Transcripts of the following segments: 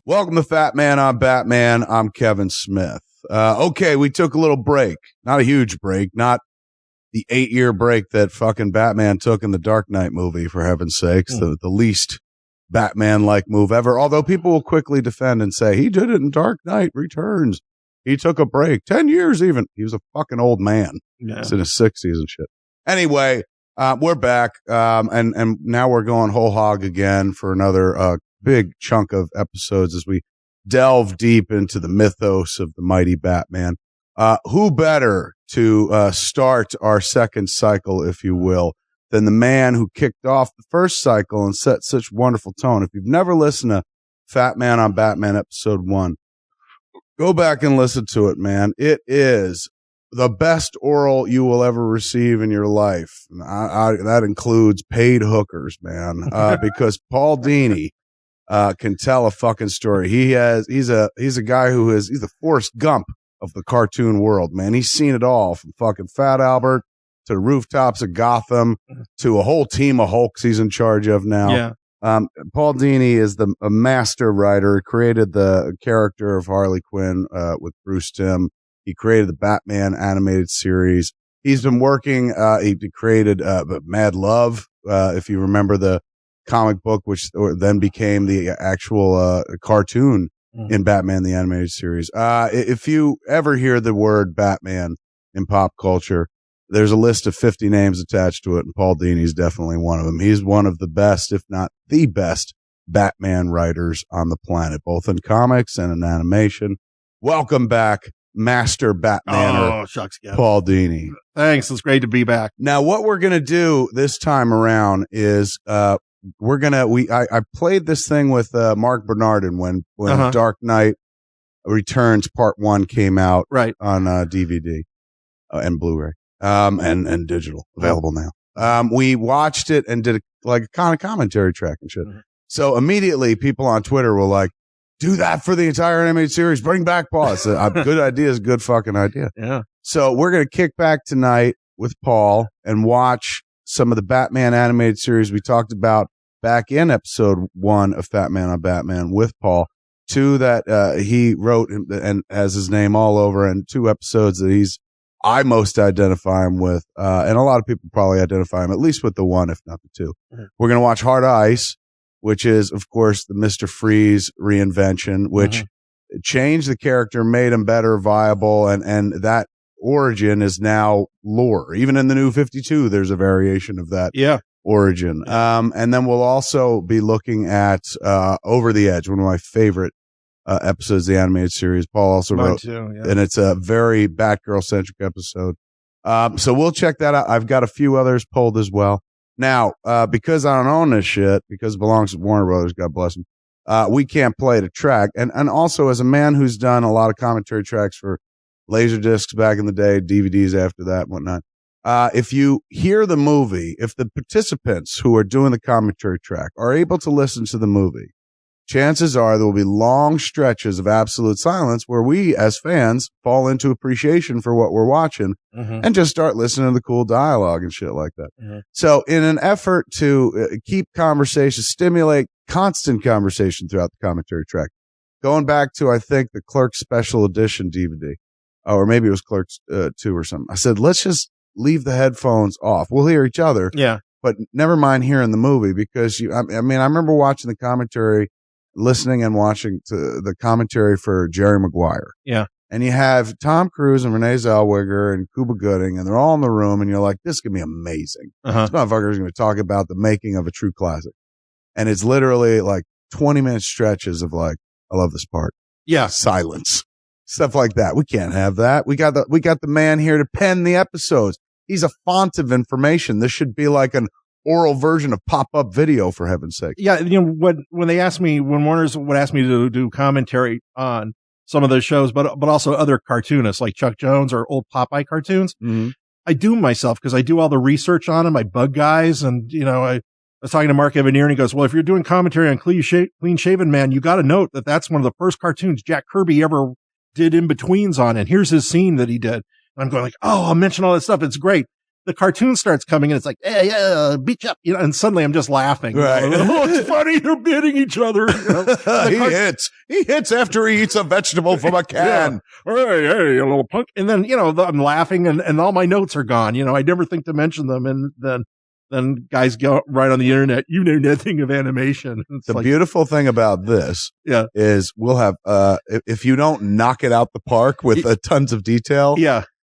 Welcome to Fatman on Batman. I'm Kevin Smith. Okay, we took a little break. Not a huge break. Not the 8-year break that fucking Batman took in the Dark Knight movie, for heaven's sakes. The least Batman-like move ever. Although people will quickly defend and say, he did it in Dark Knight Returns. He took a break. 10 years even. He was a fucking old man. Yeah. He's in his 60s and shit. Anyway, we're back. And now we're going whole hog again for another big chunk of episodes as we delve deep into the mythos of the mighty Batman. Who better to start our second cycle, if you will, than the man who kicked off the first cycle and set such wonderful tone. If you've never listened to Fatman on Batman Episode 1, go back and listen to it, man. It is the best oral you will ever receive in your life. That includes paid hookers, man, because Paul Dini can tell a fucking story. He's a guy he's the Forrest Gump of the cartoon world, man. He's seen it all, from fucking Fat Albert to the rooftops of Gotham to a whole team of Hulks he's in charge of now. Yeah. Paul Dini is a master writer. He created the character of Harley Quinn with Bruce Timm. He created the Batman animated series. He's been working. He created Mad Love, if you remember the comic book, which then became the actual cartoon in Batman the Animated Series. If you ever hear the word Batman in pop culture, there's a list of 50 names attached to it, and Paul Dini is definitely one of them. He's one of the best, if not the best, Batman writers on the planet, both in comics and in animation. Welcome back, Master Batmaner, Paul Dini. Thanks. It's great to be back. Now, what we're going to do this time around is I played this thing with Mark Bernardin when Dark Knight Returns Part 1 came out on DVD and Blu-ray and digital, available now. We watched it and did a kind of commentary track and shit. So immediately people on Twitter were like, do that for the entire animated series. Bring back Paul. I said, good idea is a good fucking idea. Yeah. So we're going to kick back tonight with Paul and watch some of the Batman animated series we talked about back in episode 1 of Fatman on Batman with Paul. 2 that he wrote and has his name all over, and 2 episodes that I most identify him with. And a lot of people probably identify him at least with the 1, if not the 2. We're going to watch Hard Ice, which is, of course, the Mr. Freeze reinvention, which changed the character, made him better, viable, and that origin is now lore. Even in the New 52, there's a variation of that origin. And then we'll also be looking at Over the Edge, one of my favorite episodes of the animated series. Paul also wrote, too, and it's a very Batgirl-centric episode. So we'll check that out. I've got a few others pulled as well. Now, because I don't own this shit, because it belongs to Warner Brothers, God bless them, we can't play the track. And also, as a man who's done a lot of commentary tracks for Laserdiscs back in the day, DVDs after that, and whatnot, if you hear the movie, if the participants who are doing the commentary track are able to listen to the movie, chances are there will be long stretches of absolute silence where we, as fans, fall into appreciation for what we're watching and just start listening to the cool dialogue and shit like that. So in an effort to keep conversation, stimulate constant conversation throughout the commentary track, going back to, I think, the Clerks Special Edition DVD, or maybe it was Clerks 2 or something, I said, let's just leave the headphones off. We'll hear each other. Yeah. But never mind hearing the movie, because I remember watching the commentary, listening and watching to the commentary for Jerry Maguire. Yeah. And you have Tom Cruise and Renee Zellweger and Cuba Gooding, and they're all in the room, and you're like, this is going to be amazing. This motherfucker is going to talk about the making of a true classic. And it's literally like 20-minute stretches of like, I love this part. Yeah. Silence. Stuff like that. We can't have that. We got the man here to pen the episodes. He's a font of information. This should be like an oral version of pop-up video, for heaven's sake. Yeah. When Warner's would ask me to do commentary on some of those shows, but also other cartoonists like Chuck Jones or old Popeye cartoons, I do myself because I do all the research on them. I bug guys, and I was talking to Mark Evanier, and he goes, well, if you're doing commentary on Clean Shaven Man, you got to note that that's one of the first cartoons Jack Kirby ever did in-betweens on, and here's his scene that he did. And I'm going like, oh, I'll mention all that stuff. It's great. the cartoon starts coming and it's like, hey, yeah, beat you up, and suddenly I'm just laughing. Right. Oh, it's funny. They're hitting each other. He hits after he eats a vegetable from a can. Yeah. Hey, you little punk. And then, I'm laughing and all my notes are gone. I never think to mention them. And then guys go right on the internet. You know nothing of animation. It's the beautiful thing about this is we'll have, if you don't knock it out the park with tons of detail,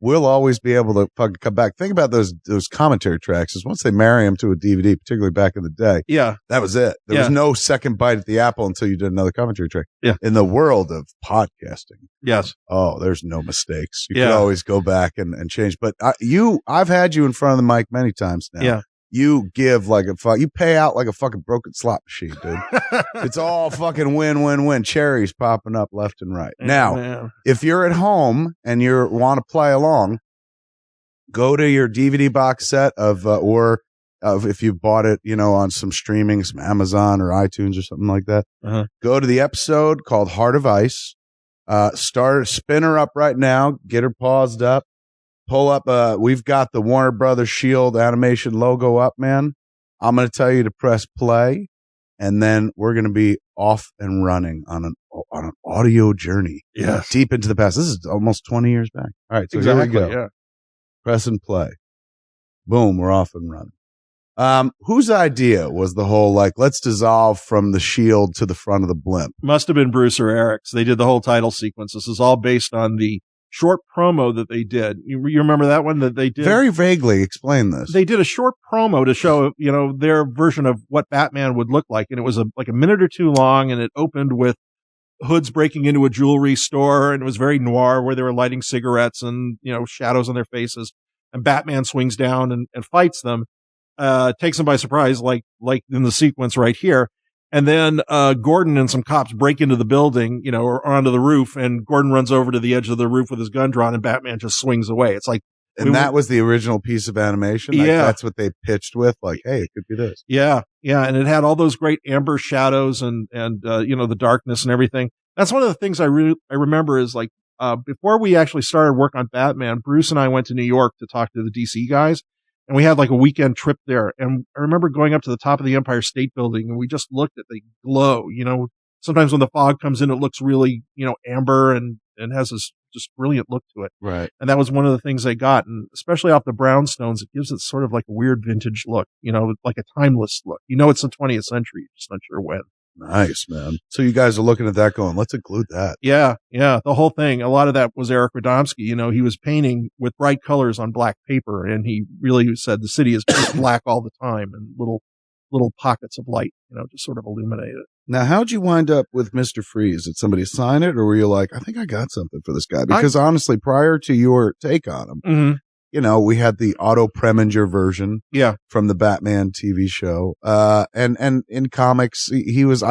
we'll always be able to fucking come back. Think about those commentary tracks. Is once they marry them to a DVD, particularly back in the day, that was it. There was no second bite at the apple until you did another commentary track. Yeah. In the world of podcasting, yes. Oh, there's no mistakes. You can always go back and change. But I've had you in front of the mic many times now. Yeah. You give you pay out like a fucking broken slot machine, dude. It's all fucking win. Cherries popping up left and right. Now, if you're at home and you want to play along, go to your DVD box set or if you bought it, on some streaming, some Amazon or iTunes or something like that. Go to the episode called Heart of Ice. Spin her up right now. Get her paused up. Pull up, we've got the Warner Brothers Shield animation logo up, man. I'm going to tell you to press play, and then we're going to be off and running on an audio journey. Yes. Deep into the past. This is almost 20 years back. All right, so here we go. Yeah. Press and play. Boom, we're off and running. Whose idea was the whole, let's dissolve from the shield to the front of the blimp? Must have been Bruce or Eric's. They did the whole title sequence. This is all based on the short promo that they did. You remember that one that they did? Very vaguely explain this. They did a short promo to show, their version of what Batman would look like. And it was like a minute or two long, and it opened with hoods breaking into a jewelry store, and it was very noir where they were lighting cigarettes and, shadows on their faces. And Batman swings down and fights them, takes them by surprise, like in the sequence right here. And then Gordon and some cops break into the building, or onto the roof, and Gordon runs over to the edge of the roof with his gun drawn, and Batman just swings away. It's like, and that was the original piece of animation. That's what they pitched with. Like, hey, it could be this. Yeah, and it had all those great amber shadows and the darkness and everything. That's one of the things I remember is before we actually started work on Batman, Bruce and I went to New York to talk to the DC guys. And we had a weekend trip there. And I remember going up to the top of the Empire State Building, and we just looked at the glow. Sometimes when the fog comes in, it looks really, amber and has this just brilliant look to it. Right. And that was one of the things they got. And especially off the brownstones, it gives it sort of like a weird vintage look, like a timeless look. It's the 20th century. You're just not sure when. Nice, man. So you guys are looking at that going, let's include that. Yeah. The whole thing. A lot of that was Eric Radomski. He was painting with bright colors on black paper, and he really said the city is black all the time, and little pockets of light, just sort of illuminate it. Now, how'd you wind up with Mr. Freeze? Did somebody sign it, or were you like, I think I got something for this guy? Because honestly, prior to your take on him, we had the Otto Preminger version from the Batman TV show. And in comics, he was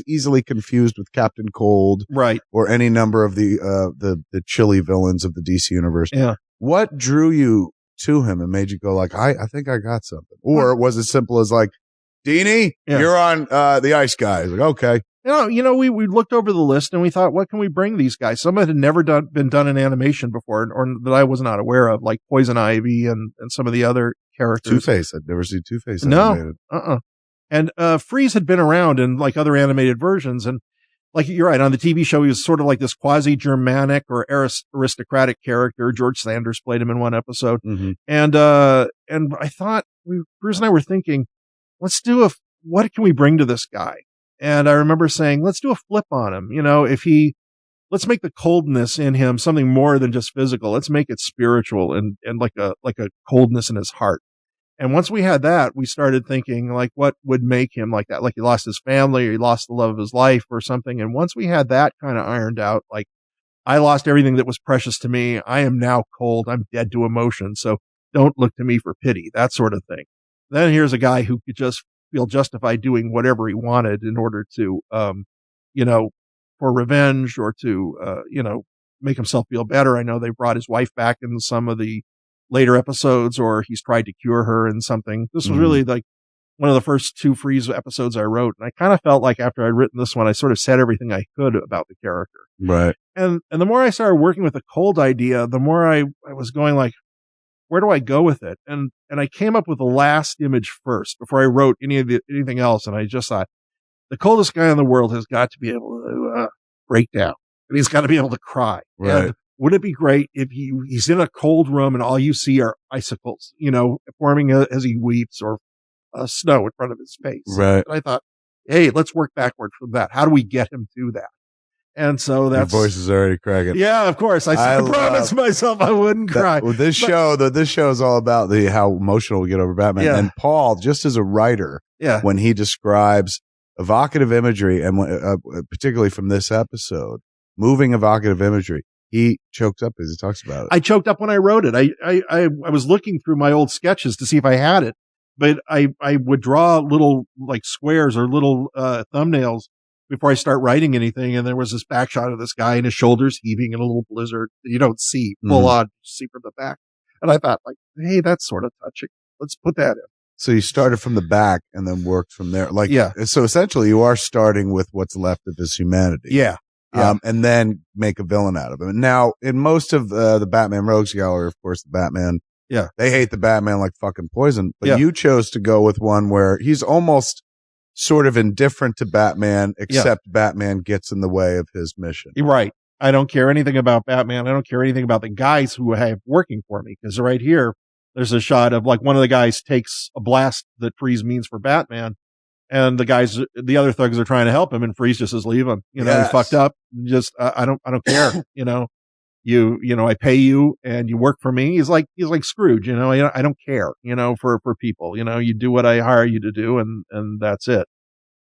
easily confused with Captain Cold. Right. Or any number of the chilly villains of the DC universe. Yeah. What drew you to him and made you go I think I got something? Or was it simple as Dini, you're on, the Ice Guys. Okay. We looked over the list and we thought, what can we bring these guys? Some had never been done in animation before, or that I was not aware of, like Poison Ivy and some of the other characters. Two-Face. I'd never seen Two-Face animated. No. And Freeze had been around in other animated versions, and you're right, on the TV show he was sort of like this quasi-Germanic or aristocratic character. George Sanders played him in one episode. Mm-hmm. And I thought, Bruce and I were thinking, what can we bring to this guy? And I remember saying, let's do a flip on him. Let's make the coldness in him something more than just physical. Let's make it spiritual and like a coldness in his heart. And once we had that, we started thinking what would make him like that? Like he lost his family, or he lost the love of his life or something. And once we had that kind of ironed out, I lost everything that was precious to me. I am now cold. I'm dead to emotion. So don't look to me for pity, that sort of thing. Then here's a guy who could just feel justified doing whatever he wanted in order to, for revenge or to, make himself feel better. I know they brought his wife back in some of the later episodes, or he's tried to cure her in something. This was really one of the first 2 Freeze episodes I wrote. And I kind of felt like after I'd written this one, I sort of said everything I could about the character. Right. And the more I started working with the cold idea, the more I was going where do I go with it? And I came up with the last image first before I wrote anything else. And I just thought, the coldest guy in the world has got to be able to break down, and he's got to be able to cry. Right. And wouldn't it be great if he's in a cold room and all you see are icicles, forming as he weeps, or snow in front of his face? Right. And I thought, hey, let's work backward from that. How do we get him to that? And so that's your voice is already cracking. Yeah, of course. I promised myself I wouldn't cry. This show is all about how emotional we get over Batman. Yeah. And Paul, just as a writer, when he describes evocative imagery, and particularly from this episode, moving evocative imagery, he chokes up as he talks about it. I choked up when I wrote it. I was looking through my old sketches to see if I had it, but I would draw little like squares or little thumbnails before I start writing anything. And there was this back shot of this guy and his shoulders heaving in a little blizzard. You don't see full on, see from the back. And I thought, like, hey, that's sort of touching. Let's put that in. So you started from the back and then worked from there. So essentially you are starting with what's left of his humanity. Yeah. And then make a villain out of him. And now in most of the Batman Rogues Gallery, of course, the Batman, they hate the Batman like fucking poison. But you chose to go with one where he's almost sort of indifferent to Batman, except Batman gets in the way of his mission. Right. I don't care anything about Batman. I don't care anything about the guys who I have working for me. Because right here, there's a shot of like one of the guys takes a blast that Freeze means for Batman. And the other thugs are trying to help him, and Freeze just says, leave him. He fucked up. Just, I don't care. I pay you and you work for me. He's like Scrooge, I don't care, for people, you do what I hire you to do, and that's it.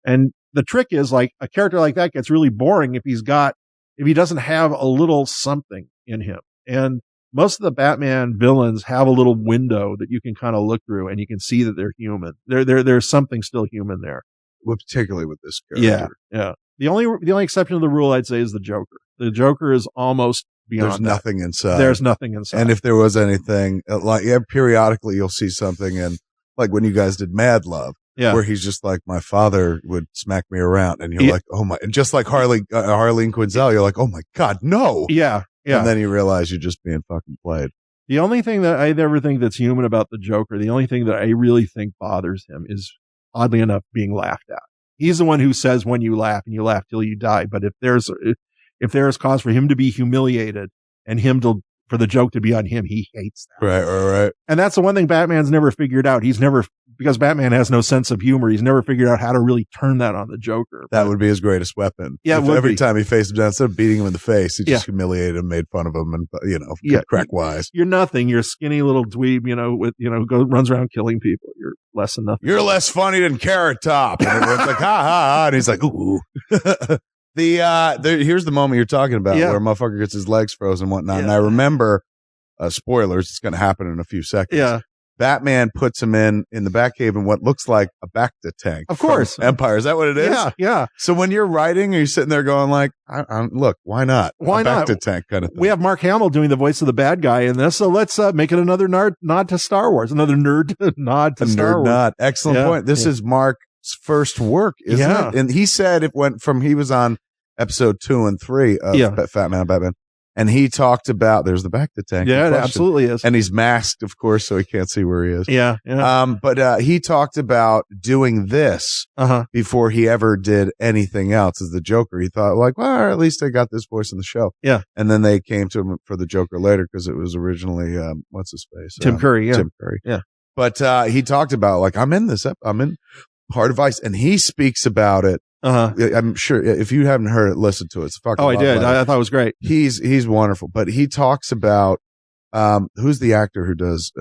And the trick is, like, a character like that gets really boring if he doesn't have a little something in him. And most of the Batman villains have a little window that you can kind of look through, and you can see that they're human. There's something still human there. Well, particularly with this character. Yeah. The only exception to the rule, I'd say, is the Joker. The Joker is almost beyond There's nothing inside. There's nothing inside. And if there was anything, periodically you'll see something, and like when you guys did Mad Love, where he's just like, my father would smack me around, and you're like, oh my, and just like Harleen Quinzel, you're like, oh my God, no. Yeah. And then you realize you're just being fucking played. The only thing that I ever think that's human about the Joker, the only thing that I really think bothers him is, oddly enough, being laughed at. He's the one who says when you laugh, and you laugh till you die. But if there's cause for him to be humiliated and for the joke to be on him, he hates that. Right. And that's the one thing Batman's never figured out. Because Batman has no sense of humor, he's never figured out how to really turn that on the Joker. That would be his greatest weapon. Yeah, every time he faced him down, instead of beating him in the face, he just humiliated him, made fun of him, and crack wise. You're nothing. You're a skinny little dweeb, runs around killing people. You're less than nothing. You're less funny than Carrot Top. And everyone's like, ha ha ha, and he's like, ooh. Here's the moment you're talking about where a motherfucker gets his legs frozen and whatnot. And I remember, spoilers, it's going to happen in a few seconds. Yeah. Batman puts him in the Batcave in what looks like a Bacta tank. Of course. Empire. Is that what it is? Yeah. So when you're writing, are you sitting there going like, look, why not? Why not? Bacta tank kind of thing. We have Mark Hamill doing the voice of the bad guy in this. So let's make it another nod to Star Wars. Another nerd nod to Star Wars. Nod. Excellent point. This is Mark's first work, isn't it? And he said he was on episode 2 and 3 of Fatman On Batman. And he talked about, there's the Bacta tank. Yeah, it absolutely is. And he's masked, of course, so he can't see where he is. Yeah. But he talked about doing this before he ever did anything else as the Joker. He thought, like, well, at least I got this voice in the show. Yeah. And then they came to him for the Joker later because it was originally, what's his face? Tim Curry, yeah. Tim Curry. Yeah. But he talked about, like, I'm in Heart of Ice. And he speaks about it. I'm sure if you haven't heard it, listen to it. It's fucking. Oh, I did. I thought it was great. He's wonderful, but he talks about who's the actor who does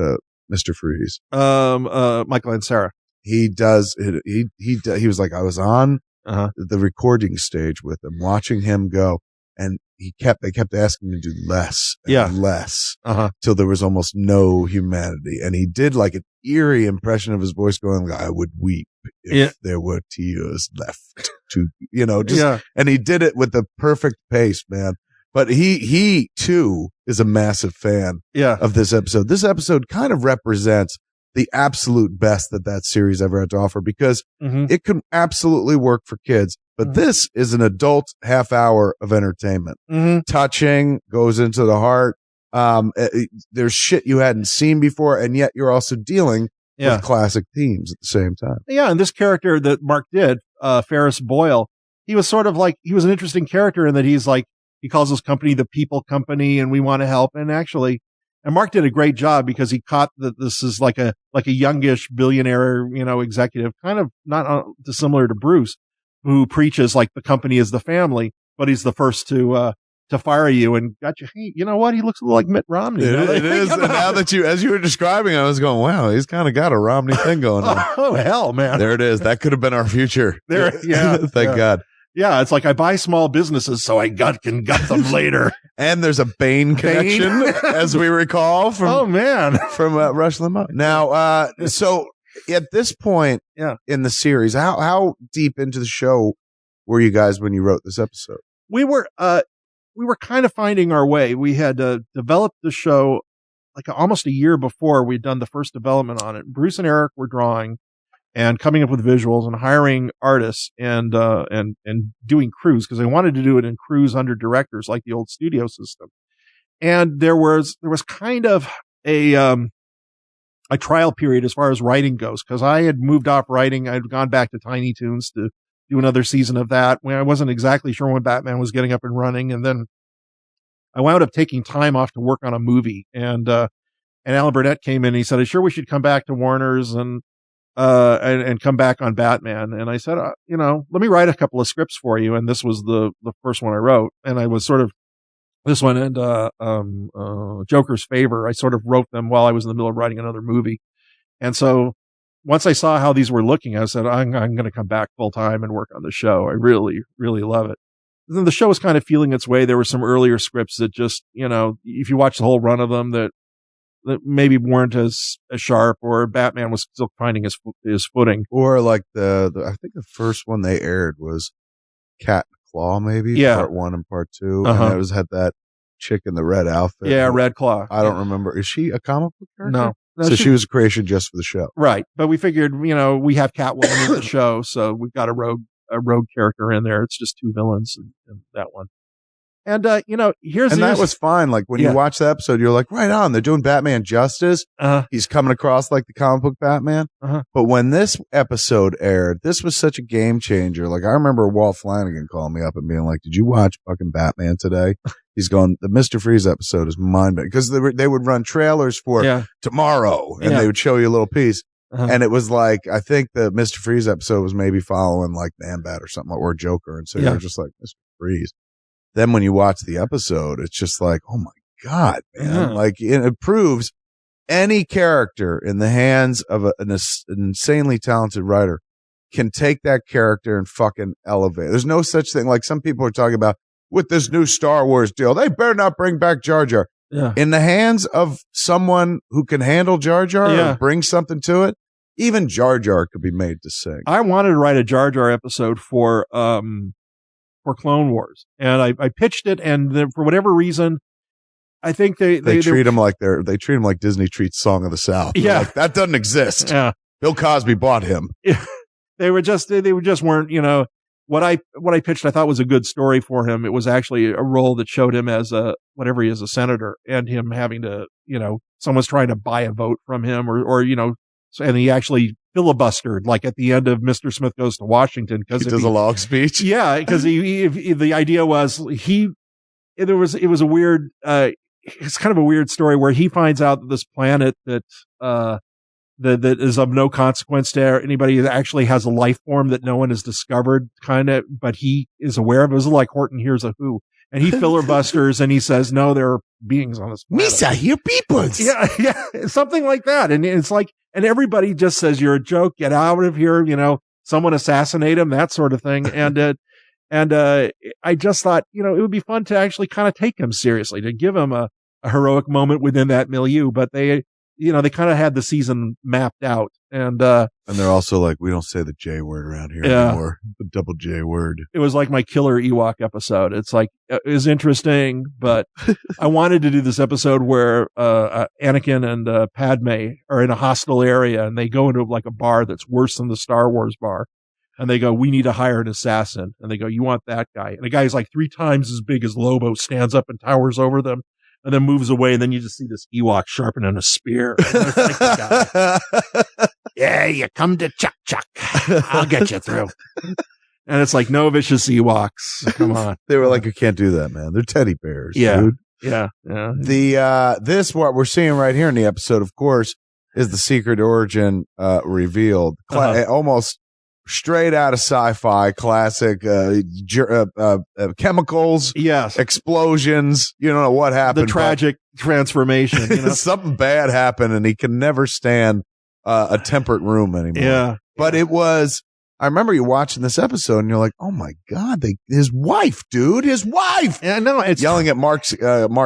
Mr. Freeze? Michael Ansara. He does. He was like, I was on the recording stage with him, watching him go, and they kept asking him to do less and less till there was almost no humanity, and he did like an eerie impression of his voice going like, I would weep if there were tears left to, and he did it with the perfect pace, man. But he too is a massive fan of this episode. This episode kind of represents the absolute best that series ever had to offer, because it can absolutely work for kids, but this is an adult half hour of entertainment. Touching, goes into the heart. There's shit you hadn't seen before, and yet you're also dealing with classic themes at the same time. Yeah, and this character that Mark did, Ferris Boyle, he was sort of like, he was an interesting character in that he's like, he calls his company the People Company, and we want to help. And Mark did a great job because he caught that this is like a youngish billionaire, executive, kind of not dissimilar to Bruce, who preaches like the company is the family, but he's the first to fire you and got you. Hey, you know what? He looks a little like Mitt Romney. It is. And now that as you were describing, I was going, wow, he's kind of got a Romney thing going on. Oh, hell, man. There it is. That could have been our future. Yeah. Thank God. Yeah, it's like I buy small businesses so I can gut them later. And there's a Bane connection, as we recall from Rush Limbaugh. Now, so at this point in the series, how deep into the show were you guys when you wrote this episode? We were kind of finding our way. We had developed the show like almost a year before we'd done the first development on it. Bruce and Eric were drawing and coming up with visuals and hiring artists and doing crews, because they wanted to do it in crews under directors like the old studio system. And there was kind of a trial period as far as writing goes, because I had moved off writing. I'd gone back to Tiny Toons to do another season of that when I wasn't exactly sure when Batman was getting up and running. And then I wound up taking time off to work on a movie, and Alan Burnett came in and he said, "I sure we should come back to Warner's and come back on Batman." And I said, let me write a couple of scripts for you. And this was the first one I wrote. And I was sort of, this one and, Joker's Favor, I sort of wrote them while I was in the middle of writing another movie. And so once I saw how these were looking, I said, I'm going to come back full time and work on the show. I really, really love it. And then the show was kind of feeling its way. There were some earlier scripts that just, if you watch the whole run of them, that maybe weren't as sharp, or Batman was still finding his footing. Or like I think the first one they aired was Cat and Claw, maybe part 1 and part 2. And it had that chick in the red outfit. Yeah, Red Claw. I don't remember. Is she a comic book character? No. So she was a creation just for the show. Right. But we figured, we have Catwoman in the show, so we've got a rogue character in there. It's just two villains in that one. And, that was fine. Like when you watch the episode, you're like, right on. They're doing Batman justice. He's coming across like the comic book Batman. But when this episode aired, this was such a game changer. Like I remember Walt Flanagan calling me up and being like, did you watch fucking Batman today? He's going, the Mr. Freeze episode is mind-bending, because they would run trailers for tomorrow and they would show you a little piece. And it was like, I think the Mr. Freeze episode was maybe following like Man-Bat or something, or Joker. And so you're just like, Mr. Freeze. Then when you watch the episode, it's just like, oh my God, man. Like it proves any character in the hands of an insanely talented writer can take that character and fucking elevate. There's no such thing. Like some people are talking about with this new Star Wars deal, they better not bring back Jar Jar. In the hands of someone who can handle Jar Jar or bring something to it, even Jar Jar could be made to sing. I wanted to write a Jar Jar episode for Clone Wars, and I pitched it, and for whatever reason, I think they treat him like they treat him like Disney treats Song of the South. They're like, that doesn't exist. Bill Cosby bought him. They weren't. What I pitched, I thought was a good story for him. It was actually a role that showed him as a senator, and him having to, someone's trying to buy a vote from him, or and he actually filibustered, like at the end of Mr. Smith Goes to Washington, because he does a long speech. Yeah, because the idea was it was a weird, it's kind of a weird story where he finds out that this planet that is of no consequence to anybody that actually has a life form that no one has discovered, but he is aware of. It was like Horton Hears a Who. And he filibusters and he says, no, there are beings on this planet. Misa, hear peoples. Yeah, something like that. And it's like, and everybody just says, you're a joke, get out of here, someone assassinate him, that sort of thing. And I just thought, it would be fun to actually kind of take him seriously, to give him a heroic moment within that milieu. But they kind of had the season mapped out. And they're also like, we don't say the J word around here anymore. The double J word. It was like my killer Ewok episode. It's like, it was interesting, but I wanted to do this episode where Anakin and Padme are in a hostile area, and they go into like a bar that's worse than the Star Wars bar. And they go, we need to hire an assassin. And they go, you want that guy? And the guy's like 3 times as big as Lobo, stands up and towers over them. and then moves away, and then you just see this Ewok sharpening a spear. It's like the guy, yeah, you come to Chuck Chuck. I'll get you through. And it's like, no vicious Ewoks. Come on. They were like, you can't do that, man. They're teddy bears, yeah. dude. Yeah. This, what we're seeing right here in the episode, of course, is the secret origin revealed. Almost straight out of sci-fi, classic chemicals, yes, explosions. You don't know what happened. The tragic transformation. You know? Something bad happened, and he can never stand a temperate room anymore. Yeah, but it was. I remember you watching this episode, and you're like, "Oh my god, his wife, dude, his wife!" Yeah, no, it's yelling at Mark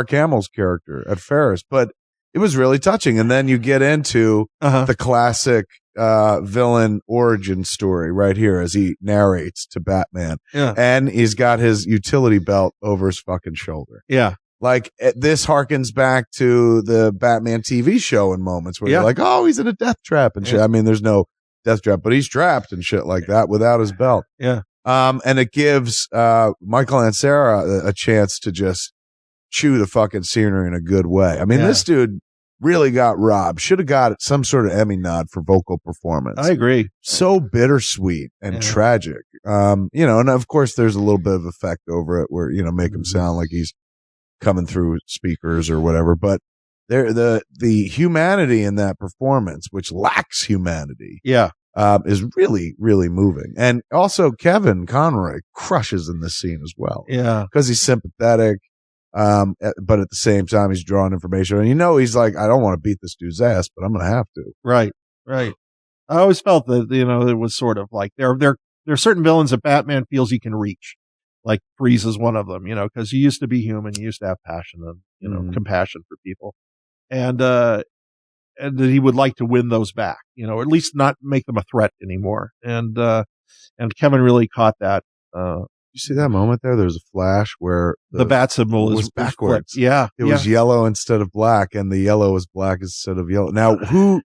Hamill's character at Ferris, but it was really touching. And then you get into the classic villain origin story right here as he narrates to Batman, and he's got his utility belt over his fucking shoulder. Yeah. Like, this harkens back to the Batman TV show in moments where you're like, oh, he's in a death trap and shit. I mean, there's no death trap, but he's trapped and shit like that without his belt. Yeah. And it gives Michael Ansara a chance to just chew the fucking scenery in a good way. I mean, this dude really got robbed. Should have got some sort of Emmy nod for vocal performance. I agree. So bittersweet and tragic. You know, and of course there's a little bit of effect over it where, you know, make him sound like he's coming through speakers or whatever, but the humanity in that performance, which lacks humanity, is really, really moving. And also Kevin Conroy crushes in this scene as well. Yeah. Because he's sympathetic, but at the same time he's drawing information, and you know he's like, I don't want to beat this dude's ass, but I'm gonna have to. Right. I always felt that, you know, it was sort of like there are certain villains that Batman feels he can reach. Like Freeze is one of them, you know, because you used to be human, you used to have passion and, you know, compassion for people. And that he would like to win those back, you know, or at least not make them a threat anymore. And Kevin really caught that. You see that moment there? There's a flash where the bat symbol was backwards. Yeah. It was yellow instead of black, and the yellow was black instead of yellow. Now, who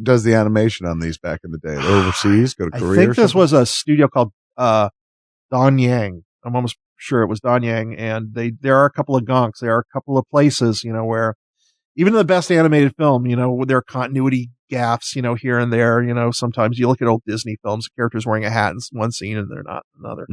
does the animation on these back in the day? Overseas? Go to Korea? I think this was a studio called Don Yang. I'm almost sure it was Don Yang, and there are a couple of gonks. There are a couple of places, you know, where even in the best animated film, you know, there are continuity gaffes, you know, here and there. You know, sometimes you look at old Disney films, the character's wearing a hat in one scene and they're not in another.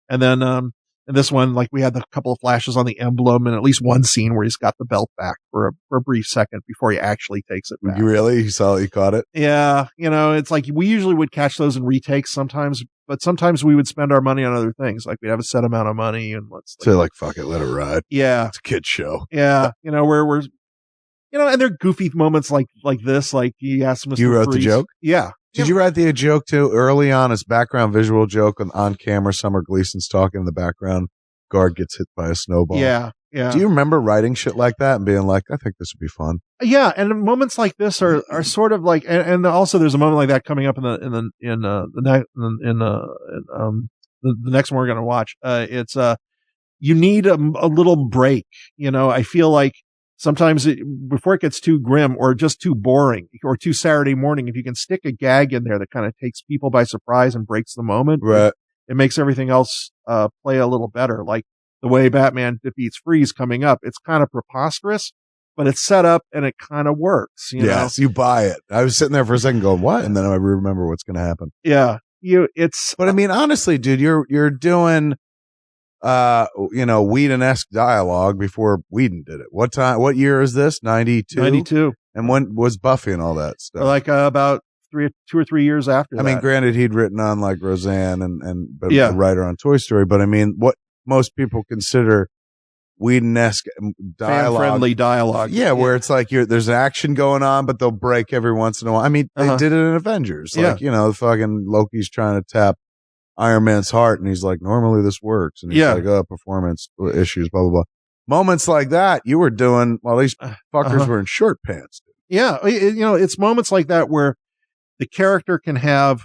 And then, in this one, like we had a couple of flashes on the emblem and at least one scene where he's got the belt back for a brief second before he actually takes it back. You really? You caught it? Yeah. You know, it's like we usually would catch those in retakes sometimes, but sometimes we would spend our money on other things. Like we'd have a set amount of money and fuck it, let it ride. Yeah. It's a kid's show. Yeah. You know, where we're, you know, and there are goofy moments like this, like he asked Mr. You wrote Freeze. the joke? Yeah. Did you write the joke too early on, as background visual joke on camera? Summer Gleason's talking in the background. Guard gets hit by a snowball. Yeah. Do you remember writing shit like that and being like, I think this would be fun? Yeah. And moments like this are sort of like, and also there's a moment like that coming up in the next one we're going to watch. It's, you need a little break. You know, I feel like sometimes before it gets too grim or just too boring or too Saturday morning, if you can stick a gag in there that kind of takes people by surprise and breaks the moment, right, it makes everything else play a little better. Like the way Batman defeats Freeze coming up, it's kind of preposterous, but it's set up and it kind of works. Yes, you buy it. I was sitting there for a second going, what? And then I remember what's going to happen. Yeah. But I mean, honestly, dude, you're doing, you know, Whedon-esque dialogue before Whedon did it. What year is this? 92? 92. And when was Buffy and all that stuff? Like, about 2 or 3 years after that. I mean, granted, he'd written on like Roseanne but the writer on Toy Story, but I mean, what most people consider Whedon-esque dialogue. Fan-friendly dialogue. Yeah, where it's like there's action going on, but they'll break every once in a while. I mean, they did it in Avengers. Like, you know, fucking Loki's trying to tap Iron Man's heart, and he's like, normally this works. And he's like, oh, performance issues, blah, blah, blah. Moments like that, you were doing, well, these fuckers were in short pants. Dude. Yeah, you know, it's moments like that where the character can have,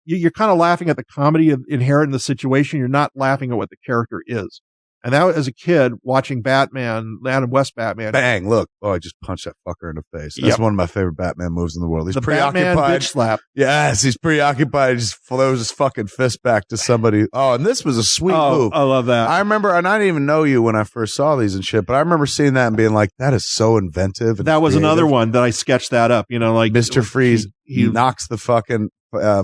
you're kind of laughing at the comedy inherent in the situation. You're not laughing at what the character is. And that, as a kid, watching Batman, Adam West Batman. Bang, look. Oh, I just punched that fucker in the face. That's one of my favorite Batman moves in the world. He's the preoccupied. Batman bitch slap. Yes, he's preoccupied. He just throws his fucking fist back to somebody. Oh, and this was a sweet move. I love that. I remember, and I didn't even know you when I first saw these and shit, but I remember seeing that and being like, that is so inventive. And that was creative. Another one that I sketched that up, like Mr. Freeze, he knocks the fucking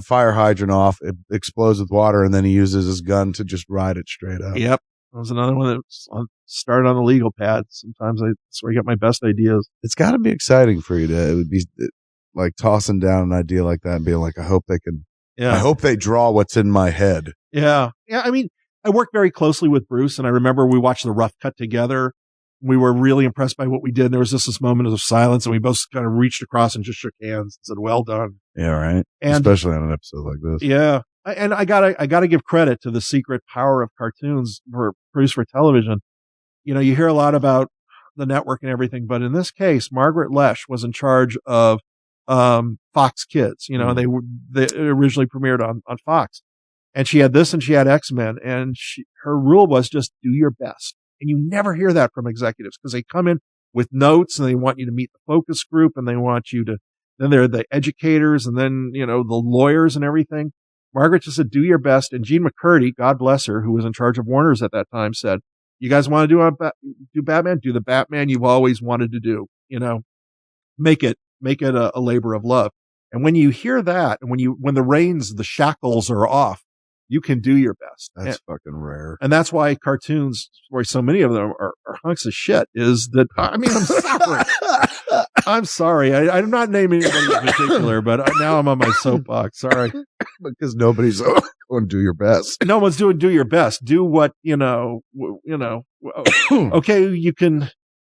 fire hydrant off, it explodes with water, and then he uses his gun to just ride it straight up. Yep. That was another one that started on the legal pad. Sometimes that's where I get my best ideas. It's got to be exciting for you to be like tossing down an idea like that and being like, I hope they draw what's in my head. Yeah. Yeah. I mean, I worked very closely with Bruce, and I remember we watched the rough cut together. We were really impressed by what we did. And there was just this moment of silence, and we both kind of reached across and just shook hands and said, well done. Yeah. Right. And, especially on an episode like this. Yeah. And I gotta give credit to the secret power of cartoons produced for television. You hear a lot about the network and everything, but in this case, Margaret Loesch was in charge of Fox Kids. They originally premiered on Fox, and she had this and she had X-Men, and her rule was just do your best. And you never hear that from executives, because they come in with notes and they want you to meet the focus group, and they want you to. Then they're the educators, and then the lawyers and everything. Margaret just said, do your best. And Gene McCurdy, God bless her, who was in charge of Warner's at that time, said, you guys want to do Batman? Do the Batman you've always wanted to do, make it a labor of love. And when you hear that, and when the shackles are off, you can do your best. That's fucking rare. And that's why cartoons, where so many of them are hunks of shit, is that, I'm sorry. I'm sorry. I'm not naming anybody in particular, but now I'm on my soapbox. Sorry. Because nobody's going to do your best. No one's doing do your best. Do what, okay,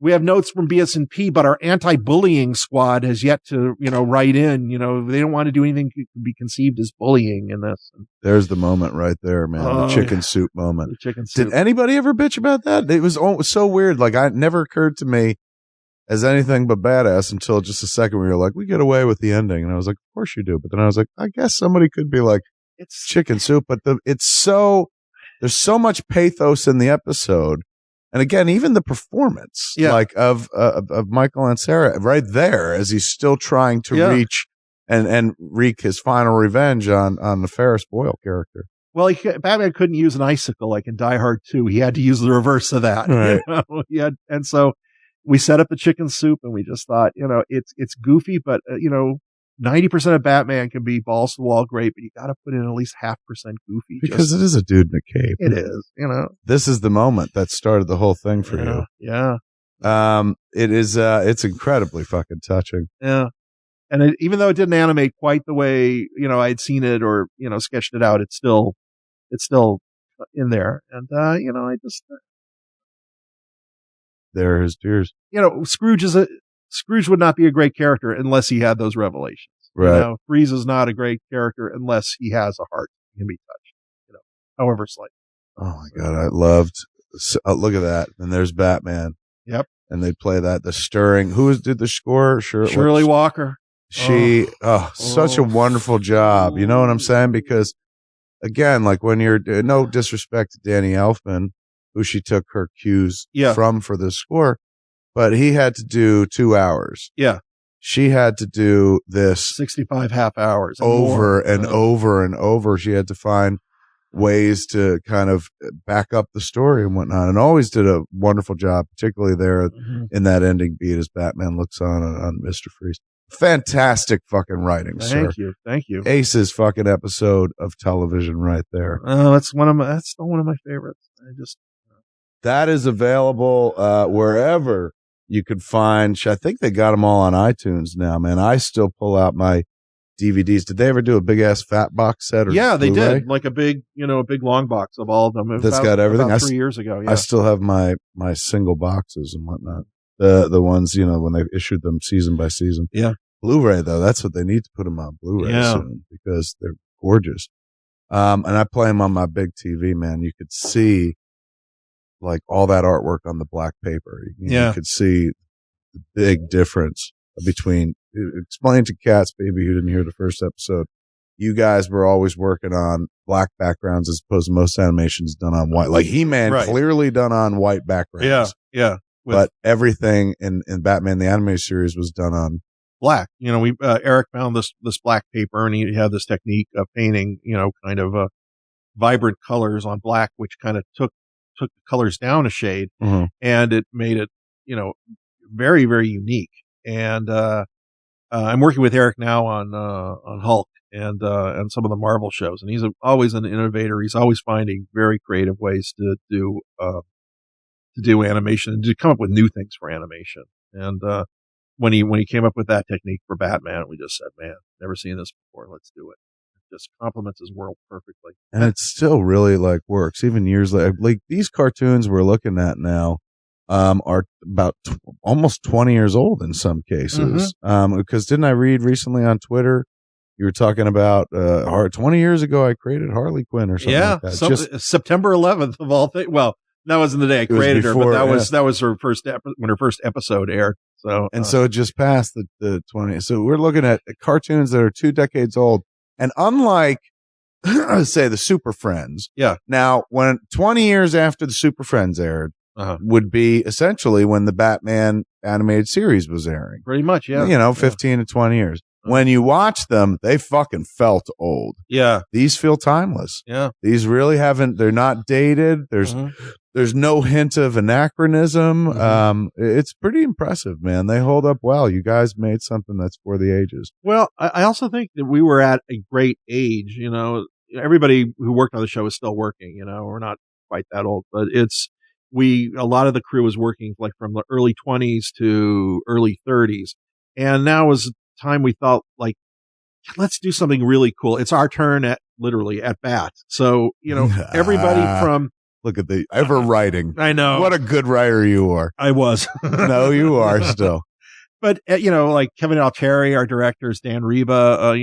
we have notes from BS&P, but our anti-bullying squad has yet to, write in, they don't want to do anything that can be conceived as bullying in this. There's the moment right there, man. The chicken soup moment. The chicken soup. Did anybody ever bitch about that? It was so weird. Like, it never occurred to me as anything but badass until just a second where you're like, we get away with the ending. And I was like, of course you do. But then I was like, I guess somebody could be like, it's chicken soup, but there's so much pathos in the episode. And again, even the performance, like of Michael Ansara right there, as he's still trying to reach and wreak his final revenge on the Ferris Boyle character. Well, Batman couldn't use an icicle like in Die Hard 2. He had to use the reverse of that. Right. And so we set up the chicken soup, and we just thought, it's goofy, but 90% of Batman can be balls to the wall great, but you got to put in at least 0.5% goofy. Because it is a dude in a cape. It is, This is the moment that started the whole thing for you. Yeah. It is, it's incredibly fucking touching. Yeah. And even though it didn't animate quite the way, I'd seen it or, sketched it out, it's still in there. And, I just, there are his tears. Scrooge would not be a great character unless he had those revelations. Right. Freeze is not a great character unless he has a heart and can be touched, however slight. Oh my God. I loved, look at that. And there's Batman. Yep. And they play that, the stirring. Who did the score? Shirley Walker. Such a wonderful job. You know what I'm saying? Because again, like when you're, no disrespect to Danny Elfman, who she took her cues from for this score, but he had to do 2 hours. Yeah. She had to do this 65 half hours over and over and over. She had to find ways to kind of back up the story and whatnot, and always did a wonderful job, particularly there in that ending beat as Batman looks on Mr. Freeze. Fantastic fucking writing, sir. Thank you. Ace's fucking episode of television right there. That's still one of my favorites. That is available wherever you could find. I think they got them all on iTunes now, man. I still pull out my DVDs. Did they ever do a big ass fat box set? Or they did, like a big long box of all of them. That's got everything. About 3 years ago. Yeah. I still have my single boxes and whatnot. The ones, when they issued them season by season. Yeah. Blu-ray though, that's what they need to put them on Blu-ray soon because they're gorgeous. And I play them on my big TV, man. You could see like all that artwork on the black paper. You could see the big difference between, explain to Cats, baby, who didn't hear the first episode, you guys were always working on black backgrounds as opposed to most animations done on white. Like He-Man clearly done on white backgrounds. Yeah. But everything in Batman the Animated Series was done on black. We Eric found this black paper, and he had this technique of painting, kind of vibrant colors on black, which kind of took the colors down a shade, and it made it, very, very unique. And I'm working with Eric now on Hulk and some of the Marvel shows, and he's always an innovator. He's always finding very creative ways to do animation and to come up with new things for animation. And when he came up with that technique for Batman, we just said, man, never seen this before. Let's do it. It just complements his world perfectly. And it still really works even years later. Like these cartoons we're looking at now are about almost 20 years old in some cases. Because didn't I read recently on Twitter you were talking about 20 years ago I created Harley Quinn or something like that. September 11th of all things. Well, that wasn't the day I created her, but that was her when her first episode aired. So so it just passed the 20. So we're looking at cartoons that are 2 decades old, and unlike say the Super Friends. Yeah. Now, when 20 years after the Super Friends aired, would be essentially when the Batman animated series was airing. Pretty much, yeah. 15 to 20 years. When you watch them, they fucking felt old. Yeah. These feel timeless. Yeah. These really they're not dated. There's no hint of anachronism. It's pretty impressive, man. They hold up well. You guys made something that's for the ages. Well, I also think that we were at a great age. Everybody who worked on the show is still working. We're not quite that old, but a lot of the crew was working from the early 20s to early 30s. And now was time we thought let's do something really cool. It's our turn at bat. So, everybody from look at the ever writing. I know. What a good writer you are. I was. No, you are still. But, Kevin Altieri, our directors, Dan Reba,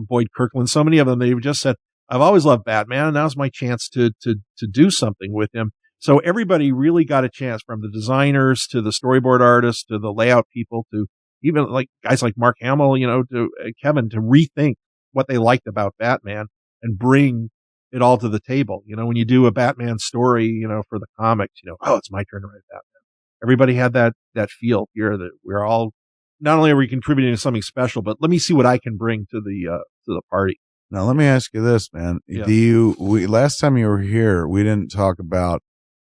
Boyd Kirkland, so many of them, they've just said, I've always loved Batman, and now's my chance to do something with him. So everybody really got a chance, from the designers to the storyboard artists to the layout people to even guys like Mark Hamill, to Kevin, to rethink what they liked about Batman and bring it all to the table. When you do a Batman story, for the comics, it's my turn to write Batman. Everybody had that feel here that we're all, not only are we contributing to something special, but let me see what I can bring to the party. Now, let me ask you this, man. Yeah. Last time you were here, we didn't talk about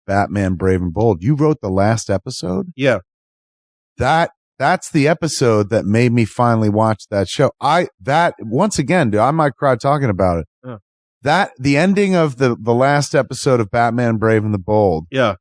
Batman Brave and Bold. You wrote the last episode? Yeah. That's the episode that made me finally watch that show. Once again, dude, I might cry talking about it. Yeah. The ending of the last episode of Batman Brave and the Bold. Yeah.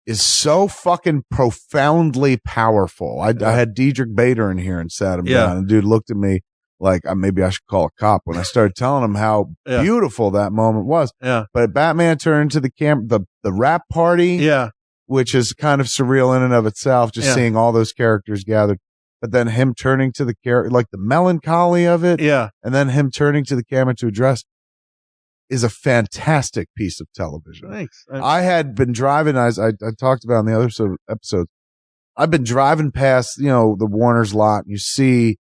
Is so fucking profoundly powerful. I had Diedrich Bader in here and sat him down, and dude looked at me like maybe I should call a cop when I started telling him how beautiful that moment was. Yeah. But Batman turned to the rap party. Yeah. Which is kind of surreal in and of itself, just seeing all those characters gathered. But then him turning to the character, the melancholy of it. Yeah. And then him turning to the camera to address is a fantastic piece of television. Thanks. I had been driving, as I talked about in the other episodes, I've been driving past, the Warner's lot, and you see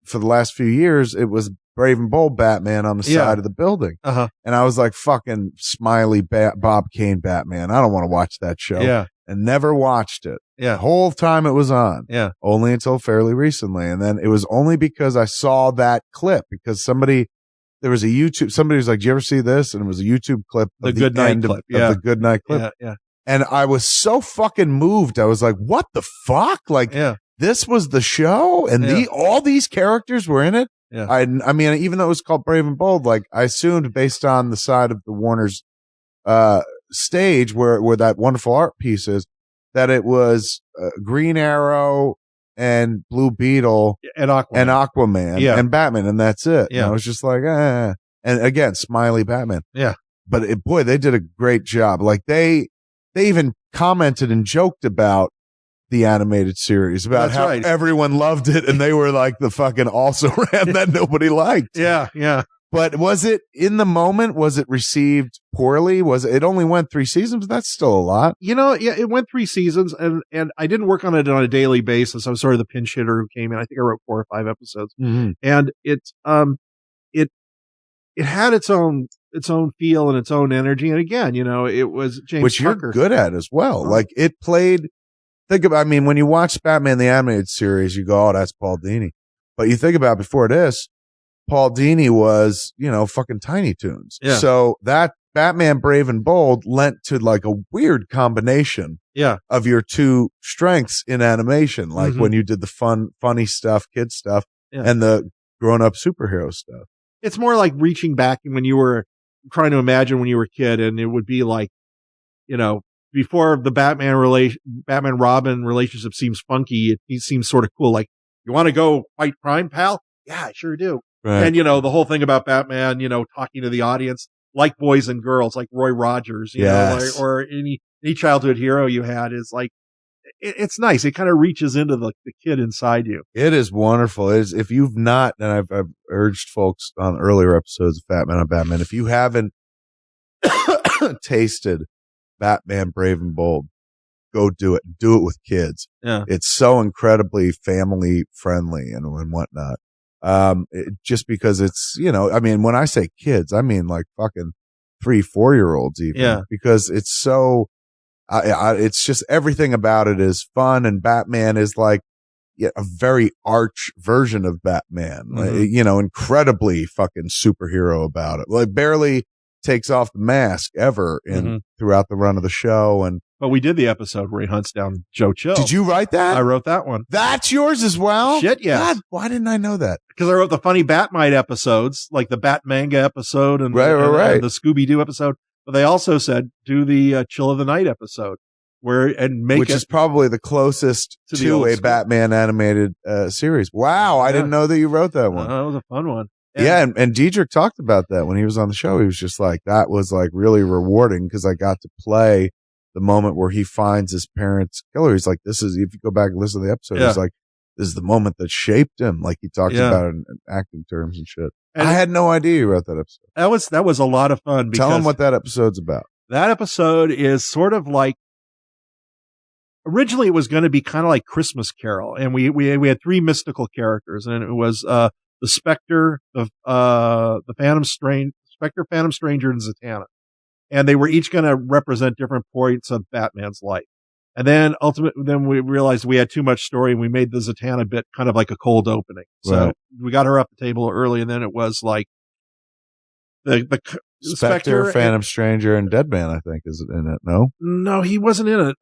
for the last few years, it was Brave and Bold Batman on the side of the building. And I was like, fucking smiley Bob Kane Batman. I don't want to watch that show. Yeah. And never watched it. Yeah. The whole time it was on. Yeah. Only until fairly recently. And then it was only because I saw that clip, because there was a YouTube, somebody was like, do you ever see this? And it was a YouTube clip. The Good Night clip. Of the Good Night clip. Yeah. Yeah. And I was so fucking moved. I was like, what the fuck? This was the show, and all these characters were in it. Yeah. I mean, even though it was called Brave and Bold, I assumed based on the side of the Warner's stage where that wonderful art piece is, that it was Green Arrow and Blue Beetle and Aquaman and Batman, and that's it. Yeah. And I was just like, and again, smiley Batman. Yeah. But they did a great job. They even commented and joked about the animated series, about how everyone loved it, and they were like the fucking also ran that nobody liked. Yeah, yeah. But was it in the moment? Was it received poorly? It only went 3 seasons? But that's still a lot. It went 3 seasons, and I didn't work on it on a daily basis. I was sort of the pinch hitter who came in. I think I wrote 4 or 5 episodes, mm-hmm. and it it had its own feel and its own energy. And again, it was James which Tucker. You're good at as well. Like it played. When you watch Batman the Animated Series, you go, "Oh, that's Paul Dini." But you think about before this, Paul Dini was, fucking Tiny Toons. Yeah. So that Batman Brave and Bold lent to like a weird combination of your two strengths in animation. Like when you did the funny stuff, kid stuff, and the grown up superhero stuff. It's more like reaching back when you were trying to imagine when you were a kid, and it would be like, before the Batman Robin relationship seems funky, it seems sort of cool. Like, you want to go fight crime, pal? Yeah, I sure do. Right. And, the whole thing about Batman, talking to the audience, like boys and girls, like Roy Rogers, or any childhood hero you had is like, it's nice. It kind of reaches into the kid inside you. It is wonderful. It is, if you've not, and I've urged folks on earlier episodes of Fatman on Batman, if you haven't tasted Batman Brave and Bold, go do it. Do it with kids. Yeah. It's so incredibly family friendly and whatnot. Just because it's, when I say kids, I mean like fucking 3-4-year-olds even. Yeah. Because it's so, it's just everything about it is fun, and Batman is like a very arch version of Batman. Incredibly fucking superhero about it. Like barely takes off the mask ever throughout the run of the show. But we did the episode where he hunts down Joe Chill. Did you write that? I wrote that one. That's yours as well? Shit, yeah. God, why didn't I know that? Because I wrote the funny Batmite episodes, like the Bat Manga episode and the Scooby-Doo episode. But they also said, do the Chill of the Night episode. Which is probably the closest to a Batman animated series. Wow, I didn't know that you wrote that one. That was a fun one. And Diedrich talked about that when he was on the show. He was just like, that was like really rewarding because I got to play the moment where he finds his parents' killer. He's like, this is, if you go back and listen to the episode, he's like, this is the moment that shaped him. Like he talks about it in acting terms and shit. And I had no idea you wrote that episode. That was a lot of fun. Tell him what that episode's about. That episode is sort of like, originally it was going to be kind of like Christmas Carol, and we had three mystical characters, and it was the Spectre, the Phantom Stranger, and Zatanna. And they were each going to represent different points of Batman's life. And then then we realized we had too much story, and we made the Zatanna bit kind of like a cold opening. So we got her up the table early, and then it was like the Spectre, Phantom Stranger, and Deadman, I think, is in it. No, he wasn't in it.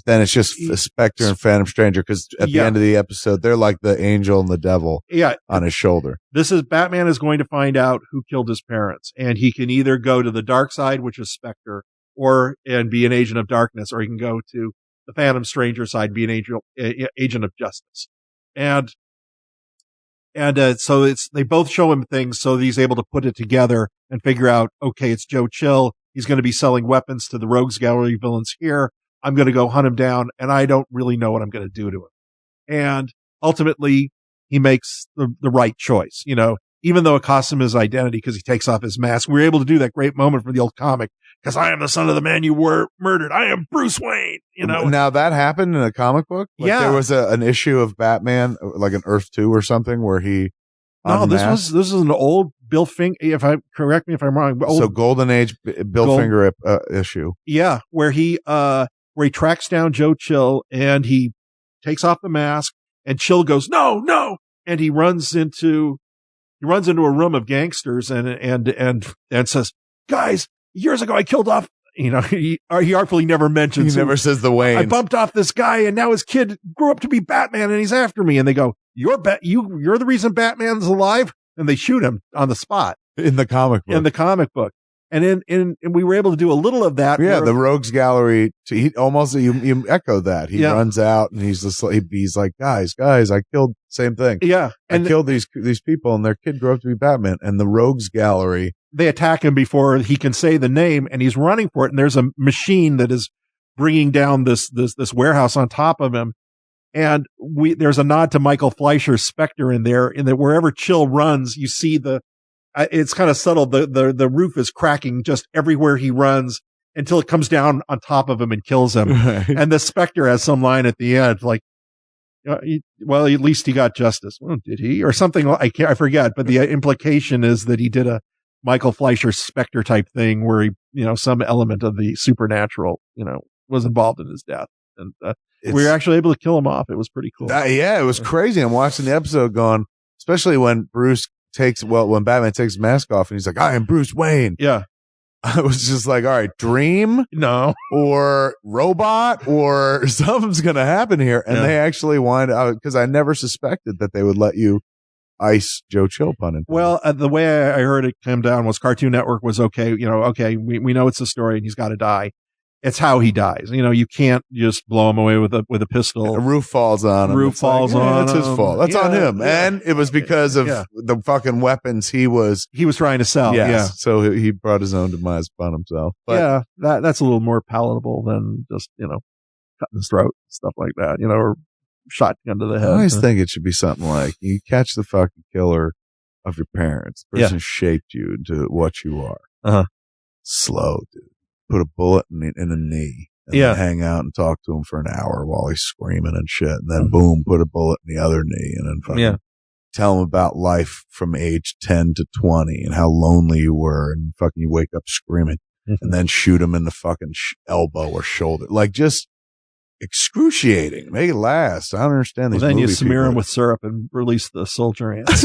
Then it's just Spectre and Phantom Stranger, because at the end of the episode, they're like the angel and the devil on his shoulder. This is Batman is going to find out who killed his parents, and he can either go to the dark side, which is Spectre, and be an agent of darkness, or he can go to the Phantom Stranger side, be an agent of justice. And so they both show him things, so he's able to put it together and figure out, okay, it's Joe Chill. He's going to be selling weapons to the Rogues Gallery villains here. I'm going to go hunt him down, and I don't really know what I'm going to do to him. And ultimately, he makes the right choice, even though it costs him his identity because he takes off his mask. We were able to do that great moment from the old comic, because I am the son of the man you were murdered. I am Bruce Wayne, Now that happened in a comic book? There was an issue of Batman, like an Earth 2 or something, where he this is an old Bill Finger, correct me if I'm wrong. So Golden Age Bill Finger issue. Yeah, where he tracks down Joe Chill, and he takes off the mask, and Chill goes, no, and he runs into a room of gangsters and says, guys, years ago I killed off, he artfully never mentions. He never says the Wayne. I bumped off this guy, and now his kid grew up to be Batman, and he's after me. And they go, you're the reason Batman's alive, and they shoot him on the spot in the comic book. And we were able to do a little of that. Yeah, the Rogues Gallery. You echo that. He runs out, and he's like, guys, I killed same thing. Yeah, I killed these people, and their kid grew up to be Batman. And the Rogues Gallery, they attack him before he can say the name, and he's running for it. And there's a machine that is bringing down this warehouse on top of him. And there's a nod to Michael Fleischer's Spectre in there. In that wherever Chill runs, you see it's kind of subtle. The roof is cracking just everywhere he runs until it comes down on top of him and kills him. Right. And the Spectre has some line at the end, like, well, at least he got justice. Well, did he? Or something. I forget. But the implication is that he did a Michael Fleischer Spectre type thing where he, some element of the supernatural, was involved in his death. And we were actually able to kill him off. It was pretty cool. It was crazy. I'm watching the episode going, especially when when Batman takes his mask off and he's like, I am Bruce Wayne. Yeah. I was just like, all right, dream? No. Or robot? Or something's going to happen here. And they actually wind out, because I never suspected that they would let you ice Joe Chill, pun intended. Well, the way I heard it come down was Cartoon Network was okay. We know it's a story and he's got to die. It's how he dies. You can't just blow him away with a pistol. A roof falls on him. That's his fault. That's on him. Yeah. And it was because of the fucking weapons he was trying to sell. Yes. Yeah. So he brought his own demise upon himself. But, that's a little more palatable than just, cutting his throat, stuff like that, or shotgun to the head. I always think it should be something like, you catch the fucking killer of your parents. The person shaped you into what you are. Uh-huh. Slow, dude. Put a bullet in a knee and then hang out and talk to him for an hour while he's screaming and shit. And then boom, put a bullet in the other knee and then fucking tell him about life from age 10 to 20 and how lonely you were and fucking you wake up screaming and then shoot him in the fucking elbow or shoulder. Like just excruciating. Make it last. I don't understand these then you movie smear people. him with syrup and release the soldier ants.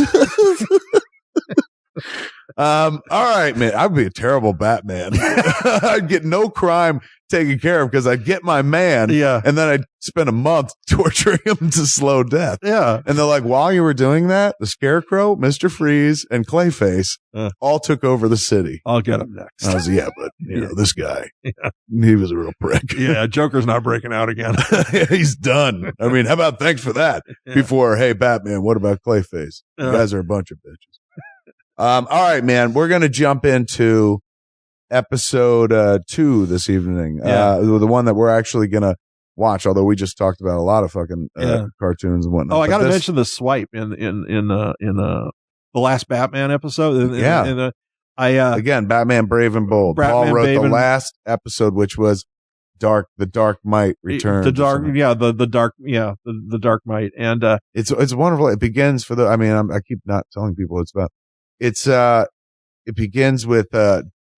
All right, man. I'd be a terrible Batman. I'd get no crime taken care of because I'd get my man. Yeah. And then I'd spend a month torturing him to slow death. Yeah. And they're like, while you were doing that, the Scarecrow, Mr. Freeze, and Clayface all took over the city. I'll get him next. I was, but this guy, he was a real prick. Yeah. Joker's not breaking out again. He's done. I mean, how about thanks for that? Before, hey, Batman, what about Clayface? You guys are a bunch of bitches. All right, man. We're going to jump into episode 2 this evening. The one that we're actually going to watch, although we just talked about a lot of fucking cartoons and whatnot. Oh, I got to mention the swipe in the last Batman episode. Again, Batman Brave and Bold. Paul wrote the last episode, which was the Dark Might returns. The Dark Might. And it's wonderful. It begins I keep not telling people it begins with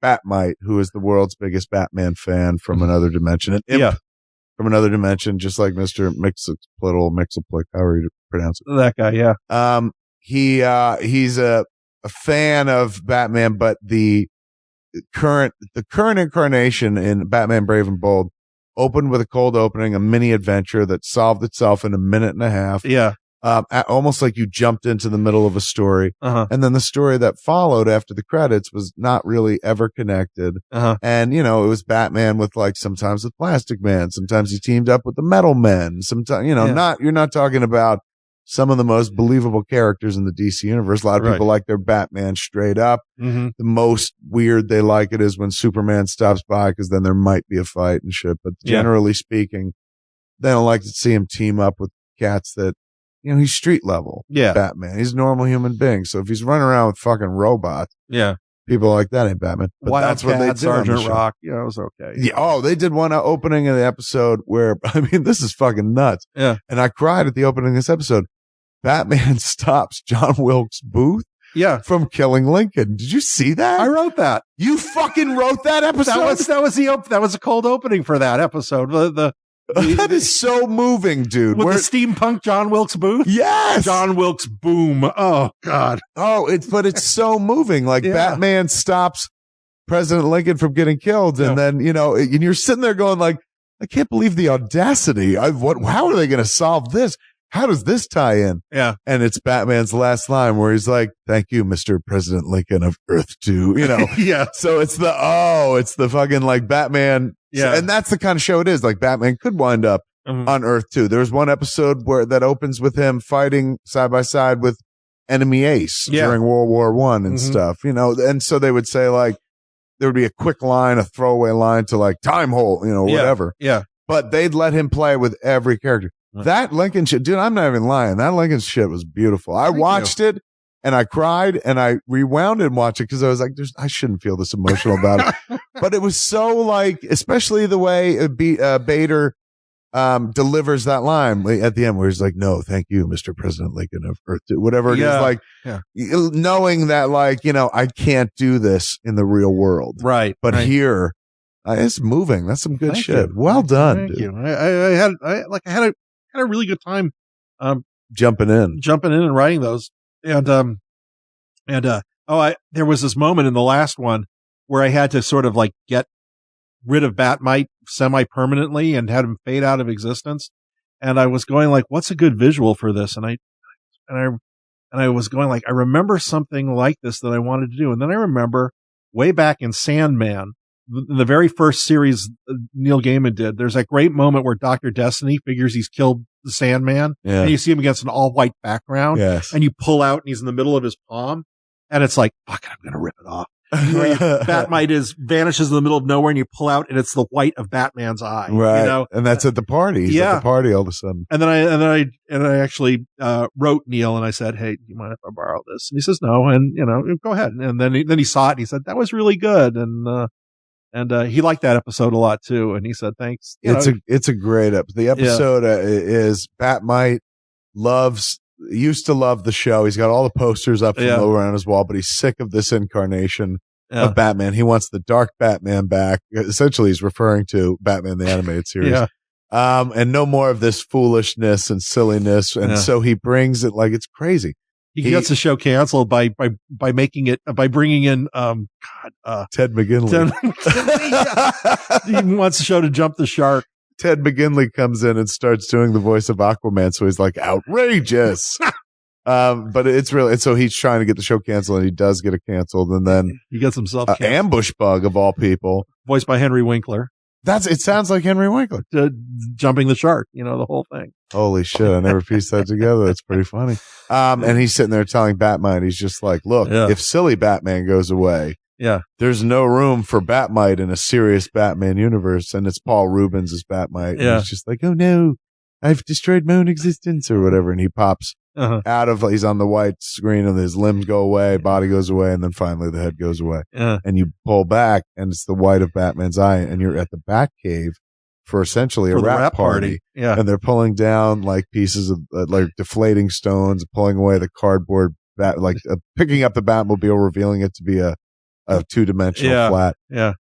Batmite, who is the world's biggest Batman fan from another dimension. An imp from another dimension, just like Mr. Mixelplick, however you pronounce it. That guy, he's a fan of Batman, but the current incarnation in Batman Brave and Bold opened with a cold opening, a mini adventure that solved itself in a minute and a half. Yeah. Almost like you jumped into the middle of a story. And then the story that followed after the credits was not really ever connected. And, it was Batman with sometimes with Plastic Man. Sometimes he teamed up with the Metal Men. Sometimes, you're not talking about some of the most believable characters in the DC universe. A lot of people like their Batman straight up. The most weird they like it is when Superman stops by because then there might be a fight and shit. But generally speaking, they don't like to see him team up with cats that, he's street level. Batman. He's a normal human being. So if he's running around with fucking robots, people like that ain't Batman. But that's what they did. Sergeant Rock, it was okay. Yeah. Oh, they did one opening of the episode where, this is fucking nuts. Yeah. And I cried at the opening of this episode. Batman stops John Wilkes Booth from killing Lincoln. Did you see that? I wrote that. You fucking wrote that episode? That was a cold opening for that episode. That is so moving, dude. With the steampunk John Wilkes Booth? Yes. John Wilkes Boom. Oh, God. Oh, it's so moving. Batman stops President Lincoln from getting killed. And then, and you're sitting there going I can't believe the audacity. How are they going to solve this? How does this tie in? Yeah. And it's Batman's last line where he's like, thank you, Mr. President Lincoln of Earth 2, Yeah. So it's the fucking Batman. Yeah. And that's the kind of show it is. Batman could wind up on Earth 2. There was one episode that opens with him fighting side by side with enemy Ace during World War I and stuff, and so they would say there would be a quick line, a throwaway line to time hole, whatever. Yeah. But they'd let him play with every character. That Lincoln shit, dude, I'm not even lying. That Lincoln shit was beautiful. I watched it and I cried and I rewound and watched it because I was like, I shouldn't feel this emotional about it. But it was so especially the way Bader delivers that line at the end where he's like, "No, thank you, Mr. President Lincoln of Earth," whatever it is, like knowing that, like, I can't do this in the real world, right? But here, it's moving. That's some good shit. Well done, dude. Thank you. I had a really good time, jumping in and writing those, there was this moment in the last one where I had to sort of like get rid of Batmite semi-permanently and had him fade out of existence. And I was going like, what's a good visual for this? And I was going like, I remember something like this that I wanted to do. And then I remember way back in Sandman, in the very first series Neil Gaiman did, there's that great moment where Dr. Destiny figures he's killed the Sandman, and you see him against an all-white background, and you pull out and he's in the middle of his palm, and it's like, fuck it, I'm gonna rip it off. Batmite vanishes in the middle of nowhere, and you pull out, and it's the white of Batman's eye, right? And that's at the party. He's at the party all of a sudden. And then I actually wrote Neil, and I said, "Hey, do you mind if I borrow this?" And he says, "No," and go ahead. And then he saw it, and he said, "That was really good," and he liked that episode a lot too. And he said, "Thanks." It's a great episode. The episode is Batmite used to love the show. He's got all the posters up from over on his wall, but he's sick of this incarnation of Batman. He wants the dark Batman back. Essentially, he's referring to Batman the Animated Series. And no more of this foolishness and silliness. And so he brings it like it's crazy. He gets the show canceled by making it, by bringing in, Ted McGinley. He wants the show to jump the shark. Ted McGinley comes in and starts doing the voice of Aquaman. So he's like, outrageous. But it's really, so he's trying to get the show canceled, and he does get it canceled. And then he gets himself Ambush Bug of all people, voiced by Henry Winkler. It sounds like Henry Winkler. Jumping the shark, the whole thing. Holy shit. I never pieced that together. That's pretty funny. And he's sitting there telling Batmite, he's just like, look, if silly Batman goes away, there's no room for Batmite in a serious Batman universe. And it's Paul Rubens as Batmite. And he's just like, oh no, I've destroyed my own existence or whatever. And he pops out of, he's on the white screen and his limbs go away, body goes away, and then finally the head goes away. And you pull back and it's the white of Batman's eye, and you're at the Batcave for essentially a rap party. And they're pulling down like pieces of like deflating stones, pulling away the cardboard picking up the Batmobile, revealing it to be a two-dimensional flat.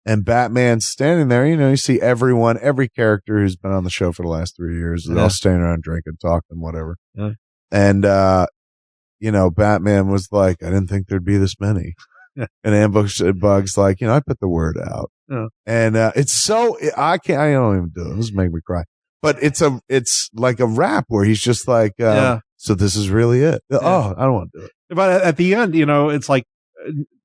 And Batman's standing there, you see every character who's been on the show for the last 3 years, they're all standing around drinking, talking, whatever. And, Batman was like, I didn't think there'd be this many. And Ambush Bug's like, I put the word out. And, it's so, I don't even do it. This make me cry. But it's like a rap where he's just like, so this is really it. Oh, I don't want to do it. But at the end, it's like,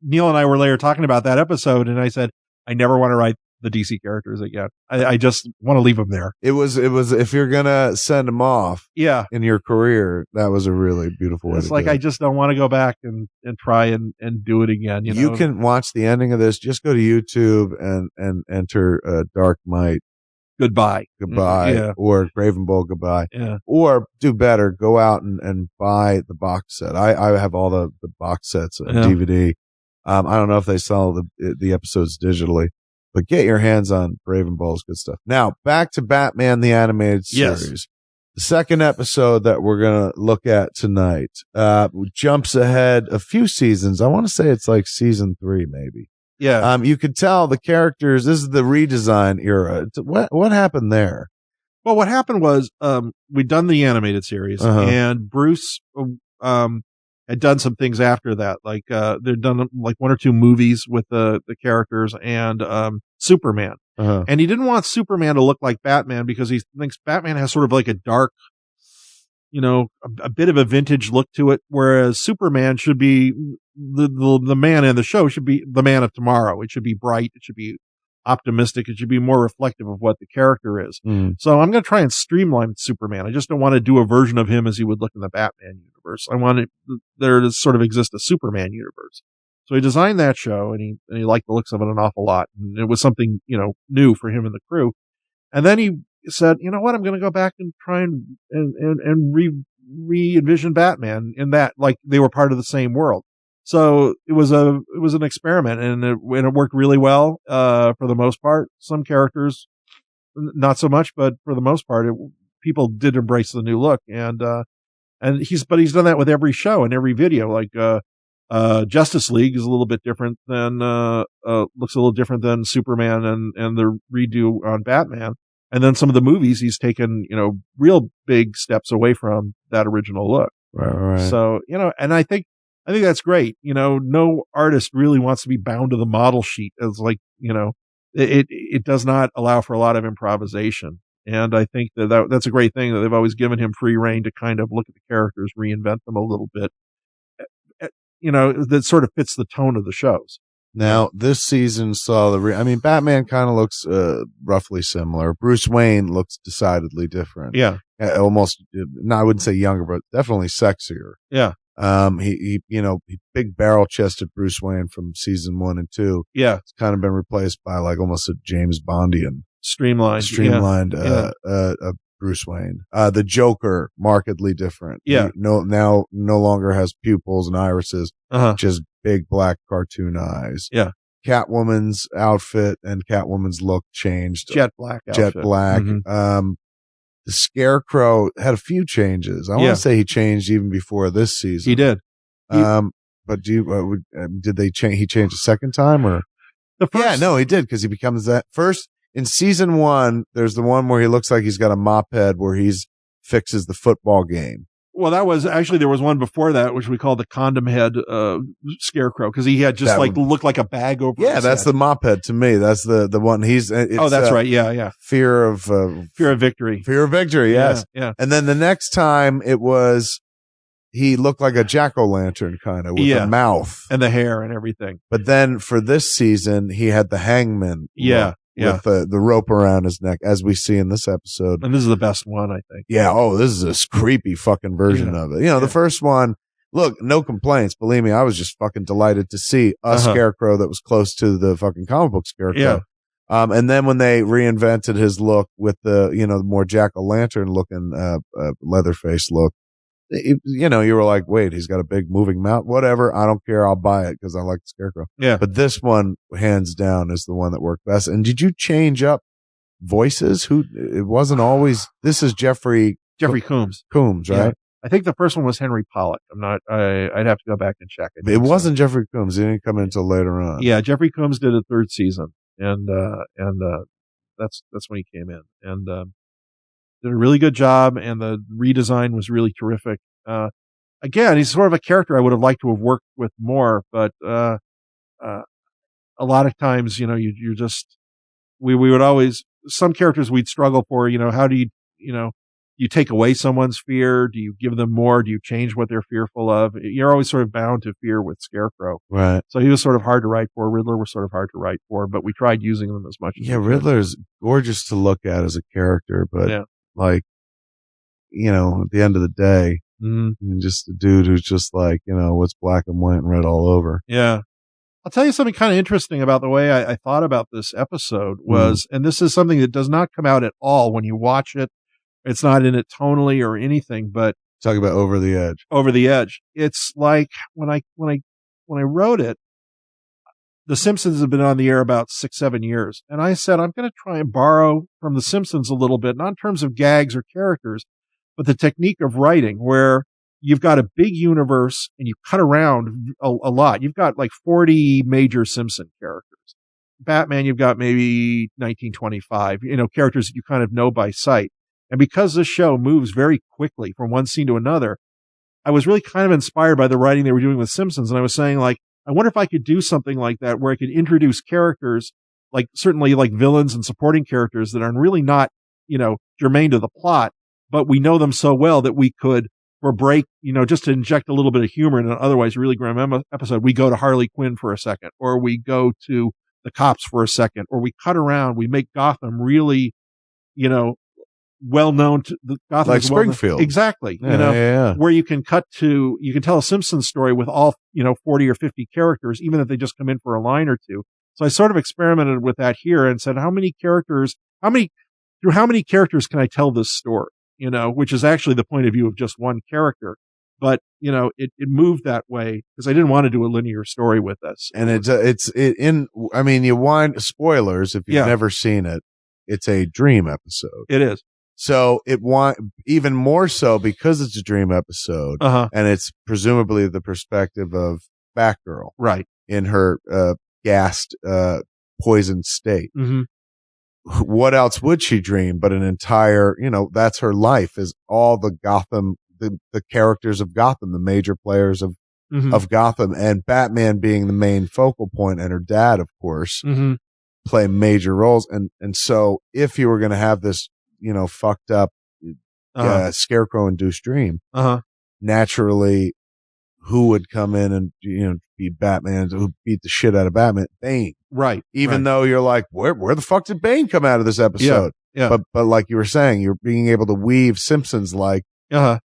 Neil and I were later talking about that episode, and I said, I never want to write the DC characters again. I just want to leave them there. It was, if you're going to send them off in your career, that was a really beautiful way. It's like, I just don't want to go back and try and do it again. You can watch the ending of this. Just go to YouTube and enter Dark Might. Goodbye. Or Graven Bull Goodbye. Or do better, go out and buy the box set. I have all the box sets on DVD. I don't know if they sell the episodes digitally, but get your hands on Raven Bull's good stuff. Now, back to Batman the Animated Series. The second episode that we're going to look at tonight jumps ahead a few seasons. I want to say it's like season 3, maybe. You could tell the characters, this is the redesign era. What happened there? Well, what happened was we'd done the animated series, and Bruce had done some things after that. Like they'd done like 1 or 2 movies with the characters and Superman. And he didn't want Superman to look like Batman because he thinks Batman has sort of like a dark, a bit of a vintage look to it, whereas Superman should be the man in the show should be the man of tomorrow. It should be bright. It should be optimistic. It should be more reflective of what the character is. So I'm going to try and streamline Superman. I just don't want to do a version of him as he would look in the Batman universe. I want there to sort of exist a Superman universe. So he designed that show, and he liked the looks of it an awful lot. And it was something, new for him and the crew. And then he said, you know what, I'm going to go back and try and re-envision Batman in that, like they were part of the same world. So it was an experiment, and it worked really well, for the most part. Some characters, not so much, but for the most part, people did embrace the new look. And he's done that with every show and every video. Like, Justice League is a little bit different than, looks a little different than Superman and the redo on Batman. And then some of the movies, he's taken, real big steps away from that original look. Right. So, and I think that's great. No artist really wants to be bound to the model sheet. It's like, it does not allow for a lot of improvisation. And I think that's a great thing that they've always given him free reign to kind of look at the characters, reinvent them a little bit. That sort of fits the tone of the shows. Now, this season saw Batman kind of looks roughly similar. Bruce Wayne looks decidedly different. Yeah. Almost, no, I wouldn't say younger, but definitely sexier. Yeah. He big barrel chested Bruce Wayne from season 1 and 2. Yeah. It's kind of been replaced by like almost a James Bondian. Streamlined. Bruce Wayne. The Joker, markedly different. Yeah. He no longer has pupils and irises, just big black cartoon eyes. Yeah. Catwoman's outfit and Catwoman's look changed. Jet black outfit. Jet black. Mm-hmm. The Scarecrow had a few changes. I want to say he changed even before this season. He did. But did they change? He changed a second time or? He did because he becomes that first. In season 1, there's the one where he looks like he's got a mop head where he's fixes the football game. Well, there was one before that, which we call the condom head, Scarecrow. Cause he had just looked like a bag over. Yeah. That's the mop head to me. That's the one that's right. Yeah. Fear of victory. Fear of victory. Yes. Yeah. And then the next time he looked like a jack-o'-lantern kind of with a mouth and the hair and everything. But then for this season, he had the hangman. Yeah. With the rope around his neck, as we see in this episode. And this is the best one, I think. Yeah. Oh, this is a creepy fucking version of it. The first one, look, no complaints. Believe me, I was just fucking delighted to see a Scarecrow that was close to the fucking comic book Scarecrow. Yeah. And then when they reinvented his look with the, the more jack-o'-lantern looking, Leatherface look, you were like, wait, he's got a big moving mouth. Whatever. I don't care. I'll buy it because I like the Scarecrow. Yeah. But this one, hands down, is the one that worked best. And did you change up voices? It wasn't always, this is Jeffrey Combs. Combs, right? Yeah. I think the first one was Henry Pollack. I'd have to go back and check. It wasn't Jeffrey Combs. He didn't come in until later on. Yeah. Jeffrey Combs did a third season and that's when he came in and, did a really good job, and the redesign was really terrific. Again, he's sort of a character I would have liked to have worked with more, but a lot of times, you just we would always some characters we'd struggle for. How do you take away someone's fear? Do you give them more? Do you change what they're fearful of? You're always sort of bound to fear with Scarecrow, right? So he was sort of hard to write for. Riddler was sort of hard to write for, but we tried using them as much as we could. Riddler's gorgeous to look at as a character, but like, at the end of the day, just a dude who's just like, what's black and white and red all over. Yeah. I'll tell you something kind of interesting about the way I thought about this episode was, and this is something that does not come out at all when you watch it. It's not in it tonally or anything, but talking about over the edge. Over the edge. It's like when I wrote it, The Simpsons have been on the air about 6-7 years. And I said, I'm going to try and borrow from The Simpsons a little bit, not in terms of gags or characters, but the technique of writing where you've got a big universe and you cut around a lot. You've got like 40 major Simpson characters. Batman, you've got maybe 1925, characters that you kind of know by sight. And because this show moves very quickly from one scene to another, I was really kind of inspired by the writing they were doing with Simpsons. And I was saying, like, I wonder if I could do something like that where I could introduce characters, like certainly like villains and supporting characters that are really not, germane to the plot, but we know them so well that we could, for a break, just to inject a little bit of humor in an otherwise really grim episode, we go to Harley Quinn for a second, or we go to the cops for a second, or we cut around, we make Gotham really, well known to the Gotham, like Springfield. Exactly. Where you can tell a Simpsons story with all, 40 or 50 characters, even if they just come in for a line or two. So I sort of experimented with that here and said, through how many characters can I tell this story? Which is actually the point of view of just one character. But, it moved that way because I didn't want to do a linear story with this. And you wind spoilers if you've never seen it. it's a dream episode. It is. So even more so because it's a dream episode, and it's presumably the perspective of Batgirl, right, in her gassed, poisoned state. Mm-hmm. What else would she dream but an entire, that's her life, is all the Gotham, the characters of Gotham, the major players of Gotham, and Batman being the main focal point, and her dad, of course, play major roles. And so if you were going to have this, fucked up, Scarecrow induced dream, naturally, who would come in and, be Batman, who beat the shit out of Batman? Bane. Right. Even though you're like, where the fuck did Bane come out of this episode? Yeah. But like you were saying, you're being able to weave Simpsons like,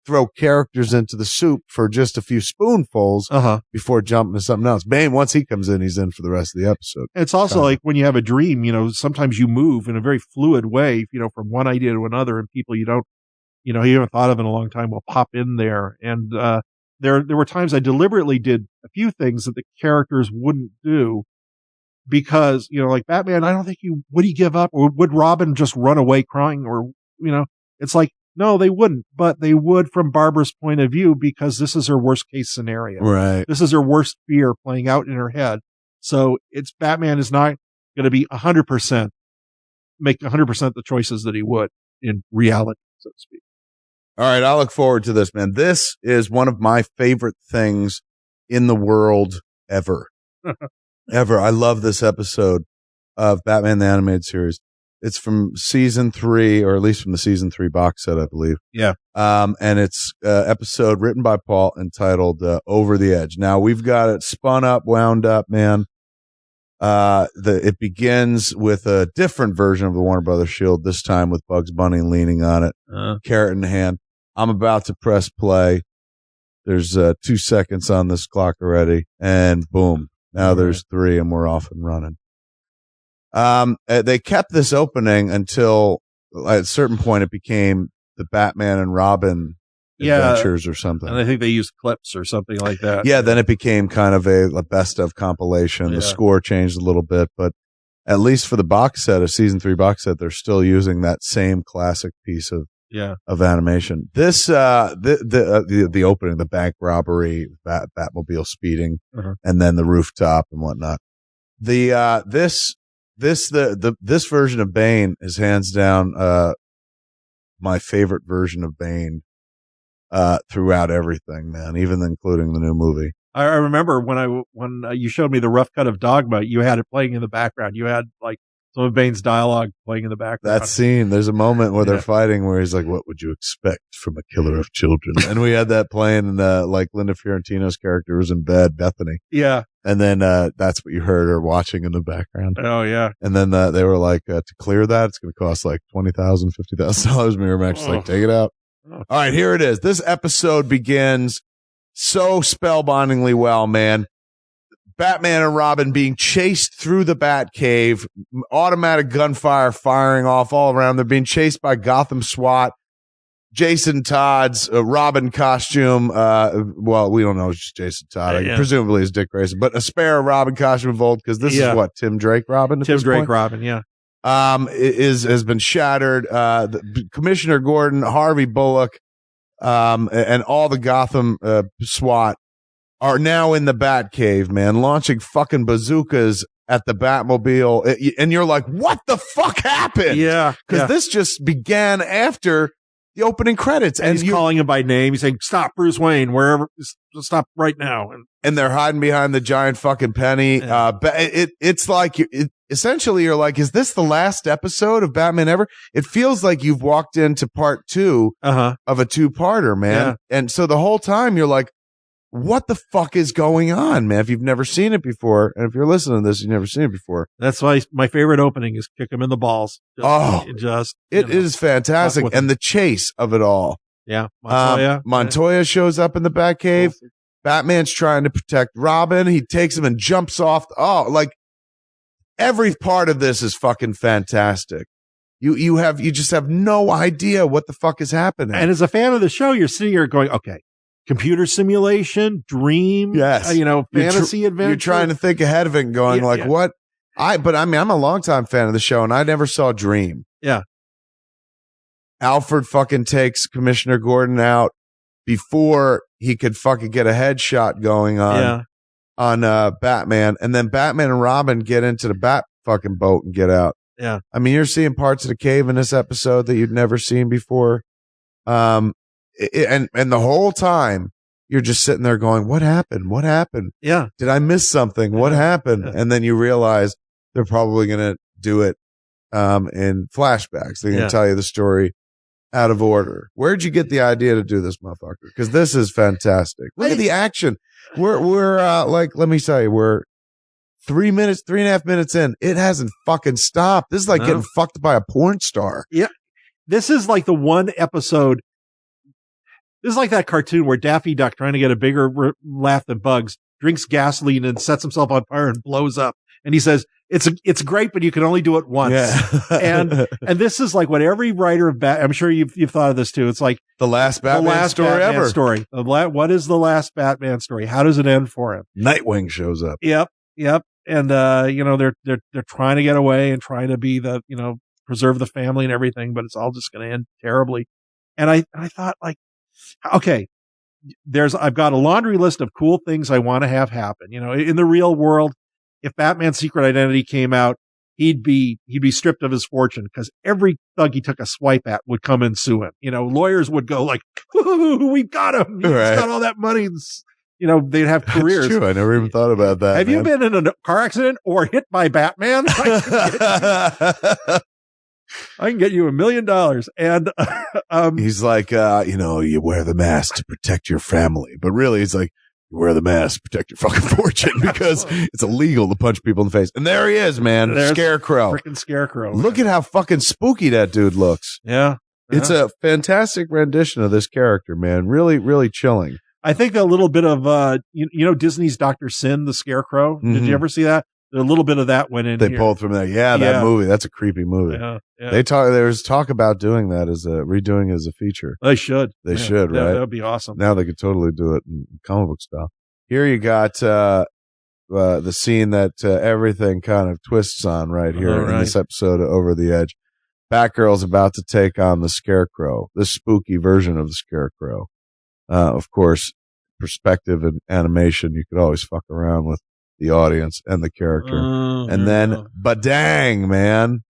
throw characters into the soup for just a few spoonfuls before jumping to something else. Bane, once he comes in, he's in for the rest of the episode. It's also like when you have a dream, sometimes you move in a very fluid way, from one idea to another, and people you haven't thought of in a long time will pop in there. And there were times I deliberately did a few things that the characters wouldn't do because, like Batman, I don't think would he give up, or would Robin just run away crying, or, it's like, no, they wouldn't, but they would from Barbara's point of view, because this is her worst case scenario. Right. This is her worst fear playing out in her head. So Batman is not going to be 100%, make 100% the choices that he would in reality, so to speak. All right. I look forward to this, man. This is one of my favorite things in the world ever. Ever. I love this episode of Batman the Animated Series. It's from season 3, or at least from the season 3 box set, I believe. Yeah. And it's episode written by Paul entitled Over the Edge. Now we've got it spun up, wound up, man. It begins with a different version of the Warner Brothers shield, this time with Bugs Bunny leaning on it, carrot in hand. I'm about to press play. There's 2 seconds on this clock already, and boom. Now there's 3, and we're off and running. They kept this opening until at a certain point it became the Batman and Robin adventures or something. And I think they used clips or something like that. Yeah, then it became kind of a best of compilation. The score changed a little bit, but at least for the box set, a season 3 box set, they're still using that same classic piece of animation. This the opening, the bank robbery, Batmobile speeding, and then the rooftop and whatnot. This version of Bane is hands down my favorite version of Bane throughout everything, man, even including the new movie. I remember when you showed me the rough cut of Dogma, you had it playing in the background. You had like some of Bane's dialogue playing in the background. That scene, there's a moment where they're fighting where he's like, "What would you expect from a killer of children?" And we had that playing, and like Linda Fiorentino's character was in bed, Bethany. Yeah. And then that's what you heard her watching in the background. Oh, yeah. And then they were like, to clear that, it's going to cost like $20,000, $50,000. Miramax like, take it out. All right, here it is. This episode begins so spellbindingly well, man. Batman and Robin being chased through the Batcave, automatic gunfire firing off all around. They're being chased by Gotham SWAT. Jason Todd's Robin costume. Well, we don't know it's just Jason Todd. Presumably it's Dick Grayson, but a spare Robin costume involved, because this is what, Tim Drake Robin? Tim Drake Robin, yeah. Has been shattered. Commissioner Gordon, Harvey Bullock, and all the Gotham SWAT are now in the Batcave, man, launching fucking bazookas at the Batmobile. And you're like, what the fuck happened? Yeah. Because this just began after the opening credits. And he's calling him by name. He's saying, "Stop, Bruce Wayne, wherever, stop right now." And they're hiding behind the giant fucking penny. Yeah. It's like, essentially you're like, is this the last episode of Batman ever? It feels like you've walked into part 2 of a 2-parter, man. Yeah. And so the whole time you're like, what the fuck is going on, man? If you've never seen it before, and if you're listening to this, you've never seen it before. That's why my favorite opening is kick him in the balls. It is fantastic. And the chase of it all. Yeah. Montoya shows up in the Batcave. Awesome. Batman's trying to protect Robin. He takes him and jumps off. Like every part of this is fucking fantastic. You just have no idea what the fuck is happening. And as a fan of the show, you're sitting here going, okay, computer simulation, dream, fantasy adventure. You're trying to think ahead of it and going what? I'm a longtime fan of the show, and I never saw Dream. Yeah. Alfred fucking takes Commissioner Gordon out before he could fucking get a headshot going on Batman. And then Batman and Robin get into the bat fucking boat and get out. Yeah. I mean, you're seeing parts of the cave in this episode that you'd never seen before. And the whole time you're just sitting there going, what happened? What happened? Yeah. Did I miss something? What happened? Yeah. And then you realize they're probably going to do it in flashbacks. They're going to tell you the story out of order. Where'd you get the idea to do this, motherfucker? Because this is fantastic. Look at the action. We're like, let me tell you, we're 3.5 minutes in. It hasn't fucking stopped. This is like getting fucked by a porn star. Yeah. This is like the one episode. This is like that cartoon where Daffy Duck, trying to get a bigger laugh than Bugs, drinks gasoline and sets himself on fire and blows up. And he says, it's great, but you can only do it once. Yeah. and this is like what every writer of I'm sure you've thought of this too. It's like the last Batman story ever. What is the last Batman story? How does it end for him? Nightwing shows up. Yep. And they're trying to get away and trying to be preserve the family and everything, but it's all just going to end terribly. And I thought, like, okay, I've got a laundry list of cool things I want to have happen. In the real world, if Batman's secret identity came out, he'd be stripped of his fortune because every thug he took a swipe at would come and sue him. Lawyers would go like, we've got him. He's got all that money. They'd have careers. That's true. I never even thought about that. Have you been in a car accident or hit by Batman? I can get you $1 million. And he's like, you wear the mask to protect your family, but really, it's like, you wear the mask to protect your fucking fortune because it's illegal to punch people in the face. And there he is, man. There's Scarecrow. Freaking Scarecrow. Look at how fucking spooky that dude looks. Yeah. It's a fantastic rendition of this character, man. Really, really chilling. I think a little bit of, Disney's Dr. Sin, the Scarecrow. Mm-hmm. Did you ever see that? A little bit of that went in. They pulled from there. Yeah, that movie. That's a creepy movie. Yeah. There was talk about doing that redoing as a feature. They should. They should, right? That would be awesome. Now they could totally do it in comic book style. Here you got the scene that everything kind of twists on right here in this episode of Over the Edge. Batgirl's about to take on the Scarecrow, the spooky version of the Scarecrow. Of course, perspective and animation, you could always fuck around with the audience and the character. And then, badang, man.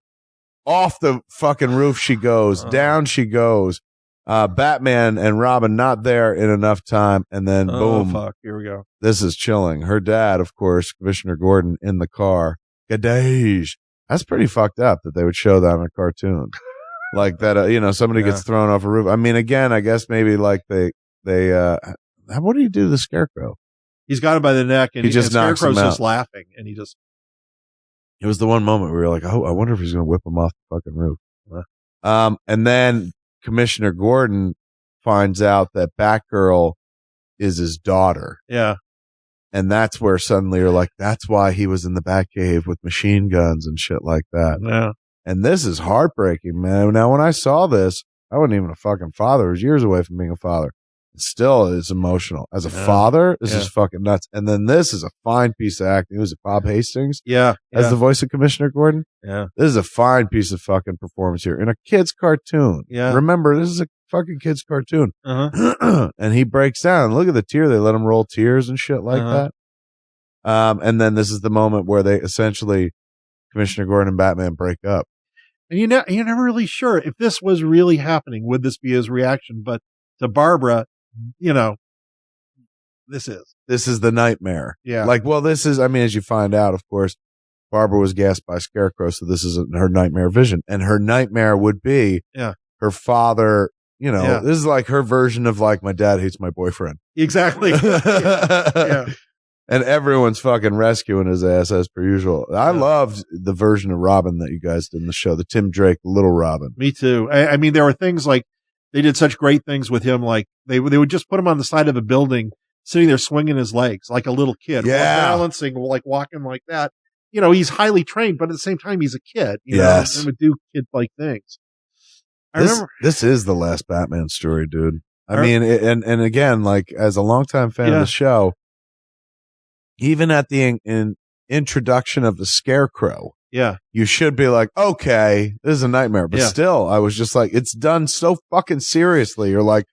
Off the fucking roof she goes. Down she goes. Batman and Robin not there in enough time. And then, boom. Fuck. Here we go. This is chilling. Her dad, of course, Commissioner Gordon, in the car. Gadage. That's pretty fucked up that they would show that in a cartoon. Like that, somebody gets thrown off a roof. I mean, again, I guess maybe like what do you do to the Scarecrow? He's got him by the neck, and just knocks him Scarecrow's out. just laughing, and he just. It was the one moment where we were like, oh, I wonder if he's going to whip him off the fucking roof. And then Commissioner Gordon finds out that Batgirl is his daughter. Yeah. And that's where suddenly you're like, that's why he was in the Batcave with machine guns and shit like that. Yeah. And this is heartbreaking, man. Now, when I saw this, I wasn't even a fucking father. I was years away from being a father. Still, it's emotional. As a father, this is fucking nuts. And then this is a fine piece of acting. Was it Bob Hastings? Yeah. As the voice of Commissioner Gordon? Yeah. This is a fine piece of fucking performance here in a kid's cartoon. Yeah. Remember, this is a fucking kid's cartoon. Uh-huh. And he breaks down. Look at the tear. They let him roll tears and shit like that. And then this is the moment where they essentially, Commissioner Gordon and Batman break up. And you're never really sure if this was really happening. Would this be his reaction? But to Barbara, this is the nightmare. Yeah. Like, well, this is, I mean, as you find out, of course, Barbara was gassed by Scarecrow. So this is her nightmare vision. And her nightmare would be her father, this is like her version of like, my dad hates my boyfriend. Exactly. Yeah. And everyone's fucking rescuing his ass as per usual. I loved the version of Robin that you guys did in the show, the Tim Drake, Little Robin. Me too. I mean, there were things like, they did such great things with him. Like they would just put him on the side of a building, sitting there swinging his legs like a little kid, balancing, like walking like that. He's highly trained, but at the same time, he's a kid. And would do kid-like things. This is the last Batman story, dude. I mean, and again, like as a longtime fan of the show, even at the introduction of the Scarecrow, Yeah. you should be like, okay, this is a nightmare. But still, I was just like, it's done so fucking seriously. You're like,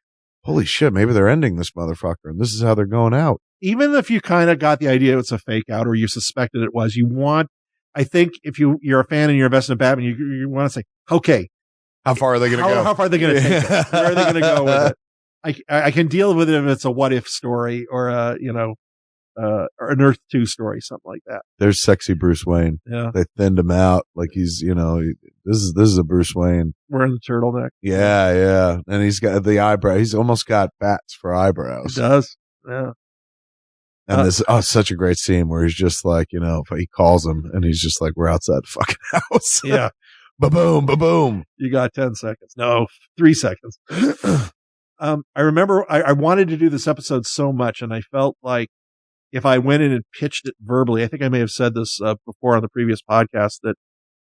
holy shit, maybe they're ending this motherfucker and this is how they're going out. Even if you kind of got the idea it's a fake out or you suspected it was, I think if you're a fan and you're invested in Batman, you want to say, okay, how far are they going to go? How far are they going to take it? Where are they going to go with it? I can deal with it if it's a what if story or or an Earth 2 story, something like that. There's sexy Bruce Wayne. Yeah. They thinned him out like he's, this is a Bruce Wayne. Wearing the turtleneck. Yeah. And he's got the eyebrow. He's almost got bats for eyebrows. He does. Yeah. And this, such a great scene where he's just like, he calls him and he's just like, we're outside the fucking house. Yeah. Ba-boom, ba-boom. You got 10 seconds. No, 3 seconds. I remember I wanted to do this episode so much, and I felt like if I went in and pitched it verbally, I think I may have said this before on the previous podcast, that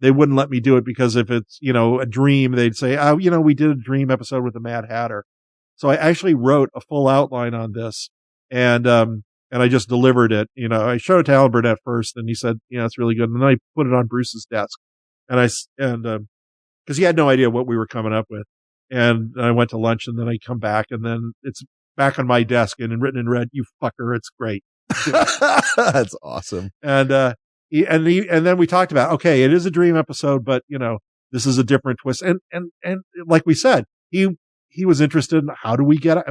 they wouldn't let me do it because if it's, a dream, they'd say, we did a dream episode with the Mad Hatter. So I actually wrote a full outline on this, and I just delivered it. I showed it to Alan Burnett first, and he said, it's really good. And then I put it on Bruce's desk, because he had no idea what we were coming up with. And I went to lunch, and then I come back, and then it's back on my desk and written in red, "You fucker, it's great." That's awesome. And then we talked about, okay, it is a dream episode, but this is a different twist. And like we said, he was interested in how do we get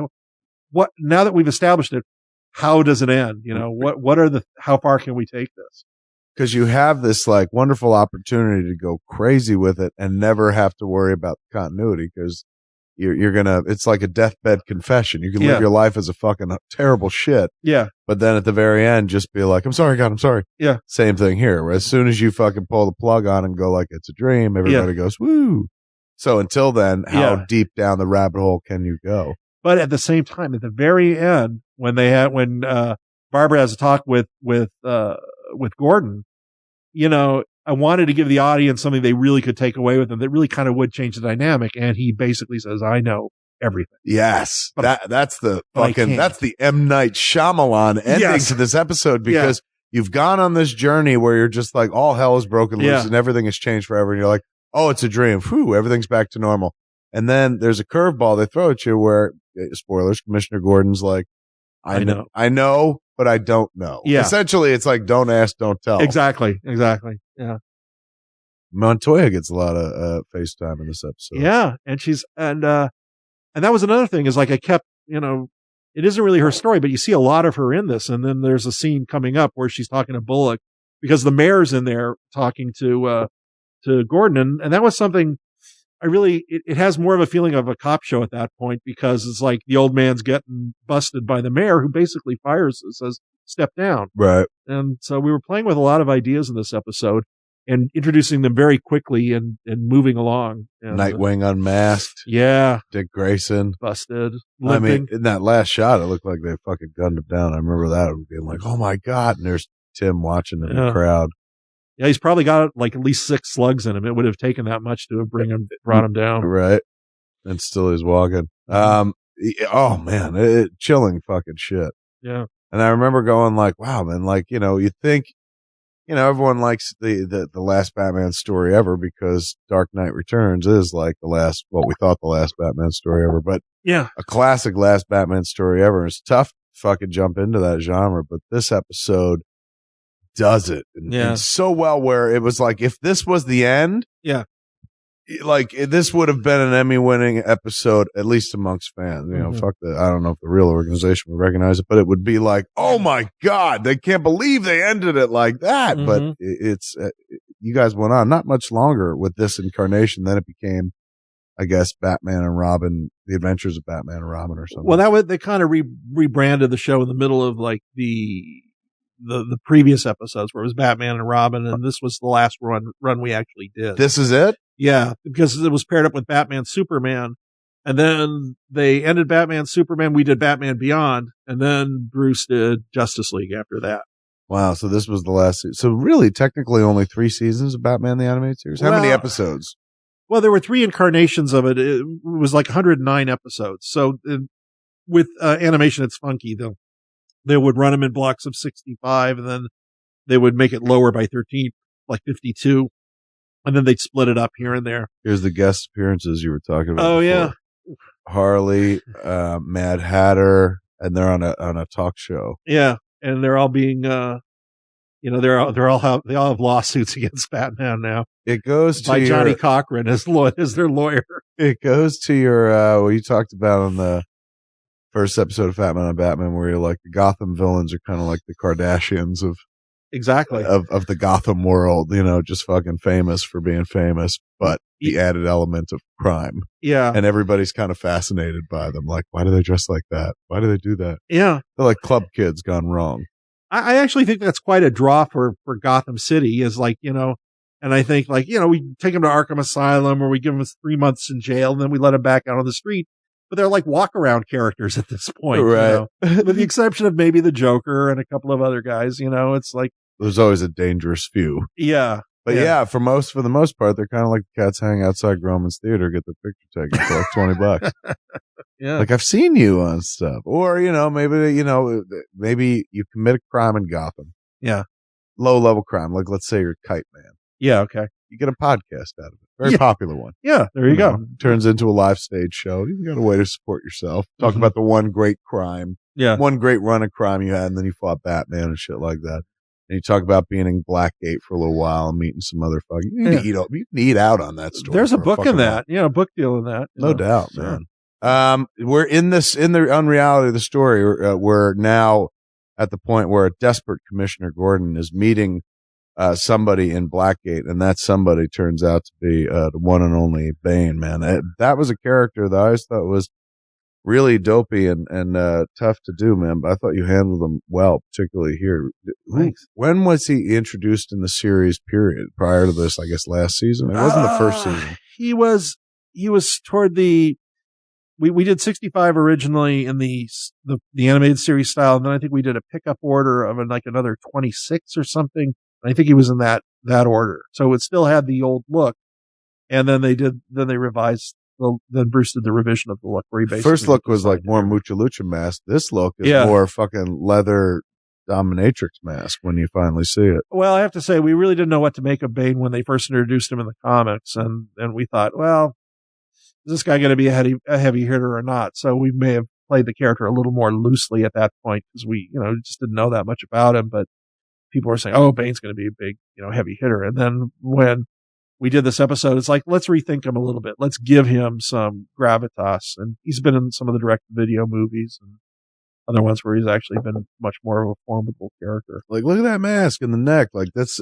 what, now that we've established it, how does it end? How far can we take this? Because you have this like wonderful opportunity to go crazy with it and never have to worry about the continuity, because you're gonna, it's like a deathbed confession. You can live your life as a fucking terrible shit. Yeah. But then at the very end, just be like, I'm sorry, God, I'm sorry. Yeah. Same thing here. Where as soon as you fucking pull the plug on and go like it's a dream, everybody goes, woo. So until then, how deep down the rabbit hole can you go? But at the same time, at the very end, when Barbara has a talk with Gordon, I wanted to give the audience something they really could take away with them that really kind of would change the dynamic. And he basically says, I know everything. Yes. That's the M. Night Shyamalan ending to this episode, because you've gone on this journey where you're just like, all hell is broken loose and everything has changed forever. And you're like, oh, it's a dream. Whew, everything's back to normal. And then there's a curveball they throw at you where, spoilers, Commissioner Gordon's like, I know, but I don't know. Yeah. Essentially, it's like, don't ask, don't tell. Exactly. Yeah. Montoya gets a lot of FaceTime in this episode. Yeah. And and that was another thing, is like I kept, it isn't really her story, but you see a lot of her in this. And then there's a scene coming up where she's talking to Bullock because the mayor's in there talking to Gordon. And that was something it has more of a feeling of a cop show at that point, because it's like the old man's getting busted by the mayor, who basically fires and says, step down. Right. And so we were playing with a lot of ideas in this episode and introducing them very quickly and moving along. And, Nightwing unmasked. Yeah. Dick Grayson. Busted. Limping. I mean, in that last shot, it looked like they fucking gunned him down. I remember that being like, oh my God. And there's Tim watching in the crowd. Yeah, he's probably got like at least 6 slugs in him. It would have taken that much to have brought him down. Right. And still he's walking. Oh man, chilling fucking shit. Yeah. And I remember going like, wow, man, like, you think, everyone likes the last Batman story ever because Dark Knight Returns is like what we thought the last Batman story ever, but yeah, a classic last Batman story ever. It's tough to fucking jump into that genre, but this episode does it and so well, where it was like, if this was the end, like this would have been an Emmy-winning episode, at least amongst fans. Fuck that. I don't know if the real organization would recognize it, but it would be like, oh my God, they can't believe they ended it like that. But it's you guys went on not much longer with this incarnation. Then it became, I guess, Batman and Robin, The Adventures of Batman and Robin, or something. Well, they kind of rebranded the show in the middle of like the previous episodes where it was Batman and Robin, and this was the last run we actually did. This is it? Yeah, because it was paired up with Batman Superman, and then they ended Batman Superman. We did Batman Beyond, and then Bruce did Justice League after that. Wow, so this was the last season. So really, technically only 3 seasons of Batman the Animated Series? How many episodes? Well, there were 3 incarnations of it. It was like 109 episodes. So with animation, it's funky, though. They would run them in blocks of 65, and then they would make it lower by 13, like 52. And then they'd split it up here and there. Here's the guest appearances you were talking about. Oh, before. yeah. Harley, Mad Hatter, and they're on a talk show. Yeah. And they're all being, they all have lawsuits against Batman now. It goes to by Johnny Cochran as their lawyer. It goes to your, what you talked about on the first episode of Fatman On Batman, where you're like, the Gotham villains are kind of like the Kardashians of the Gotham world, just fucking famous for being famous, but the added element of crime. Yeah. And everybody's kind of fascinated by them. Like, why do they dress like that? Why do they do that? Yeah. They're like club kids gone wrong. I actually think that's quite a draw for Gotham City, is like, and I think like, we take them to Arkham Asylum, or we give them 3 months in jail, and then we let them back out on the street. But they're like walk around characters at this point, right? With the exception of maybe the Joker and a couple of other guys, it's like there's always a dangerous few. Yeah. But for the most part, they're kind of like the cats hang outside Grauman's Theater, get their picture taken for like $20. Yeah. Like, I've seen you on stuff. Or, maybe you commit a crime in Gotham. Yeah. Low level crime. Like, let's say you're Kite Man. Yeah. Okay. You get a podcast out of it. Very popular one. Yeah. There you go. Turns into a live stage show. You got a way to support yourself. Talk about the one great crime. Yeah. One great run of crime you had, and then you fought Batman and shit like that. And you talk about being in Blackgate for a little while and meeting some other fucking. You can eat out on that story. There's a book in that. A book deal in that. No doubt, man. We're in the unreality of the story. We're now at the point where a desperate Commissioner Gordon is meeting somebody in Blackgate, and that somebody turns out to be the one and only Bane, man. That was a character that I always thought was really dopey and tough to do, man. But I thought you handled them well, particularly here. Thanks. When was he introduced in the series period? Prior to this, I guess last season? It wasn't the first season. He was toward the, we did 65 originally in the animated series style. And then I think we did a pickup order of another 26 or something. I think he was in that order. So it still had the old look. And then they revised. Then Bruce did the revision of the look, where he basically first look was like more Mucha Lucha mask. This look is more fucking leather dominatrix mask when you finally see it. Well, I have to say, we really didn't know what to make of Bane when they first introduced him in the comics, and we thought, well, is this guy going to be a heavy hitter or not? So we may have played the character a little more loosely at that point, because we just didn't know that much about him. But people were saying, oh, Bane's going to be a big heavy hitter, and then when we did this episode, it's like, let's rethink him a little bit. Let's give him some gravitas. And he's been in some of the direct-to-video movies and other ones where he's actually been much more of a formidable character. Like, look at that mask in the neck. Like, that's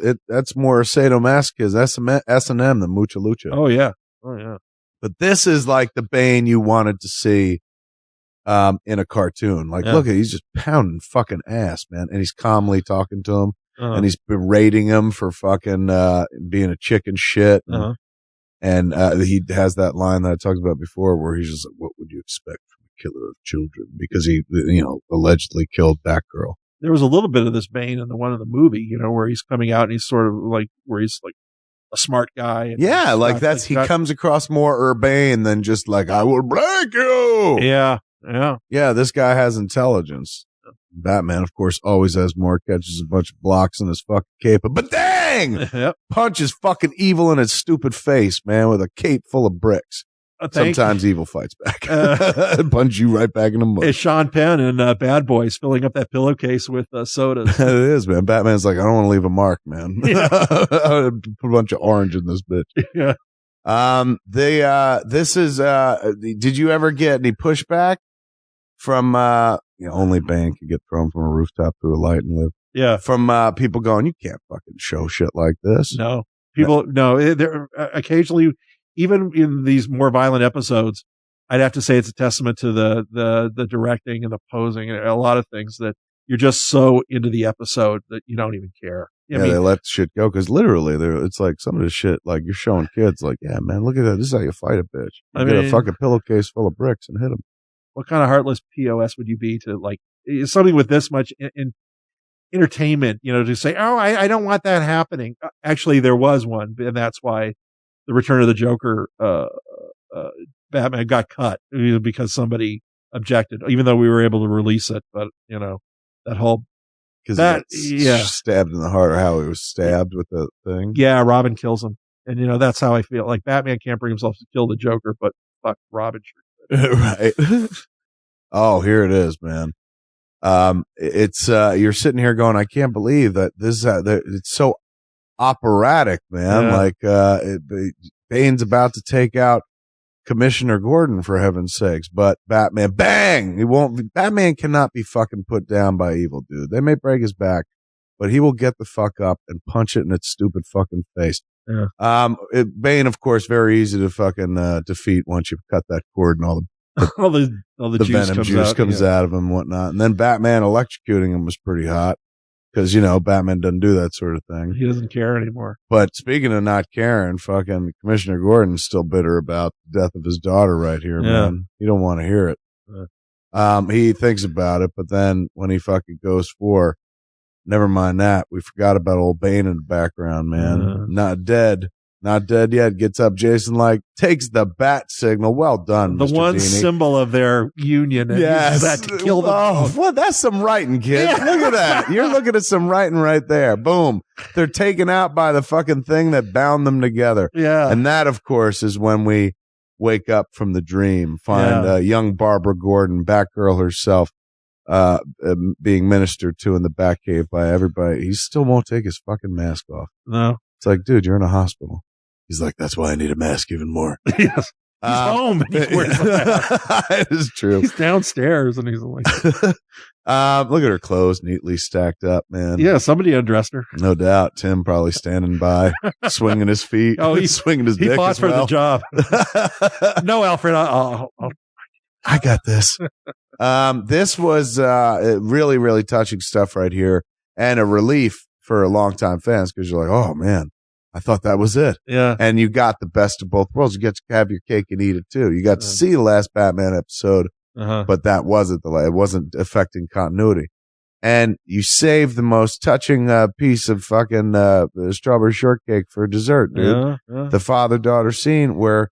more sadomasochist, S&M than Mucha Lucha. Oh, yeah. But this is like the Bane you wanted to see in a cartoon. Like, look, he's just pounding fucking ass, man. And he's calmly talking to him. And he's berating him for fucking being a chicken shit. And he has that line that I talked about before, where he's just like, what would you expect from a killer of children? Because he, allegedly killed Batgirl. There was a little bit of this Bane in the one in the movie, where he's coming out and he's sort of like, where he's like a smart guy. And he comes across more urbane than just like, I will break you. Yeah. Yeah, this guy has intelligence. Batman, of course, always has more, catches a bunch of blocks in his fucking cape, but dang! Punches fucking evil in its stupid face, man, with a cape full of bricks. Sometimes evil fights back. Punch you right back in the mud. It's Sean Penn and Bad Boys filling up that pillowcase with sodas. It is, man. Batman's like, I don't want to leave a mark, man. Yeah. Put a bunch of orange in this bitch. Yeah. Did you ever get any pushback from, only Bane can get thrown from a rooftop through a light and live. Yeah. From people going, you can't fucking show shit like this. No. They're occasionally, even in these more violent episodes, I'd have to say it's a testament to the directing and the posing and a lot of things that you're just so into the episode that you don't even care. They let shit go, because literally it's like some of the shit, like you're showing kids like, yeah, man, look at that. This is how you fight a bitch. You get a fucking pillowcase full of bricks and hit them. What kind of heartless POS would you be to like something with this much in entertainment, to say, oh, I don't want that happening. Actually, there was one, and that's why the Return of the Joker, Batman got cut, because somebody objected, even though we were able to release it. But, that whole, because stabbed in the heart, or how he was stabbed with the thing. Yeah. Robin kills him. And, you know, that's how I feel. Like, Batman can't bring himself to kill the Joker, but fuck, Robin sure. Right. Oh, here it is, man. It's you're sitting here going, I can't believe that this it's so operatic, man. Yeah. Like Bane's about to take out Commissioner Gordon, for heaven's sakes, but Batman, bang! Batman cannot be fucking put down by evil, dude. They may break his back, but he will get the fuck up and punch it in its stupid fucking face. Yeah. Bane, of course, very easy to fucking defeat once you cut that cord and all the the juice comes out of him and whatnot. And then Batman electrocuting him was pretty hot because, you know, Batman doesn't do that sort of thing. He doesn't care anymore. But speaking of not caring, fucking Commissioner Gordon's still bitter about the death of his daughter right here, man. You don't want to hear it. He thinks about it, but then when he fucking goes for, never mind that, we forgot about old Bane in the background, man. Not dead yet. Gets up, Jason, like, takes the bat signal. Well done, the Mr. one Dini. Symbol of their union. And uses that to kill them. Oh, well, that's some writing, kid. Yeah. Look at that. You're looking at some writing right there. Boom. They're taken out by the fucking thing that bound them together. Yeah. And that, of course, is when we wake up from the dream, find young Barbara Gordon, Batgirl herself, being ministered to in the Batcave by everybody. He still won't take his fucking mask off. No. It's like, dude, you're in a hospital. He's like, that's why I need a mask even more. Yes. He's home and he's wearing a mask. It is true. He's downstairs and he's like, look at her clothes neatly stacked up, man. yeah, somebody undressed her. No doubt. Tim probably standing by, swinging his feet. Oh, he's swinging his dick. He fought as for well. the job. No, Alfred, I got this. This was really, really touching stuff right here, and a relief for longtime fans because you're like, oh man, I thought that was it. Yeah. And you got the best of both worlds. You get to have your cake and eat it too. You got to see the last Batman episode, but that wasn't it wasn't affecting continuity. And you saved the most touching piece of fucking strawberry shortcake for dessert, dude. Yeah. The father-daughter scene where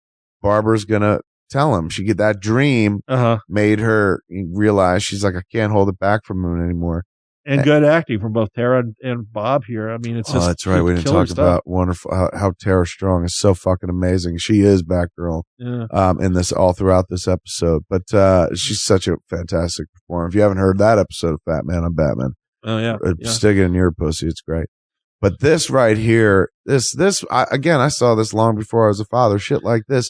Barbara's gonna tell him. She get that dream made her realize she's like, I can't hold it back from him anymore. And good acting from both Tara and Bob here. I mean, it's just that's right. We didn't talk about wonderful how Tara Strong is so fucking amazing. She is Batgirl in this all throughout this episode. But she's such a fantastic performer. If you haven't heard that episode of Fatman on Batman, stick it in your pussy. It's great. But this right here, I saw this long before I was a father. Shit like this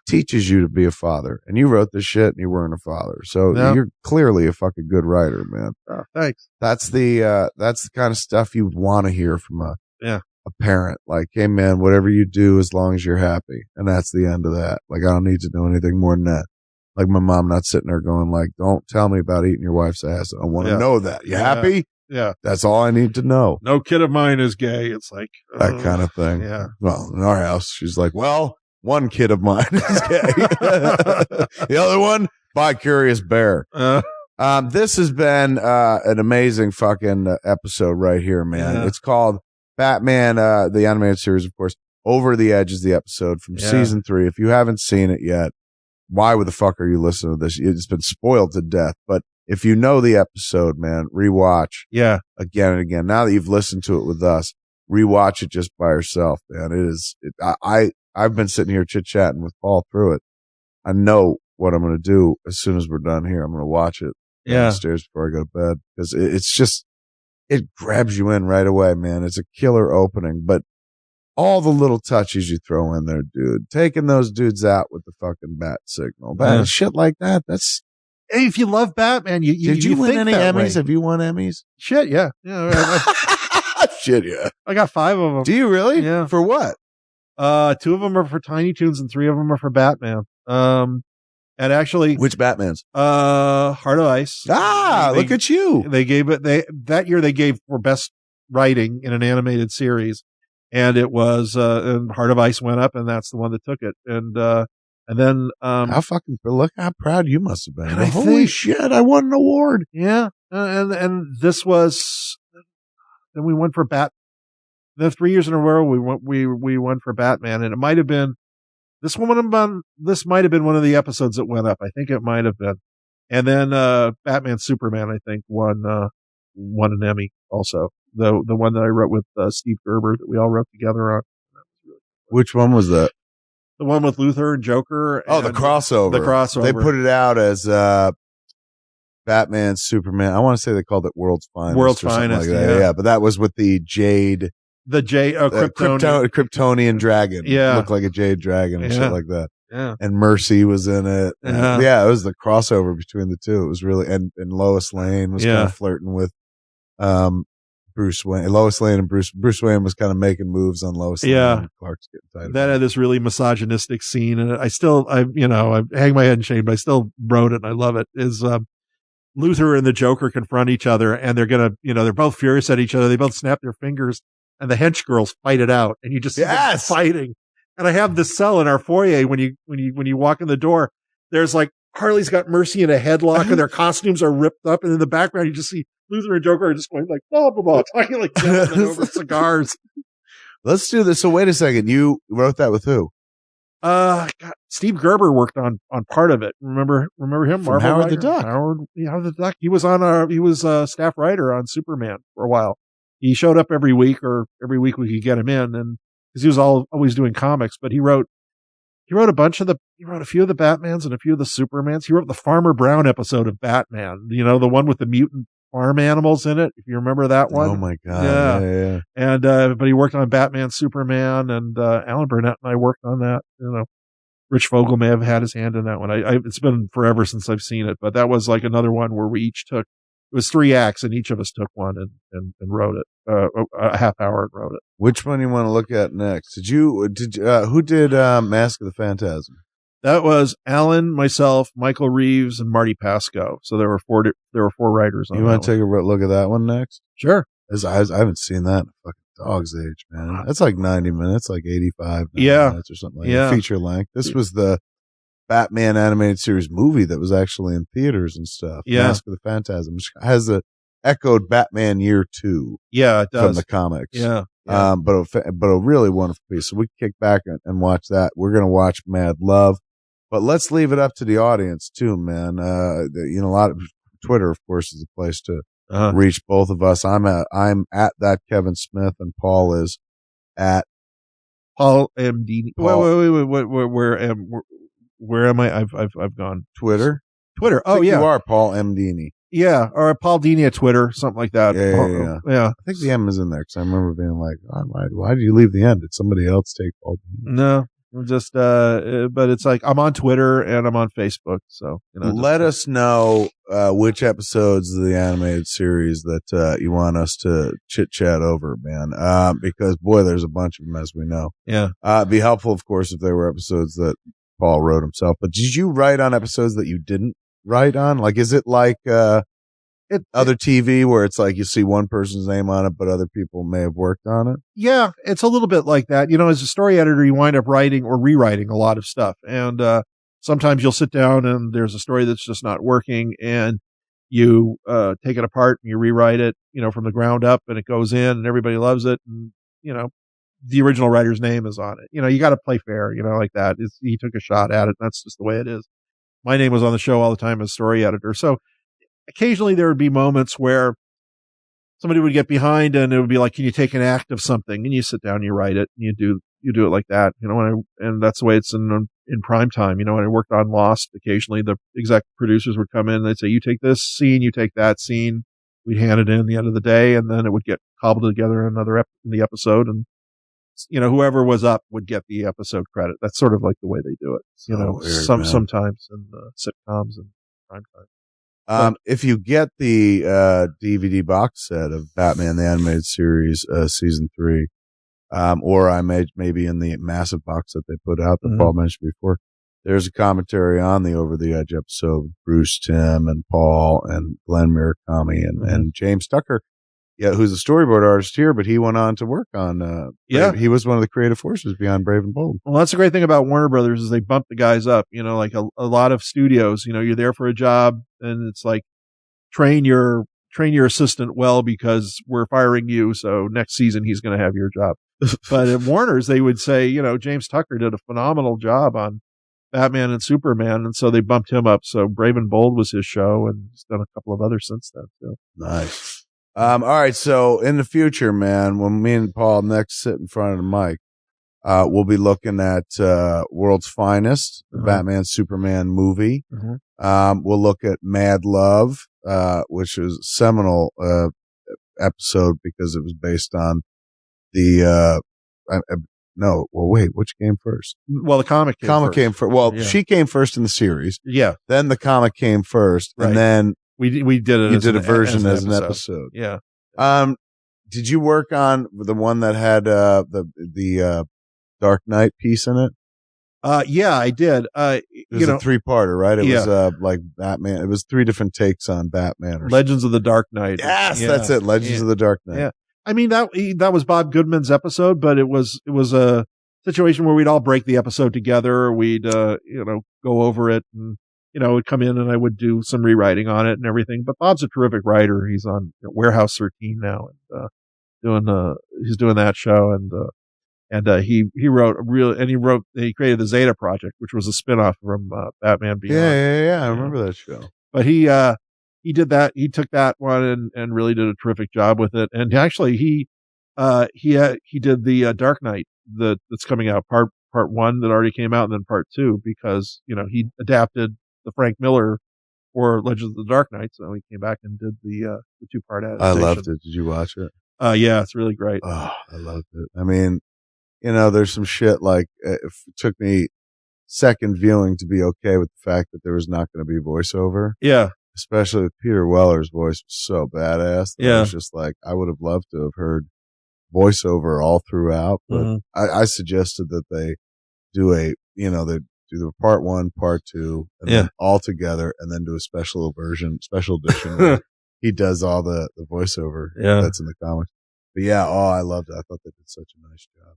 teaches you to be a father. And you wrote this shit and you weren't a father. So you're clearly a fucking good writer, man. Oh, thanks. That's the kind of stuff you want to hear from a parent. Like, hey man, whatever you do, as long as you're happy. And that's the end of that. Like, I don't need to know anything more than that. Like my mom not sitting there going like, don't tell me about eating your wife's ass. I want to know that. You happy? Yeah. That's all I need to know. No kid of mine is gay. It's like that kind of thing. Yeah. Well, in our house, she's like, well, one kid of mine is gay. The other one, bi-curious bear. This has been an amazing fucking episode right here, man. Yeah. It's called Batman, the animated series, of course. Over the Edge is the episode from season 3. If you haven't seen it yet, why the fuck are you listening to this? It's been spoiled to death. But if you know the episode, man, rewatch. Yeah. Again and again. Now that you've listened to it with us, rewatch it just by yourself, man. I've been sitting here chit-chatting with Paul through it. I know what I'm going to do as soon as we're done here. I'm going to watch it downstairs before I go to bed because it grabs you in right away, man. It's a killer opening, but all the little touches you throw in there, dude, taking those dudes out with the fucking bat signal, shit like that. That's, hey, if you love Batman, did you win any Emmys? Way. Have you won Emmys? Shit, yeah. Shit, yeah. I got 5 of them. Do you really? Yeah. For what? 2 of them are for Tiny Toons and 3 of them are for Batman. And actually, which Batmans? Heart of Ice. Look at you. They gave it. That year they gave for best writing in an animated series, and it was and Heart of Ice went up, and that's the one that took it. And then look how proud you must have been. Holy shit! I won an award. Yeah, and this was. Then we went for Then 3 years in a row, we went for Batman, and it might have been this might have been one of the episodes that went up. I think it might have been, and then Batman Superman, I think won an Emmy also. The one that I wrote with Steve Gerber that we all wrote together on. Which one was that? The one with Luthor and Joker. Oh, the crossover. The crossover. They put it out as Batman, Superman. I want to say they called it World's Finest. World's Finest, like that. Yeah, but that was with the Jade. The Jade, Kryptonian dragon. Yeah. Looked like a Jade dragon and shit like that. Yeah. And Mercy was in it. Yeah, it was the crossover between the two. It was really, and Lois Lane was kind of flirting with Bruce Wayne. Lois Lane and Bruce Wayne was kind of making moves on Lois Lane. Yeah. And Clark's getting tired. That had this really misogynistic scene, and I hang my head in shame, but I still wrote it and I love it. Is Luthor and the Joker confront each other, and they're both furious at each other. They both snap their fingers, and the hench girls fight it out, and you just see them fighting. And I have this cell in our foyer when you walk in the door. There's like Harley's got Mercy in a headlock, and their costumes are ripped up, and in the background you just see Luthor and Joker are just going like blah blah blah, talking like gentlemen over cigars. Let's do this. So wait a second. You wrote that with who? God, Steve Gerber worked on part of it. Remember him? From Howard the Duck. Howard the Duck. He was a staff writer on Superman for a while. He showed up every week we could get him in, and because he was always doing comics, but he wrote a few of the Batmans and a few of the Supermans. He wrote the Farmer Brown episode of Batman, the one with the mutant farm animals in it, if you remember that one. Oh my God. Yeah. And but he worked on Batman, Superman, and Alan Burnett and I worked on that. Rich Vogel may have had his hand in that one. It's been forever since I've seen it, but that was like another one where we each took, it was 3 acts and each of us took one and wrote it, a half hour and wrote it. Which one you want to look at next? Who did Mask of the Phantasm? That was Alan, myself, Michael Reeves, and Marty Pasco. So there were four writers on that. You want to take a look at that one next? Sure. I haven't seen that in a fucking dog's age, man. That's like 90 minutes, like 85 minutes or something like that. Feature length. This was the Batman animated series movie that was actually in theaters and stuff. Yeah. Mask of the Phantasm, which has echoed Batman Year 2. Yeah, it does. From the comics. Yeah. But a really wonderful piece. So we can kick back and watch that. We're going to watch Mad Love. But let's leave it up to the audience too, man. A lot of Twitter, of course, is a place to reach both of us. I'm at that Kevin Smith, and Paul is at Paul M. Dini. Wait. Where am I? I've gone. Twitter. Oh, yeah. You are Paul M. Dini. Yeah. Or Paul Dini at Twitter, something like that. Yeah. I think the M is in there because I remember being like, why did you leave the M? Did somebody else take Paul Dini? No. Just, but it's like I'm on Twitter and I'm on Facebook. So, let us know which episodes of the animated series that you want us to chit chat over, man. Because boy, there's a bunch of them, as we know. Yeah. It'd be helpful, of course, if there were episodes that Paul wrote himself. But did you write on episodes that you didn't write on? Like, is it like other TV where it's like you see one person's name on it, but other people may have worked on it? Yeah, it's a little bit like that. As a story editor, you wind up writing or rewriting a lot of stuff. And sometimes you'll sit down and there's a story that's just not working, and you take it apart and you rewrite it, from the ground up, and it goes in and everybody loves it. And, the original writer's name is on it. You got to play fair, like that. He took a shot at it. And that's just the way it is. My name was on the show all the time as story editor. So occasionally there would be moments where somebody would get behind and it would be like, can you take an act of something? And you sit down, you write it, and you do it like that, and that's the way it's in prime time. When I worked on Lost, occasionally the exec producers would come in and they'd say, you take this scene, you take that scene. We'd hand it in at the end of the day, and then it would get cobbled together in the episode. And, whoever was up would get the episode credit. That's sort of like the way they do it, weird, sometimes in sitcoms and prime time. If you get the DVD box set of Batman the Animated Series season 3, or maybe in the massive box that they put out that Paul mentioned before, there's a commentary on the Over the Edge episode with Bruce Timm and Paul and Glenn Murakami and James Tucker, who's a storyboard artist here, but he went on to work on he was one of the creative forces behind Brave and Bold. Well, that's the great thing about Warner Brothers is they bump the guys up. Like a lot of studios, you're there for a job and it's like train your assistant well because we're firing you, so next season he's going to have your job. But at Warner's they would say, James Tucker did a phenomenal job on Batman and Superman, and so they bumped him up. So Brave and Bold was his show, and he's done a couple of others since then too. Nice. All right. So in the future, man, when me and Paul next sit in front of the mic, We'll be looking at World's Finest, the Batman Superman movie. We'll look at Mad Love, which is a seminal episode because it was based on the which came first? Well, the comic came first. Well, she came first in the series. Yeah. Then the comic came first, and then we did it. You did a version as an episode. Yeah. Did you work on the one that had the Dark Knight piece in it? Yeah, I did. It was a 3-parter, right? It was like Batman. It was 3 different takes on Batman. Legends of the Dark Knight. Yes, that's it. Legends of the Dark Knight. Yeah. I mean, that was Bob Goodman's episode, but it was a situation where we'd all break the episode together. We'd, go over it, and, would come in and I would do some rewriting on it and everything. But Bob's a terrific writer. He's on Warehouse 13 now, and, he's doing that show. And he he created the Zeta Project, which was a spinoff from, Batman Beyond. Yeah. I remember that show. But he did that. He took that one and really did a terrific job with it. And actually he did the Dark Knight that's coming out, part 1 that already came out, and then part 2, because, he adapted the Frank Miller for Legends of the Dark Knight. So he came back and did the 2-part adaptation. I loved it. Did you watch it? Yeah, it's really great. Oh, I loved it. I mean, there's some shit like it took me second viewing to be okay with the fact that there was not going to be voiceover. Yeah. Especially with Peter Weller's voice was so badass. Yeah. It was just like, I would have loved to have heard voiceover all throughout, but I suggested that they do they do the part 1, part 2, and then all together, and then do a special edition where he does all the voiceover that's in the comics. But yeah, I loved it. I thought they did such a nice job.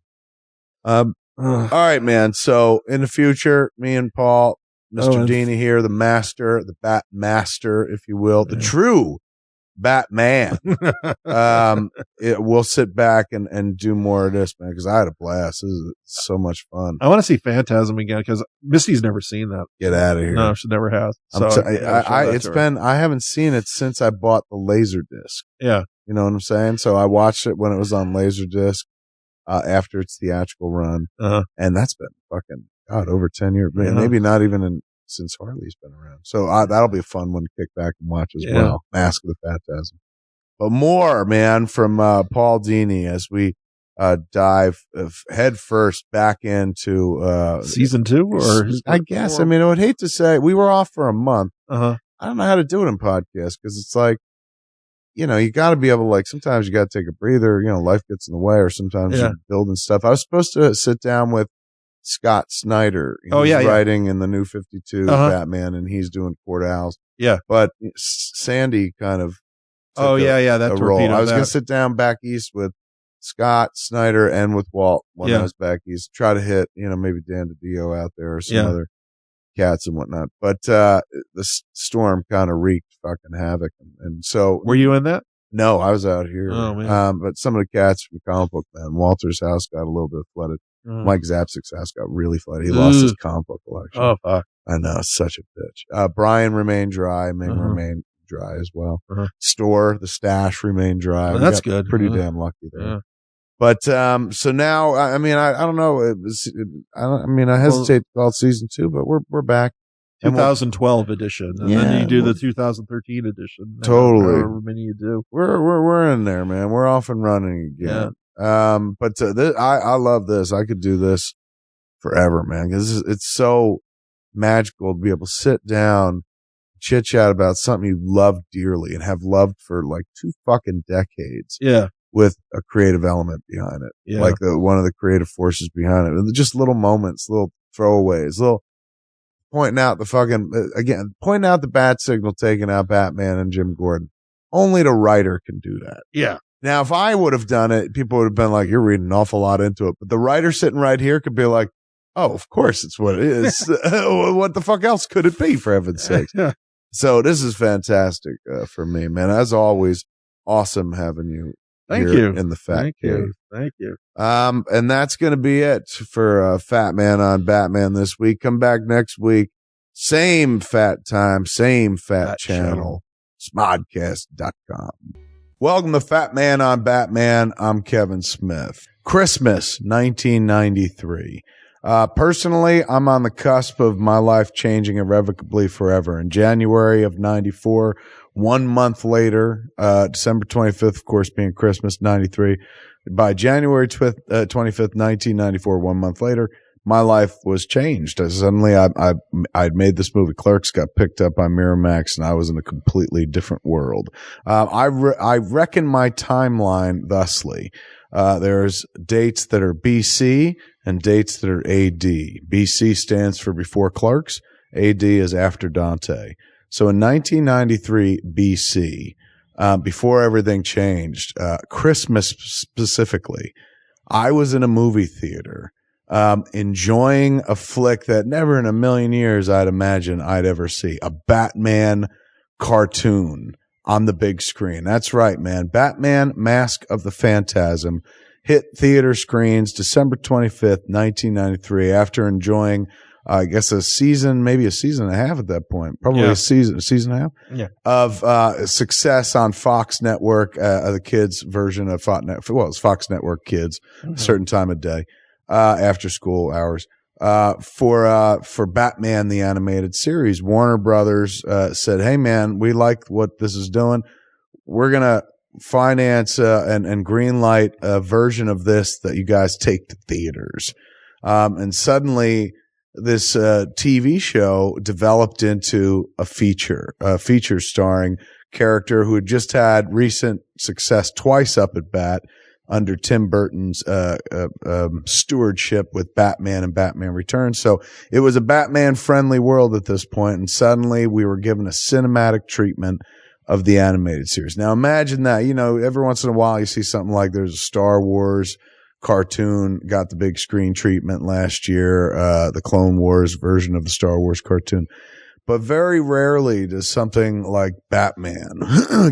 All right, man. So in the future, me and Paul, Mr. Dini here, the master, the Bat Master, if you will, the true Batman. We'll sit back and do more of this, man, because I had a blast. This is so much fun. I want to see Phantasm again because Misty's never seen that. Get out of here. No, she never has. So I haven't seen it since I bought the Laserdisc. Yeah. You know what I'm saying? So I watched it when it was on Laserdisc after its theatrical run. And that's been fucking, over 10 years. Maybe not even since Harley's been around. So that'll be a fun one to kick back and watch as well. Mask of the Phantasm. But more, man, from Paul Dini as we dive head first back into season 2, or I guess. I mean, I would hate to say we were off for a month. I don't know how to do it in podcasts because it's like, you got to be able to, like, sometimes you got to take a breather. Life gets in the way, or sometimes you're building stuff. I was supposed to sit down with Scott Snyder. He's writing in the New 52 Batman, and he's doing Court Owls. Yeah. But Sandy kind of took a role. I was going to sit down back east with Scott Snyder and with Walt when I was back east. Try to hit, maybe Dan DiDio out there or some other cats and whatnot. But the storm kind of wreaked fucking havoc. And so. Were you in that? No, I was out here. Oh, man. But some of the cats from Comic Book Man, Walter's house got a little bit flooded. Mike Zapsik's house got really flooded. He lost his comic book collection. Oh, fuck. I know, such a bitch. Brian remained dry. May remain dry as well. Store, the stash remained dry. That's good. Pretty damn lucky there. But so now, I mean, I don't know. I hesitate to call it season 2, but we're back. 2012 edition, and then you do the 2013 edition. Totally. However many you do. We're in there, man. We're off and running again. But I love this. I could do this forever, man, because it's so magical to be able to sit down, chit chat about something you love dearly and have loved for like 2 fucking decades. Yeah. With a creative element behind it. Yeah. Like one of the creative forces behind it. And just little moments, little throwaways, little pointing out the bat signal taking out Batman and Jim Gordon. Only the writer can do that. Yeah. Now, if I would have done it, people would have been like, you're reading an awful lot into it. But the writer sitting right here could be like, oh, of course it's what it is. What the fuck else could it be, for heaven's sake? So this is fantastic for me, man. As always, awesome having you here in the Fat Cave. Thank you. And that's going to be it for Fatman on Batman this week. Come back next week. Same fat time, same fat channel. Smodcast.com. Welcome to Fatman on Batman. I'm Kevin Smith. Christmas 1993. Personally, I'm on the cusp of my life changing irrevocably forever. In January of 94, 1 month later, December 25th, of course, being Christmas 93. By January 25th, 1994, 1 month later, my life was changed. Suddenly, I'd made this movie. Clerks got picked up by Miramax, and I was in a completely different world. I reckon my timeline thusly. There's dates that are BC and dates that are AD. BC stands for before Clerks. AD is after Dante. So in 1993 BC, before everything changed, Christmas specifically, I was in a movie theater, enjoying a flick that never in a million years I'd imagine I'd ever see. A Batman cartoon on the big screen. That's right, man. Batman Mask of the Phantasm hit theater screens December 25th, 1993, after enjoying, I guess, a season, maybe a season and a half at that point, probably a season and a half of success on Fox Network, the kids version of Fox Network. Well, it's Fox Network Kids, a certain time of day, after school hours. For Batman, the animated series, Warner Brothers, said, hey man, we like what this is doing. We're going to finance, and green light a version of this that you guys take to theaters. And suddenly this, TV show developed into a feature starring character who had just had recent success twice up at bat under Tim Burton's stewardship with Batman and Batman Returns. So it was a Batman-friendly world at this point, and suddenly we were given a cinematic treatment of the animated series. Now imagine that, every once in a while you see something like there's a Star Wars cartoon got the big screen treatment last year, the Clone Wars version of the Star Wars cartoon. But very rarely does something like Batman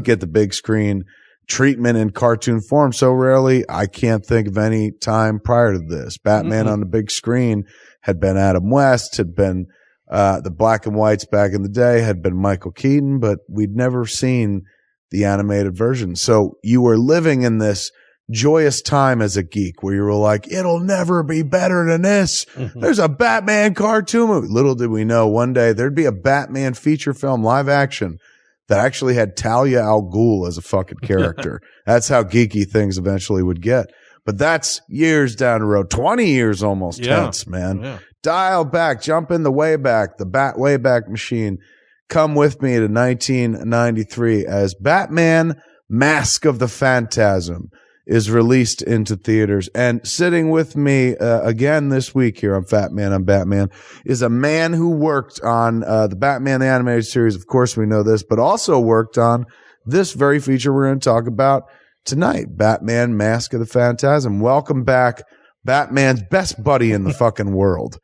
get the big screen treatment in cartoon form. So rarely, I can't think of any time prior to this. Batman on the big screen had been Adam West, had been the black and whites back in the day, had been Michael Keaton, but we'd never seen the animated version. So you were living in this joyous time as a geek where you were like, it'll never be better than this. There's a Batman cartoon movie. Little did we know one day there'd be a Batman feature film live action that actually had Talia al Ghul as a fucking character. That's how geeky things eventually would get. But that's years down the road, 20 years almost tense, man. Yeah. Dial back, jump in the Wayback, the Bat Wayback Machine. Come with me to 1993 as Batman Mask of the Phantasm is released into theaters. And sitting with me again this week here on Fatman on Batman is a man who worked on the Batman the Animated Series. Of course, we know this, but also worked on this very feature we're going to talk about tonight, Batman Mask of the Phantasm. Welcome back, Batman's best buddy in the fucking world,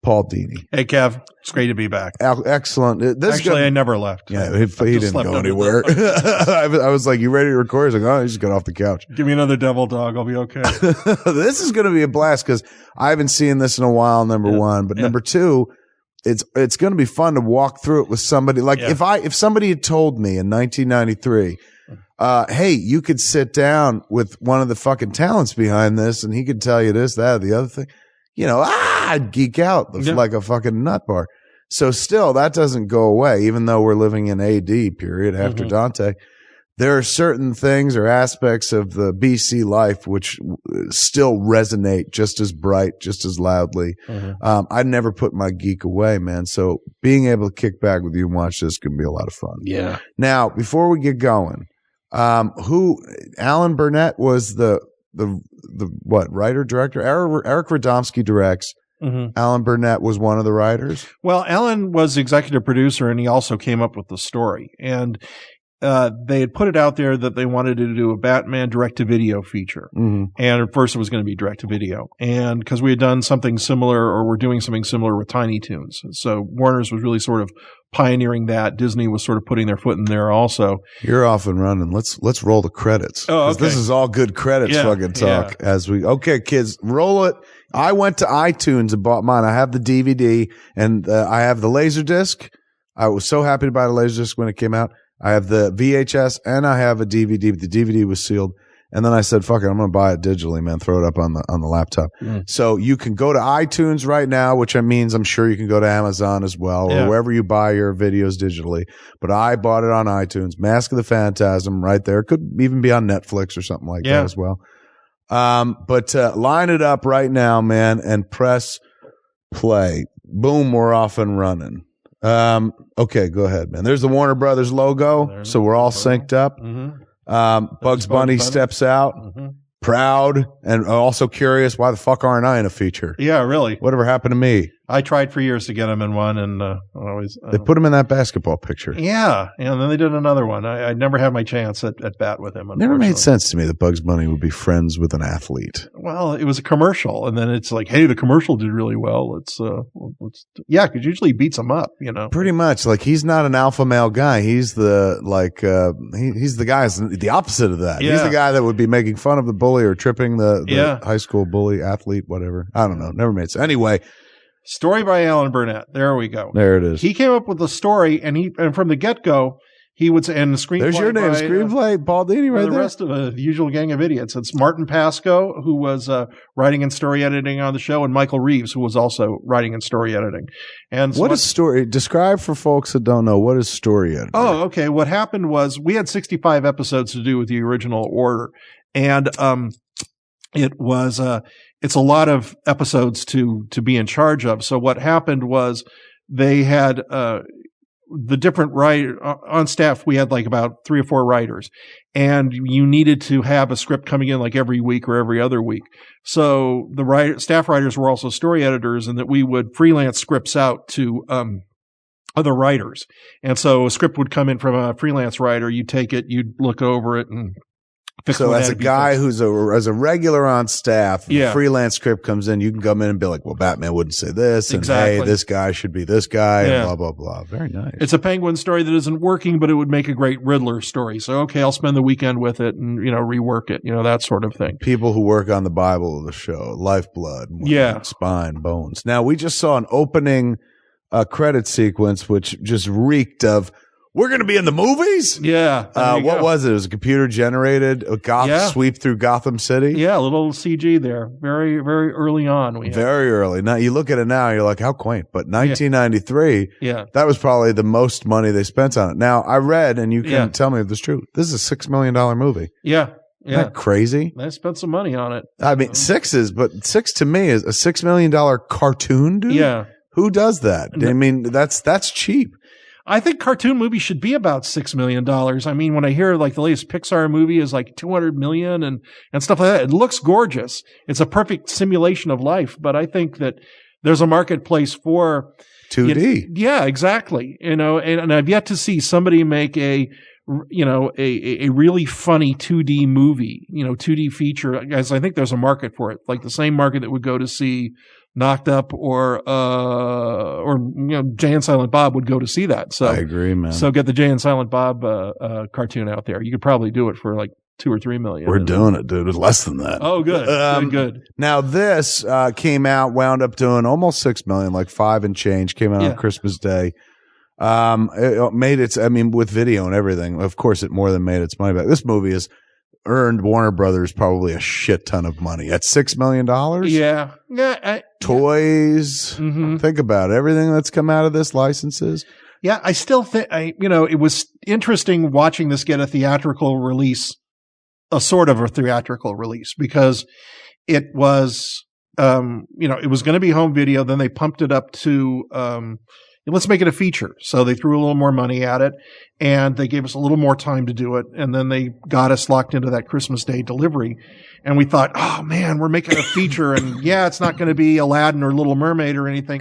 Paul Dini. Hey, Kev. It's great to be back. Excellent. I never left. Yeah, he didn't go anywhere. I was like, you ready to record? He's like, oh, he just got off the couch. Give me another devil dog. I'll be okay. This is going to be a blast because I haven't seen this in a while, number one. But number two, it's going to be fun to walk through it with somebody. Like if somebody had told me in 1993, hey, you could sit down with one of the fucking talents behind this and he could tell you this, that, or the other thing. I'd geek out like a fucking nut bar. So still, that doesn't go away, even though we're living in AD period after Dante. There are certain things or aspects of the BC life which still resonate just as bright, just as loudly. I'd never put my geek away, man. So being able to kick back with you and watch this can be a lot of fun. Yeah. Now, before we get going, Alan Burnett was the what, writer, director? Eric Radomski directs. Alan Burnett was one of the writers. Well, Alan was executive producer and he also came up with the story. And they had put it out there that they wanted to do a Batman direct-to-video feature. And at first it was going to be direct-to-video. And because we had done something similar, or we're doing something similar with Tiny Toons. So Warner's was really sort of pioneering that. Disney was sort of putting their foot in there also. You're off and running. Let's roll the credits. Oh, okay. This is all good credits fucking talk okay, kids, roll it. I went to iTunes and bought mine. I have the DVD and I have the Laserdisc. I was so happy to buy the Laserdisc when it came out. I have the VHS and I have a DVD. The DVD was sealed. And then I said, fuck it, I'm going to buy it digitally, man. Throw it up on the laptop. So you can go to iTunes right now, which means I'm sure you can go to Amazon as well, or wherever you buy your videos digitally. But I bought it on iTunes. Mask of the Phantasm right there. Could even be on Netflix or something like that as well. But line it up right now, man, and press play. Boom, we're off and running. Okay, go ahead, man. There's the Warner Brothers logo, so we're all synced up. Bugs Bunny steps out, proud, and also curious, why the fuck aren't I in a feature? Yeah, really. Whatever happened to me? I tried for years to get him in one, and always they put him in that basketball picture. Yeah, and then they did another one. I never had my chance at bat with him. Never made sense to me that Bugs Bunny would be friends with an athlete. Well, it was a commercial, and then it's like, hey, the commercial did really well. Let's because usually he beats him up, Pretty much, like he's not an alpha male guy. He's the he's the guy that's the opposite of that. Yeah. He's the guy that would be making fun of the bully or tripping the high school bully, athlete, whatever. I don't know. Never made sense. Anyway. Story by Alan Burnett. There we go. There it is. He came up with the story, and from the get-go, he would say, and the screenplay. There's your name, screenplay, Paul Dini, right there. The rest of the usual gang of idiots. It's Martin Pasco, who was writing and story editing on the show, and Michael Reeves, who was also writing and story editing. And so what is story? Describe for folks that don't know, what is story editing? Oh, okay. What happened was we had 65 episodes to do with the original order, and it was it's a lot of episodes to be in charge of. So what happened was they had the different writer on staff. We had like about 3 or 4 writers, and you needed to have a script coming in like every week or every other week. So the staff writers were also story editors, and that we would freelance scripts out to other writers. And so a script would come in from a freelance writer. You'd take it, you'd look over it, and so as a guy who's as a regular on staff, the freelance script comes in, you can come in and be like, well, Batman wouldn't say this, and hey, this guy should be this guy, and blah, blah, blah. Very nice. It's a Penguin story that isn't working, but it would make a great Riddler story. So, okay, I'll spend the weekend with it and, rework it, that sort of thing. People who work on the Bible of the show, lifeblood, spine, bones. Now, we just saw an opening credit sequence, which just reeked of, we're going to be in the movies? Yeah. What was it? It was a computer generated sweep through Gotham City? Yeah, a little CG there. Very, very early on. Very early. Now, you look at it now, you're like, how quaint. But 1993, that was probably the most money they spent on it. Now, I read, and you can tell me if this is true, this is a $6 million movie. Yeah. Isn't that crazy? They spent some money on it. I mean, six to me is a $6 million cartoon, dude. Yeah. Who does that? I mean, that's cheap. I think cartoon movies should be about $6 million. I mean, when I hear like the latest Pixar movie is like $200 million and stuff like that, it looks gorgeous. It's a perfect simulation of life. But I think that there's a marketplace for 2D. Yeah, exactly. And I've yet to see somebody make a really funny 2D movie, 2D feature. Guys, I think there's a market for it. Like the same market that would go to see Knocked Up or Jay and Silent Bob would go to see that. So I agree, man. So get the Jay and Silent Bob cartoon out there. You could probably do it for like $2 or $3 million. We're doing it, dude. It's less than that. Oh, good. Good. Now this came out, wound up doing almost $6 million, like 5 and change. Came out on Christmas Day. It made its. I mean, with video and everything, of course, it more than made its money back. This movie has earned Warner Brothers probably a shit ton of money at $6 million. Yeah. Toys. Think about it. Everything that's come out of this, licenses. Yeah, I still think it was interesting watching this get a theatrical release, a sort of a theatrical release, because it was, it was going to be home video. Then they pumped it up to, let's make it a feature. So they threw a little more money at it, and they gave us a little more time to do it. And then they got us locked into that Christmas Day delivery. And we thought, oh man, we're making a feature, and it's not going to be Aladdin or Little Mermaid or anything,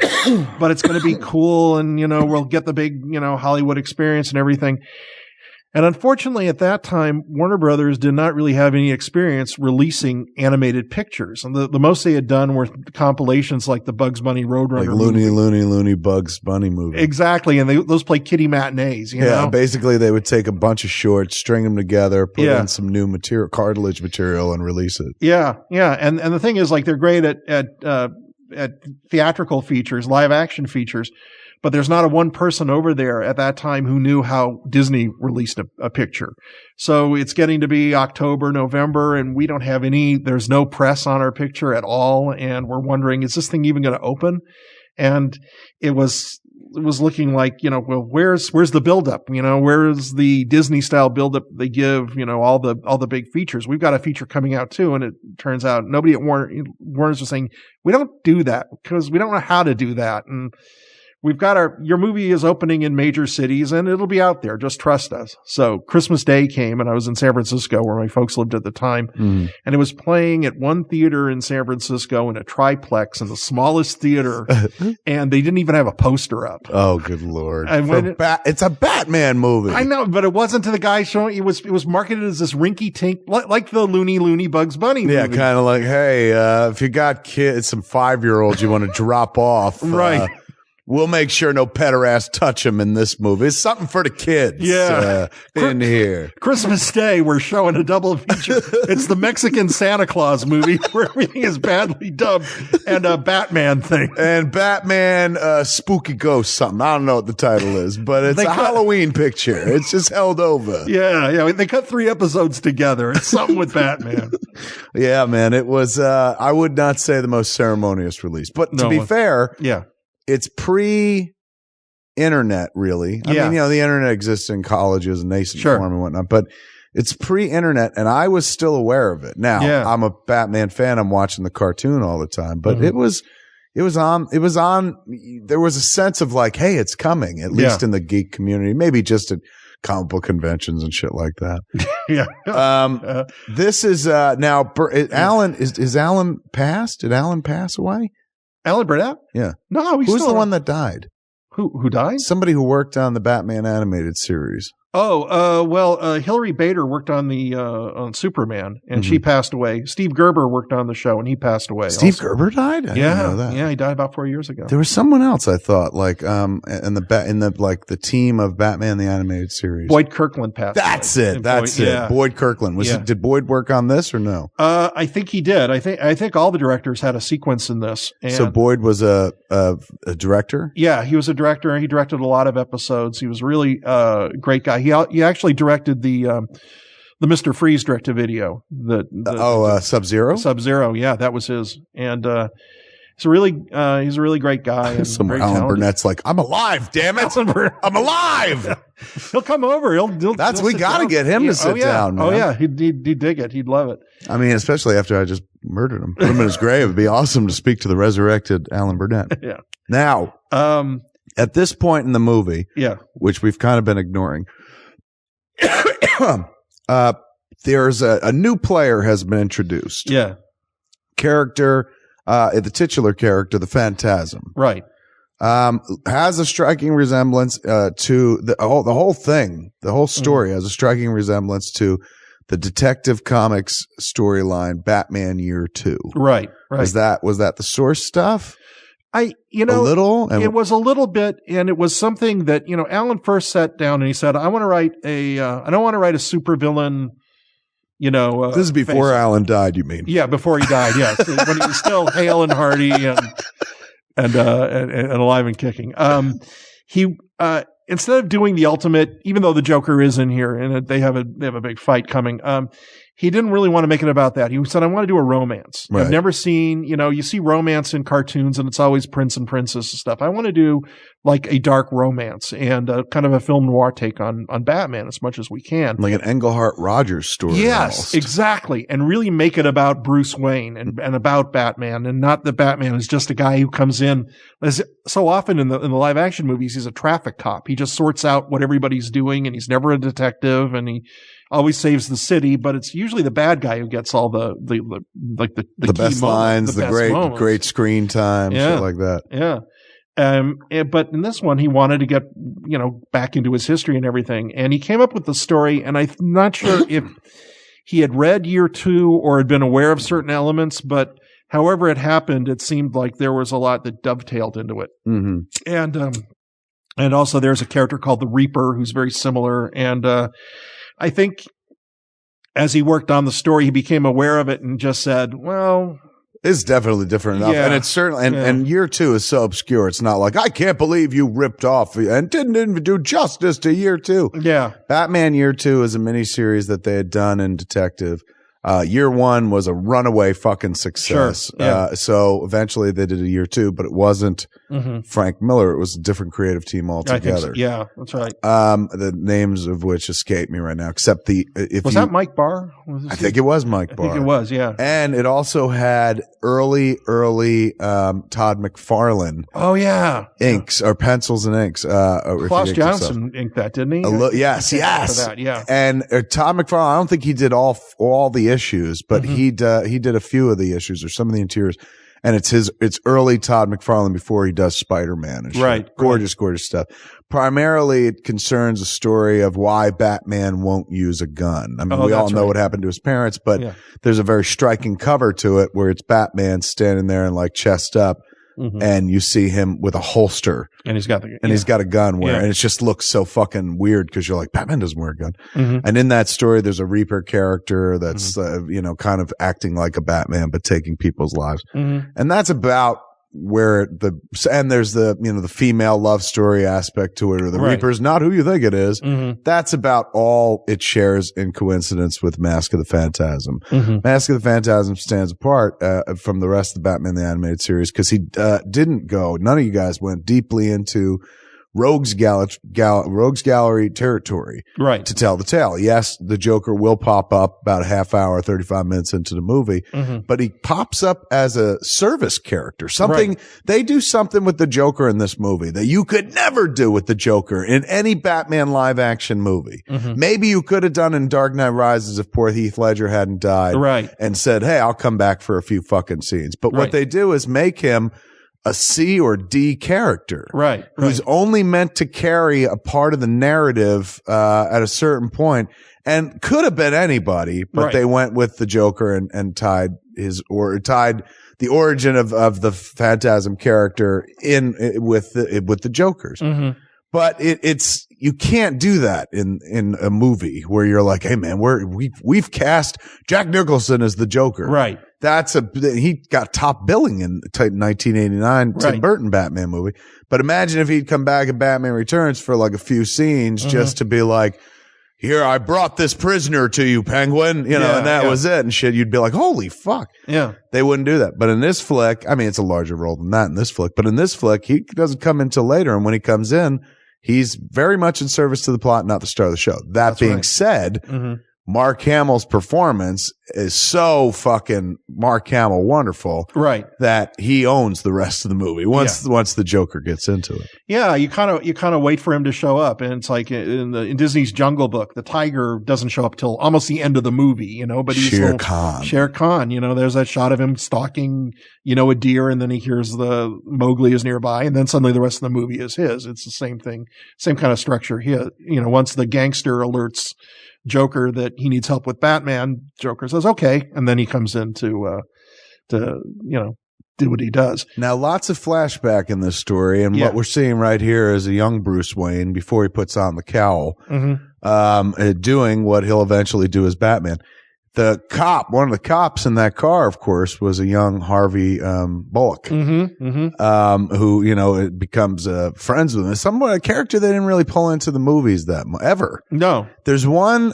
but it's going to be cool. And, we'll get the big, Hollywood experience and everything. And unfortunately, at that time, Warner Brothers did not really have any experience releasing animated pictures. And the most they had done were compilations like the Bugs Bunny Roadrunner movie. Loony Bugs Bunny movie. Exactly. And those play kiddie matinees, you know? Basically they would take a bunch of shorts, string them together, put in some new material, cartilage material, and release it. Yeah. Yeah. And the thing is, like, they're great at theatrical features, live action features. but there's not a one person over there at that time who knew how Disney released a picture. So it's getting to be October, November, and we don't have there's no press on our picture at all. And we're wondering, is this thing even going to open? And it was looking like, well, where's the buildup? Where's the Disney style buildup they give, all the big features? We've got a feature coming out too. And it turns out nobody at Warner's was saying, we don't do that because we don't know how to do that. And we've got your movie is opening in major cities and it'll be out there. Just trust us. So Christmas Day came and I was in San Francisco where my folks lived at the time. And it was playing at one theater in San Francisco in a triplex in the smallest theater. And they didn't even have a poster up. Oh, good Lord. It's a Batman movie. I know, but it wasn't to the guy showing, it was marketed as this rinky tink, like the Looney Bugs Bunny movie. Yeah, kind of like, hey, if you got kids, some 5-year-olds you want to drop off. Right. We'll make sure no pederasts touch him in this movie. It's something for the kids. Yeah. In here. Christmas Day, we're showing a double feature. It's the Mexican Santa Claus movie where everything is badly dubbed and a Batman thing. And Batman, Spooky Ghost something. I don't know what the title is, but it's Halloween picture. It's just held over. Yeah. They cut 3 episodes together. It's something with Batman. Yeah, man. It was, I would not say the most ceremonious release, but to be fair. Yeah. It's pre-internet, really. I mean, the internet exists in colleges and nascent form and whatnot, but it's pre-internet, and I was still aware of it. Now, I'm a Batman fan. I'm watching the cartoon all the time, but it was on. There was a sense of like, hey, it's coming, at least in the geek community, maybe just at comic book conventions and shit like that. This is now. Alan is Alan passed? Did Alan pass away? Alan Burnett? Yeah. No, he's Who's still the one that died? Who died? Somebody who worked on the Batman animated series. Hilary Bader worked on on Superman, and she passed away. Steve Gerber worked on the show, and he passed away. Steve Gerber died? I didn't know that. Yeah, he died about 4 years ago. There was someone else I thought, like, in the team of Batman the animated series. Boyd Kirkland passed. That's it. Boyd Kirkland. Did Boyd work on this or no? I think he did. I think all the directors had a sequence in this. And so Boyd was a director? Yeah, he was a director. He directed a lot of episodes. He was really a great guy. He actually directed the Mr. Freeze direct-to-video. Sub-Zero? Sub-Zero, yeah, that was his. And he's a really great guy. And somewhere Alan Burnett's like, I'm alive, damn it. I'm alive. He'll come over. We got to get him to sit down, man. Oh, yeah, he'd dig it. He'd love it. I mean, especially after I just murdered him. Put him in his grave. It'd be awesome to speak to the resurrected Alan Burnett. Yeah. Now, at this point in the movie, which we've kind of been ignoring, there's a new player has been introduced. Yeah. Character, the titular character, the Phantasm. Right. Has a striking resemblance to the whole thing. The whole story has a striking resemblance to the Detective Comics storyline, Batman Year 2. Right. Was that the source stuff? A little. It was a little bit, and it was something that Alan first sat down and he said, "I want to write I don't want to write a supervillain." This is before Alan died. You mean? Yeah, before he died. Yes, when he was still hale and hearty and alive and kicking. He instead of doing the ultimate, even though the Joker is in here and they have a big fight coming. He didn't really want to make it about that. He said, I want to do a romance. Right. I've never seen, you see romance in cartoons and it's always prince and princess and stuff. I want to do like a dark romance and kind of a film noir take on Batman as much as we can. Like an Englehart Rogers story. Yes, almost. Exactly. And really make it about Bruce Wayne and about Batman, and not that Batman is just a guy who comes in. As so often in the live action movies, he's a traffic cop. He just sorts out what everybody's doing, and he's never a detective, and he always saves the city, but it's usually the bad guy who gets all the best lines, the great screen time, shit like that. Yeah. But in this one, he wanted to get, back into his history and everything. And he came up with the story, and I'm not sure if he had read Year 2 or had been aware of certain elements, but however it happened, it seemed like there was a lot that dovetailed into it. Mm-hmm. And also there's a character called the Reaper who's very similar. And, I think as he worked on the story, he became aware of it and just said, well, It's definitely different enough. Yeah. And it's certainly, and year 2 is so obscure. It's not like, I can't believe you ripped off and didn't even do justice to year 2. Yeah. Batman Year 2 is a miniseries that they had done in Detective. Year 1 was a runaway fucking success. Sure. Yeah. So eventually they did a year 2, but it wasn't Frank Miller. It was a different creative team altogether. I think so. Yeah, that's right. The names of which escape me right now, except that Mike Barr? I think it was Mike Barr. I think it was, yeah. And it also had early Todd McFarlane. Oh, yeah. Inks or pencils and inks. Klaus Johnson inked that, didn't he? Yes. For that, yeah. And Todd McFarlane, I don't think he did all the issues, but he did a few of the issues or some of the interiors. And it's early Todd McFarlane before he does Spider-Man and shit. Right. Gorgeous stuff. Primarily, it concerns a story of why Batman won't use a gun. I mean, we all know what happened to his parents, but there's a very striking cover to it where it's Batman standing there and like chest up. And you see him with a holster, and he's got a gun and it just looks so fucking weird because you're like, Batman doesn't wear a gun. And in that story, there's a Reaper character that's kind of acting like a Batman but taking people's lives, and that's about where there's the female love story aspect to it, or the Reaper's not who you think it is. That's about all it shares in coincidence with Mask of the Phantasm. Mask of the Phantasm stands apart from the rest of the Batman the Animated Series because he none of you guys went deeply into Rogues Gallery territory, right? To tell the tale. Yes, the Joker will pop up about a half hour, 35 minutes into the movie, but he pops up as a service character. They do something with the Joker in this movie that you could never do with the Joker in any Batman live action movie. Maybe you could have done in Dark Knight Rises if poor Heath Ledger hadn't died, right? And said, "Hey, I'll come back for a few fucking scenes." But what they do is make him a C or D character, right? Who's only meant to carry a part of the narrative at a certain point, and could have been anybody, but they went with the Joker and tied the origin of the Phantasm character in with the Joker's. But you can't do that in a movie where you're like, hey man, we've cast Jack Nicholson as the Joker, right? He got top billing in 1989 Tim Burton Batman movie. But imagine if he'd come back in Batman Returns for like a few scenes just to be like, here, I brought this prisoner to you, Penguin, and that was it and shit. You'd be like, holy fuck. Yeah. They wouldn't do that. But in this flick, I mean, it's a larger role than that in this flick, but in this flick, he doesn't come in till later. And when he comes in, he's very much in service to the plot, not the star of the show. That being said, Mark Hamill's performance is so fucking Mark Hamill wonderful, right? That he owns the rest of the movie once the Joker gets into it. Yeah, you kind of wait for him to show up, and it's like in Disney's Jungle Book, the tiger doesn't show up till almost the end of the movie, but he's Shere Khan. There's that shot of him stalking, a deer, and then he hears the Mowgli is nearby, and then suddenly the rest of the movie is his. It's the same thing, same kind of structure here. Once the gangster alerts Joker that he needs help with Batman, Joker says okay, and then he comes in to do what he does. Now, lots of flashback in this story, and what we're seeing right here is a young Bruce Wayne before he puts on the cowl, doing what he'll eventually do as Batman. One of the cops in that car, of course, was a young Harvey Bullock, who becomes friends with him. A character they didn't really pull into the movies that ever. No, there's one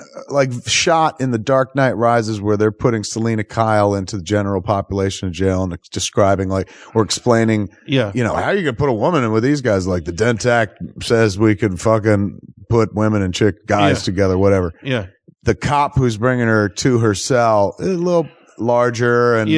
shot in The Dark Knight Rises where they're putting Selena Kyle into the general population of jail and describing or explaining, how you gonna put a woman in with these guys? Like the Dent Act says we could fucking put women and guys together, whatever. Yeah. The cop who's bringing her to her cell is a little larger and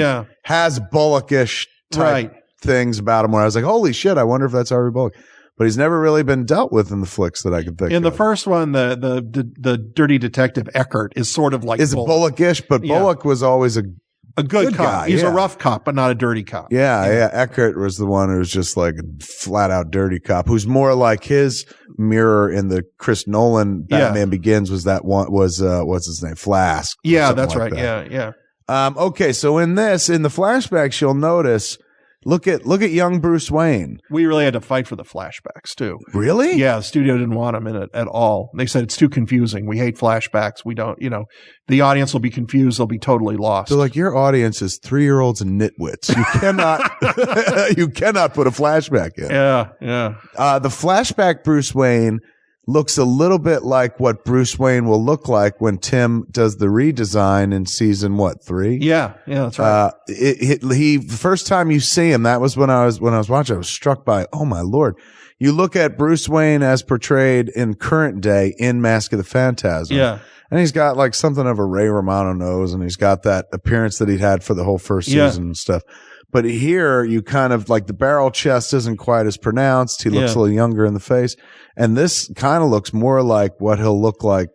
has Bullockish type things about him where I was like, holy shit, I wonder if that's Harvey Bullock. But he's never really been dealt with in the flicks that I could think of. In the first one, the dirty detective Eckert is sort of like Bullockish, but Bullock was always a good cop. Guy. He's a rough cop, but not a dirty cop. Yeah. Eckert was the one who's just like a flat out dirty cop, who's more like his mirror in the Chris Nolan Batman Begins was that one what's his name? Flask. Yeah, that's right. That. Yeah. Okay. So in the flashbacks, you'll notice Look at young Bruce Wayne. We really had to fight for the flashbacks too. Really? Yeah, the studio didn't want them in it at all. They said it's too confusing. We hate flashbacks. We don't, the audience will be confused. They'll be totally lost. So like your audience is 3-year-olds and nitwits. You cannot, you cannot put a flashback in. Yeah. The flashback Bruce Wayne looks a little bit like what Bruce Wayne will look like when Tim does the redesign in season 3? Yeah, that's right. The first time you see him, that was when I was watching, I was struck by, oh my Lord. You look at Bruce Wayne as portrayed in current day in Mask of the Phantasm. Yeah. And he's got like something of a Ray Romano nose, and he's got that appearance that he'd had for the whole first season and stuff. But here, you kind of like the barrel chest isn't quite as pronounced. He looks a little younger in the face. And this kind of looks more like what he'll look like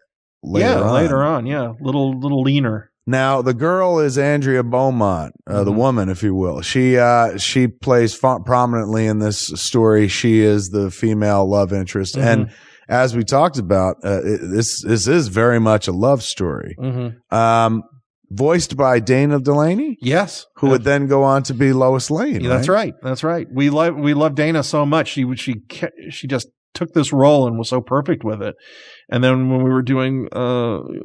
later on. Later on. Yeah. Little leaner. Now, the girl is Andrea Beaumont, the woman, if you will. She plays prominently in this story. She is the female love interest. Mm-hmm. And as we talked about, this is very much a love story. Mm-hmm. Voiced by Dana Delaney, yes, who would then go on to be Lois Lane. Yeah, right? That's right. We love Dana so much. She just took this role and was so perfect with it. And then when we were doing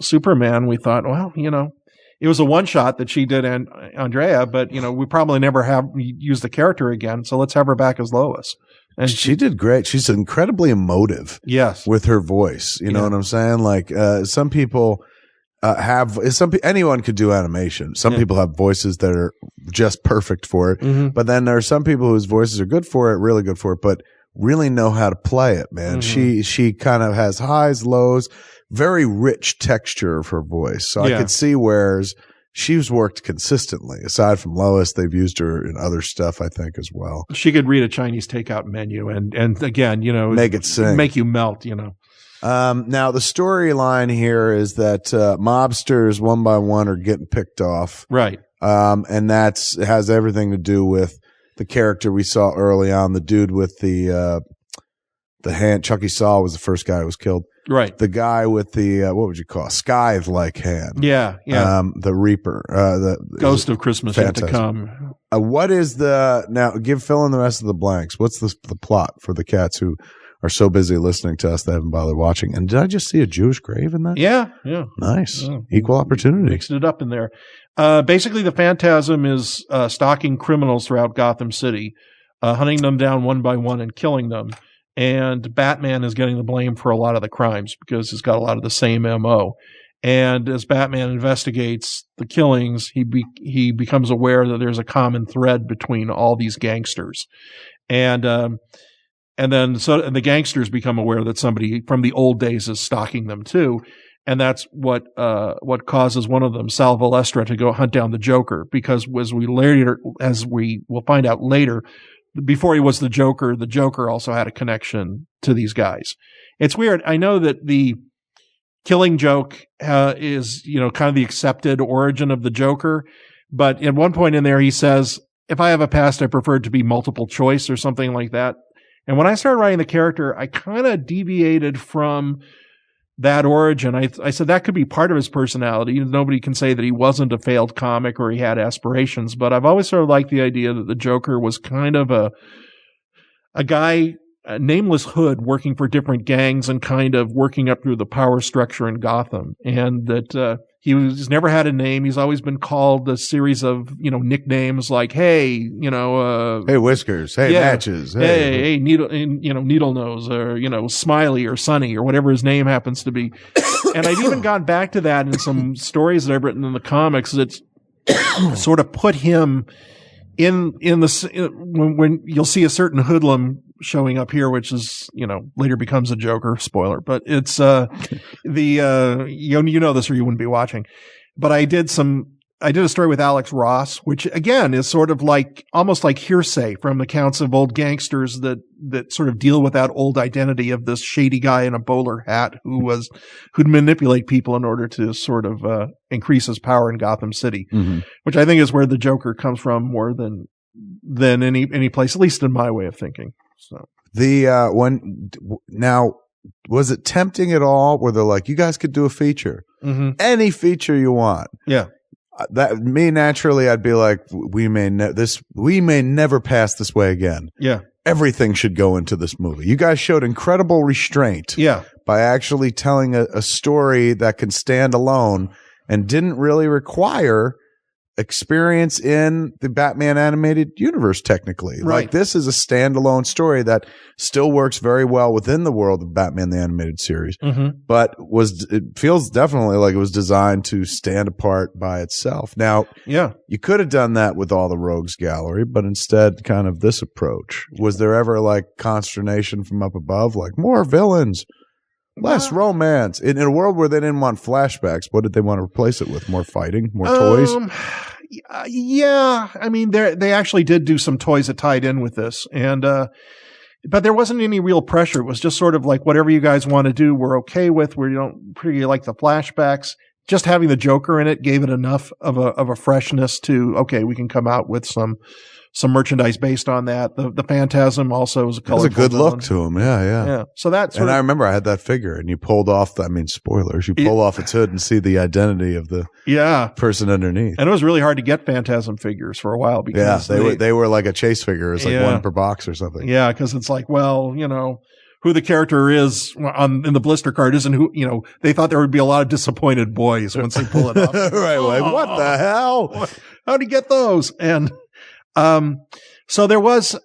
Superman, we thought, well, it was a one shot that she did and Andrea, but we probably never have used the character again. So let's have her back as Lois. And she did great. She's incredibly emotive. Yes, with her voice. You know what I'm saying? Like some people. Anyone could do animation. Some people have voices that are just perfect for it. Mm-hmm. But then there are some people whose voices are good for it, really good for it, but really know how to play it, man. Mm-hmm. She kind of has highs, lows, very rich texture of her voice. So I could see where she's worked consistently. Aside from Lois, they've used her in other stuff, I think, as well. She could read a Chinese takeout menu and again, make it sing. Make you melt, Now the storyline here is that mobsters one by one are getting picked off, right? And it has everything to do with the character we saw early on, the dude with the hand. Chucky Saw was the first guy who was killed, right? The guy with the what would you call scythe-like hand? Yeah. The Reaper, the Ghost of Christmas Yet to Come. What is fill in the rest of the blanks? What's the plot for the cats who are so busy listening to us they haven't bothered watching? And did I just see a Jewish grave in that? Yeah. Nice. Equal opportunity. Mixed it up in there. Basically, the Phantasm is stalking criminals throughout Gotham City, hunting them down one by one and killing them. And Batman is getting the blame for a lot of the crimes because he's got a lot of the same MO. And as Batman investigates the killings, he becomes aware that there's a common thread between all these gangsters. And then the gangsters become aware that somebody from the old days is stalking them too. And that's what causes one of them, Sal Valestra, to go hunt down the Joker, because as we will find out later, before he was the Joker also had a connection to these guys. It's weird. I know that the Killing Joke is, kind of the accepted origin of the Joker, but at one point in there he says, if I have a past, I prefer it to be multiple choice or something like that. And when I started writing the character, I kind of deviated from that origin. I said that could be part of his personality. Nobody can say that he wasn't a failed comic or he had aspirations, but I've always sort of liked the idea that the Joker was kind of a guy, a nameless hood working for different gangs and kind of working up through the power structure in Gotham. And that he's never had a name. He's always been called a series of, nicknames like, hey, hey, Whiskers, hey, Matches, hey, Needle Nose, or, Smiley or Sunny or whatever his name happens to be. And I've even gone back to that in some stories that I've written in the comics that's sort of put him in when you'll see a certain hoodlum showing up here, which is, later becomes a Joker, spoiler, but it's, this or you wouldn't be watching, but I did a story with Alex Ross, which again is sort of like, almost like hearsay from accounts of old gangsters that sort of deal with that old identity of this shady guy in a bowler hat who'd manipulate people in order to sort of, increase his power in Gotham City, which I think is where the Joker comes from more than any place, at least in my way of thinking. So now, was it tempting at all where they're like, you guys could do a feature, any feature you want? Yeah. that me naturally, I'd be like, we may never pass this way again. Yeah. Everything should go into this movie. You guys showed incredible restraint. Yeah. By actually telling a story that can stand alone and didn't really require experience in the Batman animated universe, technically. Right. Like, this is a standalone story that still works very well within the world of Batman the Animated Series, but it feels definitely like it was designed to stand apart by itself. Now, you could have done that with all the Rogues Gallery, but instead kind of this approach. Was there ever like consternation from up above, like more villains? Less romance. In a world where they didn't want flashbacks, what did they want to replace it with? More fighting? More toys? Yeah. I mean, they actually did do some toys that tied in with this. And, but there wasn't any real pressure. It was just sort of like, whatever you guys want to do, we're okay with. We don't pretty like the flashbacks. Just having the Joker in it gave it enough of a freshness to, okay, we can come out with some merchandise based on that. The Phantasm also was a colorful. There's a good villain. look to him. Yeah. So that's, and I remember I had that figure, and you pulled off. Spoilers. You pull off its hood and see the identity of the person underneath. And it was really hard to get Phantasm figures for a while because they were like a chase figure. It was like one per box or something. Yeah, because it's like, well, who the character is in the blister card isn't who, they thought there would be a lot of disappointed boys once they pull it up. Right. Like, what the hell? How'd you get those? And, so there was,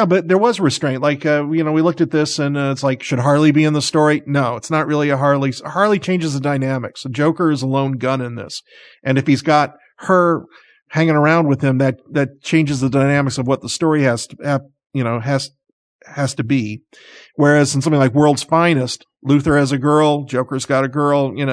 but there was restraint. Like, we looked at this and it's like, should Harley be in the story? No, it's not really a Harley. Harley changes the dynamics. The Joker is a lone gun in this. And if he's got her hanging around with him, that changes the dynamics of what the story has to be. Whereas in something like World's Finest, Luthor has a girl, Joker's got a girl, and you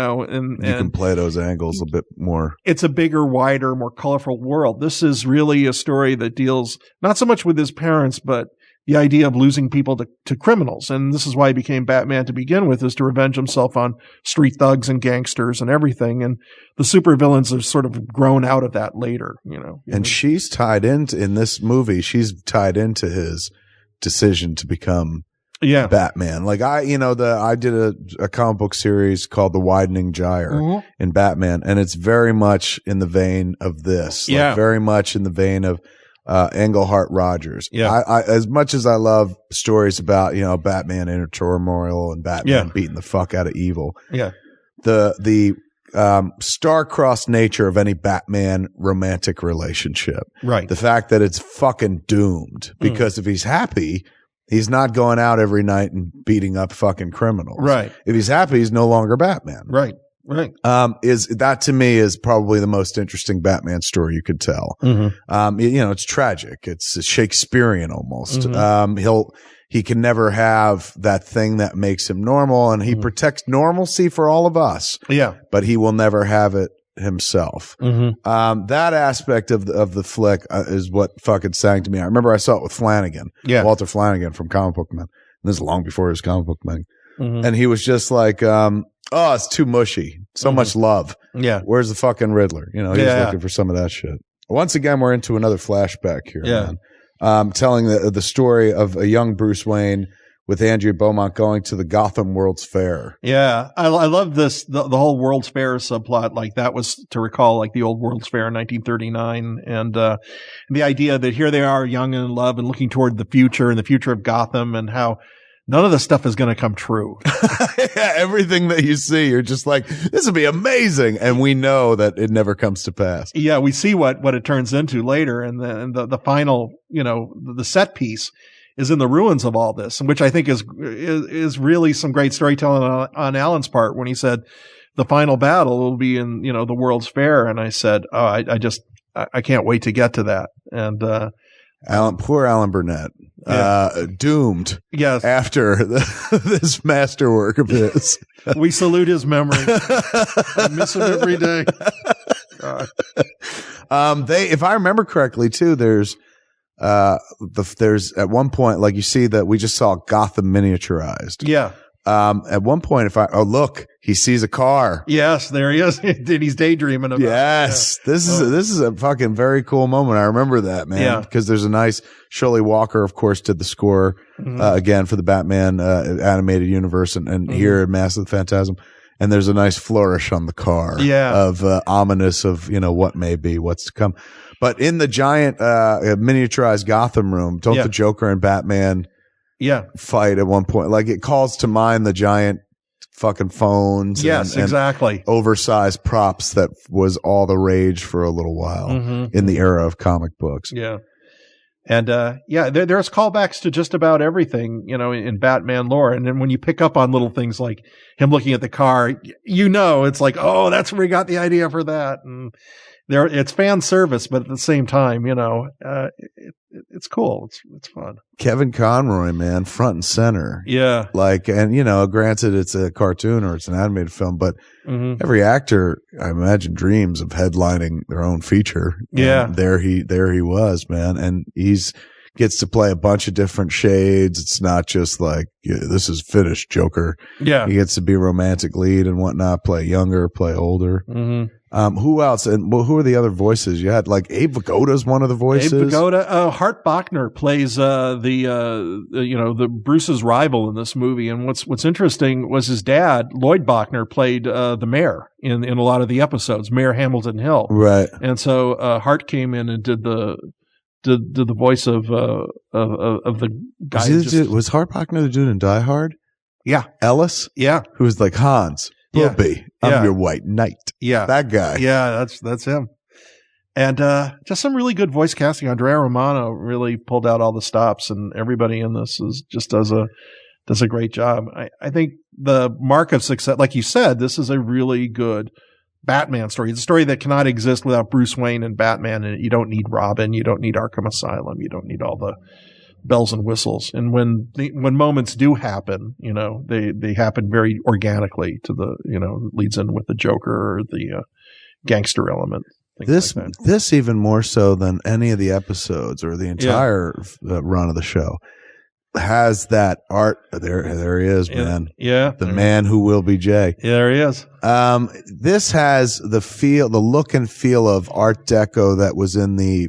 can play those angles a bit more. It's a bigger, wider, more colorful world. This is really a story that deals not so much with his parents, but the idea of losing people to criminals. And this is why he became Batman to begin with, is to revenge himself on street thugs and gangsters and everything. And the supervillains have sort of grown out of that later, And she's tied in this movie, she's tied into his decision to become Batman. Like I did a comic book series called The Widening Gyre in Batman, and it's very much in the vein of this. Like very much in the vein of Englehart Rogers. Yeah. I as much as I love stories about, Batman inner turmoil and Batman beating the fuck out of evil. Yeah. The star-crossed nature of any Batman romantic relationship. Right. The fact that it's fucking doomed, because if he's happy, he's not going out every night and beating up fucking criminals. Right. If he's happy, he's no longer Batman. Right. Right. Is that, to me, is probably the most interesting Batman story you could tell. It's tragic. It's Shakespearean almost. He can never have that thing that makes him normal, and he protects normalcy for all of us. Yeah. But he will never have it himself. That aspect of the flick is what fucking sang to me. I remember I saw it with Flanagan, Walter Flanagan from Comic Book Men. And this is long before his Comic Book Men. And he was just like, it's too mushy. So much love. Yeah. Where's the fucking Riddler? He was looking for some of that shit. Once again, we're into another flashback here, man. Telling the story of a young Bruce Wayne with Andrea Beaumont going to the Gotham World's Fair. Yeah. I love this, the whole World's Fair subplot. Like, that was to recall like the old World's Fair in 1939. And the idea that here they are, young and in love and looking toward the future and the future of Gotham, and how none of the stuff is going to come true. Everything that you see, you're just like, this would be amazing. And we know that it never comes to pass. Yeah. We see what it turns into later. And the final, the set piece is in the ruins of all this, which I think is really some great storytelling on Alan's part, when he said the final battle will be in, the World's Fair. And I said, I can't wait to get to that. And, poor Alan Burnett, doomed. Yes. After this masterwork of his. We salute his memory. I miss him every day. If I remember correctly too, there's at one point, like, you see that we just saw Gotham miniaturized. Yeah. At one point, look, he sees a car. Yes, there he is. He's daydreaming about it. Yes. Yeah. This is a fucking very cool moment. I remember that, man. Yeah. Because there's a nice, Shirley Walker, of course, did the score, again for the Batman, animated universe and here in Mass of the Phantasm. and there's a nice flourish on the car of ominous of, what may be, what's to come. But in the giant miniaturized Gotham room, don't the Joker and Batman fight at one point? Like, it calls to mind the giant fucking phones. Yes, exactly. Oversized props that was all the rage for a little while in the era of comic books. Yeah. And, there's callbacks to just about everything, in Batman lore. And then when you pick up on little things like him looking at the car, it's like, oh, that's where he got the idea for that. And it's fan service, but at the same time, it's cool. It's fun. Kevin Conroy, man, front and center. Yeah. Granted it's a cartoon or it's an animated film, but every actor, I imagine, dreams of headlining their own feature. Yeah. And there he was, man. And gets to play a bunch of different shades. It's not just like, this is finished Joker. Yeah. He gets to be romantic lead and whatnot, play younger, play older. Who else? And who are the other voices? You had like Abe Vigoda's one of the voices. Abe Vigoda, Hart Bachner plays the Bruce's rival in this movie. And what's interesting was his dad, Lloyd Bachner, played the mayor in a lot of the episodes, Mayor Hamilton Hill. Right. And so Hart came in and did the voice of the guy. Was Hart Bachner the dude in Die Hard? Yeah. Ellis? Yeah. Who was like, Hans, Bobby, I'm your white knight. Yeah. That guy. Yeah, that's him. And just some really good voice casting. Andrea Romano really pulled out all the stops, and everybody in this does a great job. I think the mark of success, like you said, this is a really good Batman story. It's a story that cannot exist without Bruce Wayne and Batman, and you don't need Robin, you don't need Arkham Asylum, you don't need all the bells and whistles. And when moments do happen, they happen very organically to the, leads in with the Joker or the gangster element. This even more so than any of the episodes or the entire run of the show has that art. There he is, man. Yeah. The man who will be Jay. Yeah, there he is. This has the look and feel of Art Deco that was in the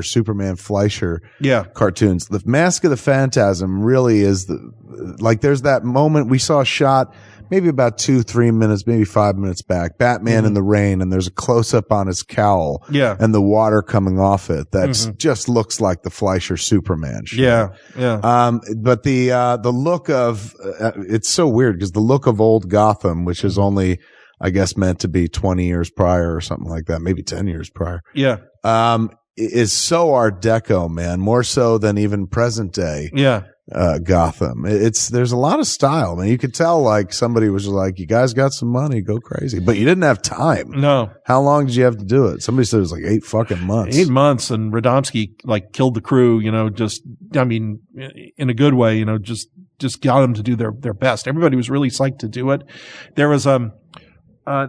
Superman Fleischer cartoons. The Mask of the Phantasm really is there's that moment we saw shot maybe about 2-3 minutes, maybe 5 minutes back, Batman in the rain, and there's a close up on his cowl and the water coming off it. That just looks like the Fleischer Superman shit. Yeah. Yeah. But the look of, it's so weird because the look of old Gotham, which is only, I guess, meant to be 20 years prior or something like that, maybe 10 years prior. Yeah. Is so Art Deco, man, more so than even present day. Yeah. Gotham. There's a lot of style, man. You could tell like somebody was like, you guys got some money, go crazy. But you didn't have time. No. How long did you have to do it? Somebody said it was like 8 fucking months. 8 months, and Radomski like killed the crew, in a good way, just got them to do their best. Everybody was really psyched to do it. There was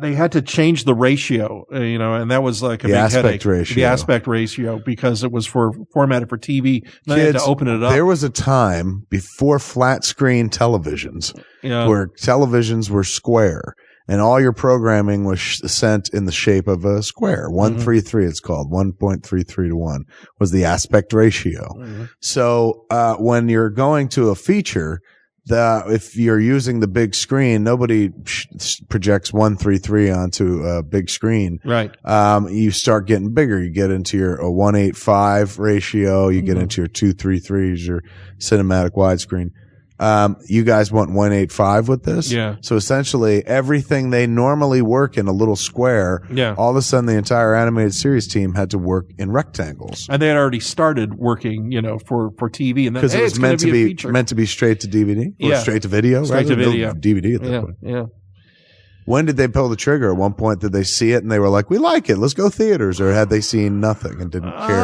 they had to change the ratio, and that was like a big headache. The aspect ratio, because it was formatted for TV. And they had to open it up. There was a time before flat screen televisions where televisions were square and all your programming was sent in the shape of a square. 1:33, it's called 1.33 to 1 was the aspect ratio. So, when you're going to a feature, if you're using the big screen, nobody projects 1:33 onto a big screen. Right. You start getting bigger. You get into your 1:8:5 ratio. You get into your 2:33, your cinematic widescreen. You guys want 1:8:5 with this? Yeah. So essentially everything they normally work in a little square, yeah, all of a sudden the entire animated series team had to work in rectangles. And they had already started working, for TV, and then because it was meant to be straight to DVD or straight to video, straight to video, DVD at that point. Yeah. When did they pull the trigger? At one point, did they see it and they were like, "We like it, let's go theaters," or had they seen nothing and didn't care?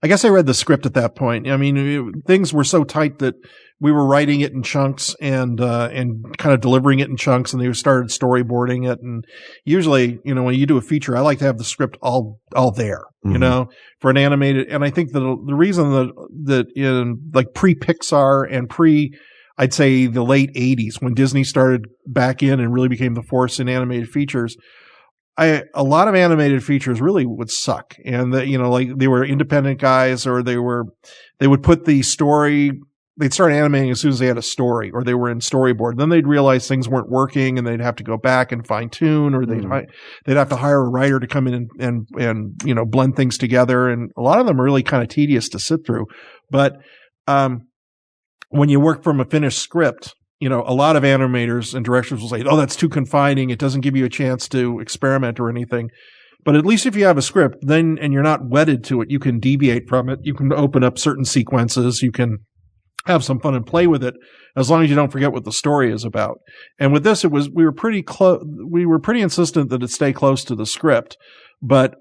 I guess I read the script at that point. I mean, things were so tight that we were writing it in chunks and kind of delivering it in chunks, and they started storyboarding it. And usually, when you do a feature, I like to have the script all there, for an animated. And I think that the reason that in like pre-Pixar and I'd say the late 80s, when Disney started back in and really became the force in animated features, a lot of animated features really would suck. And like they were independent guys, or they would put the story they'd start animating as soon as they had a story or they were in storyboard. Then they'd realize things weren't working and they'd have to go back and fine tune, or they'd have to hire a writer to come in and blend things together. And a lot of them are really kind of tedious to sit through. But when you work from a finished script, a lot of animators and directors will say, "Oh, that's too confining. It doesn't give you a chance to experiment or anything." But at least if you have a script, then, and you're not wedded to it, you can deviate from it. You can open up certain sequences. You can have some fun and play with it, as long as you don't forget what the story is about. And with this, we were pretty pretty insistent that it stay close to the script. But,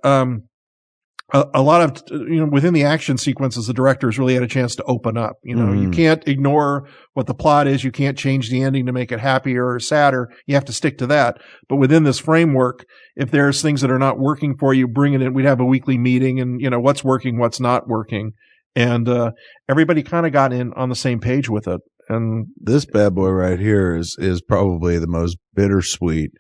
a lot of, within the action sequences, the directors really had a chance to open up. You can't ignore what the plot is. You can't change the ending to make it happier or sadder. You have to stick to that. But within this framework, if there's things that are not working for you, bring it in. We'd have a weekly meeting and, what's working, what's not working. And, everybody kind of got in on the same page with it. And this bad boy right here is probably the most bittersweet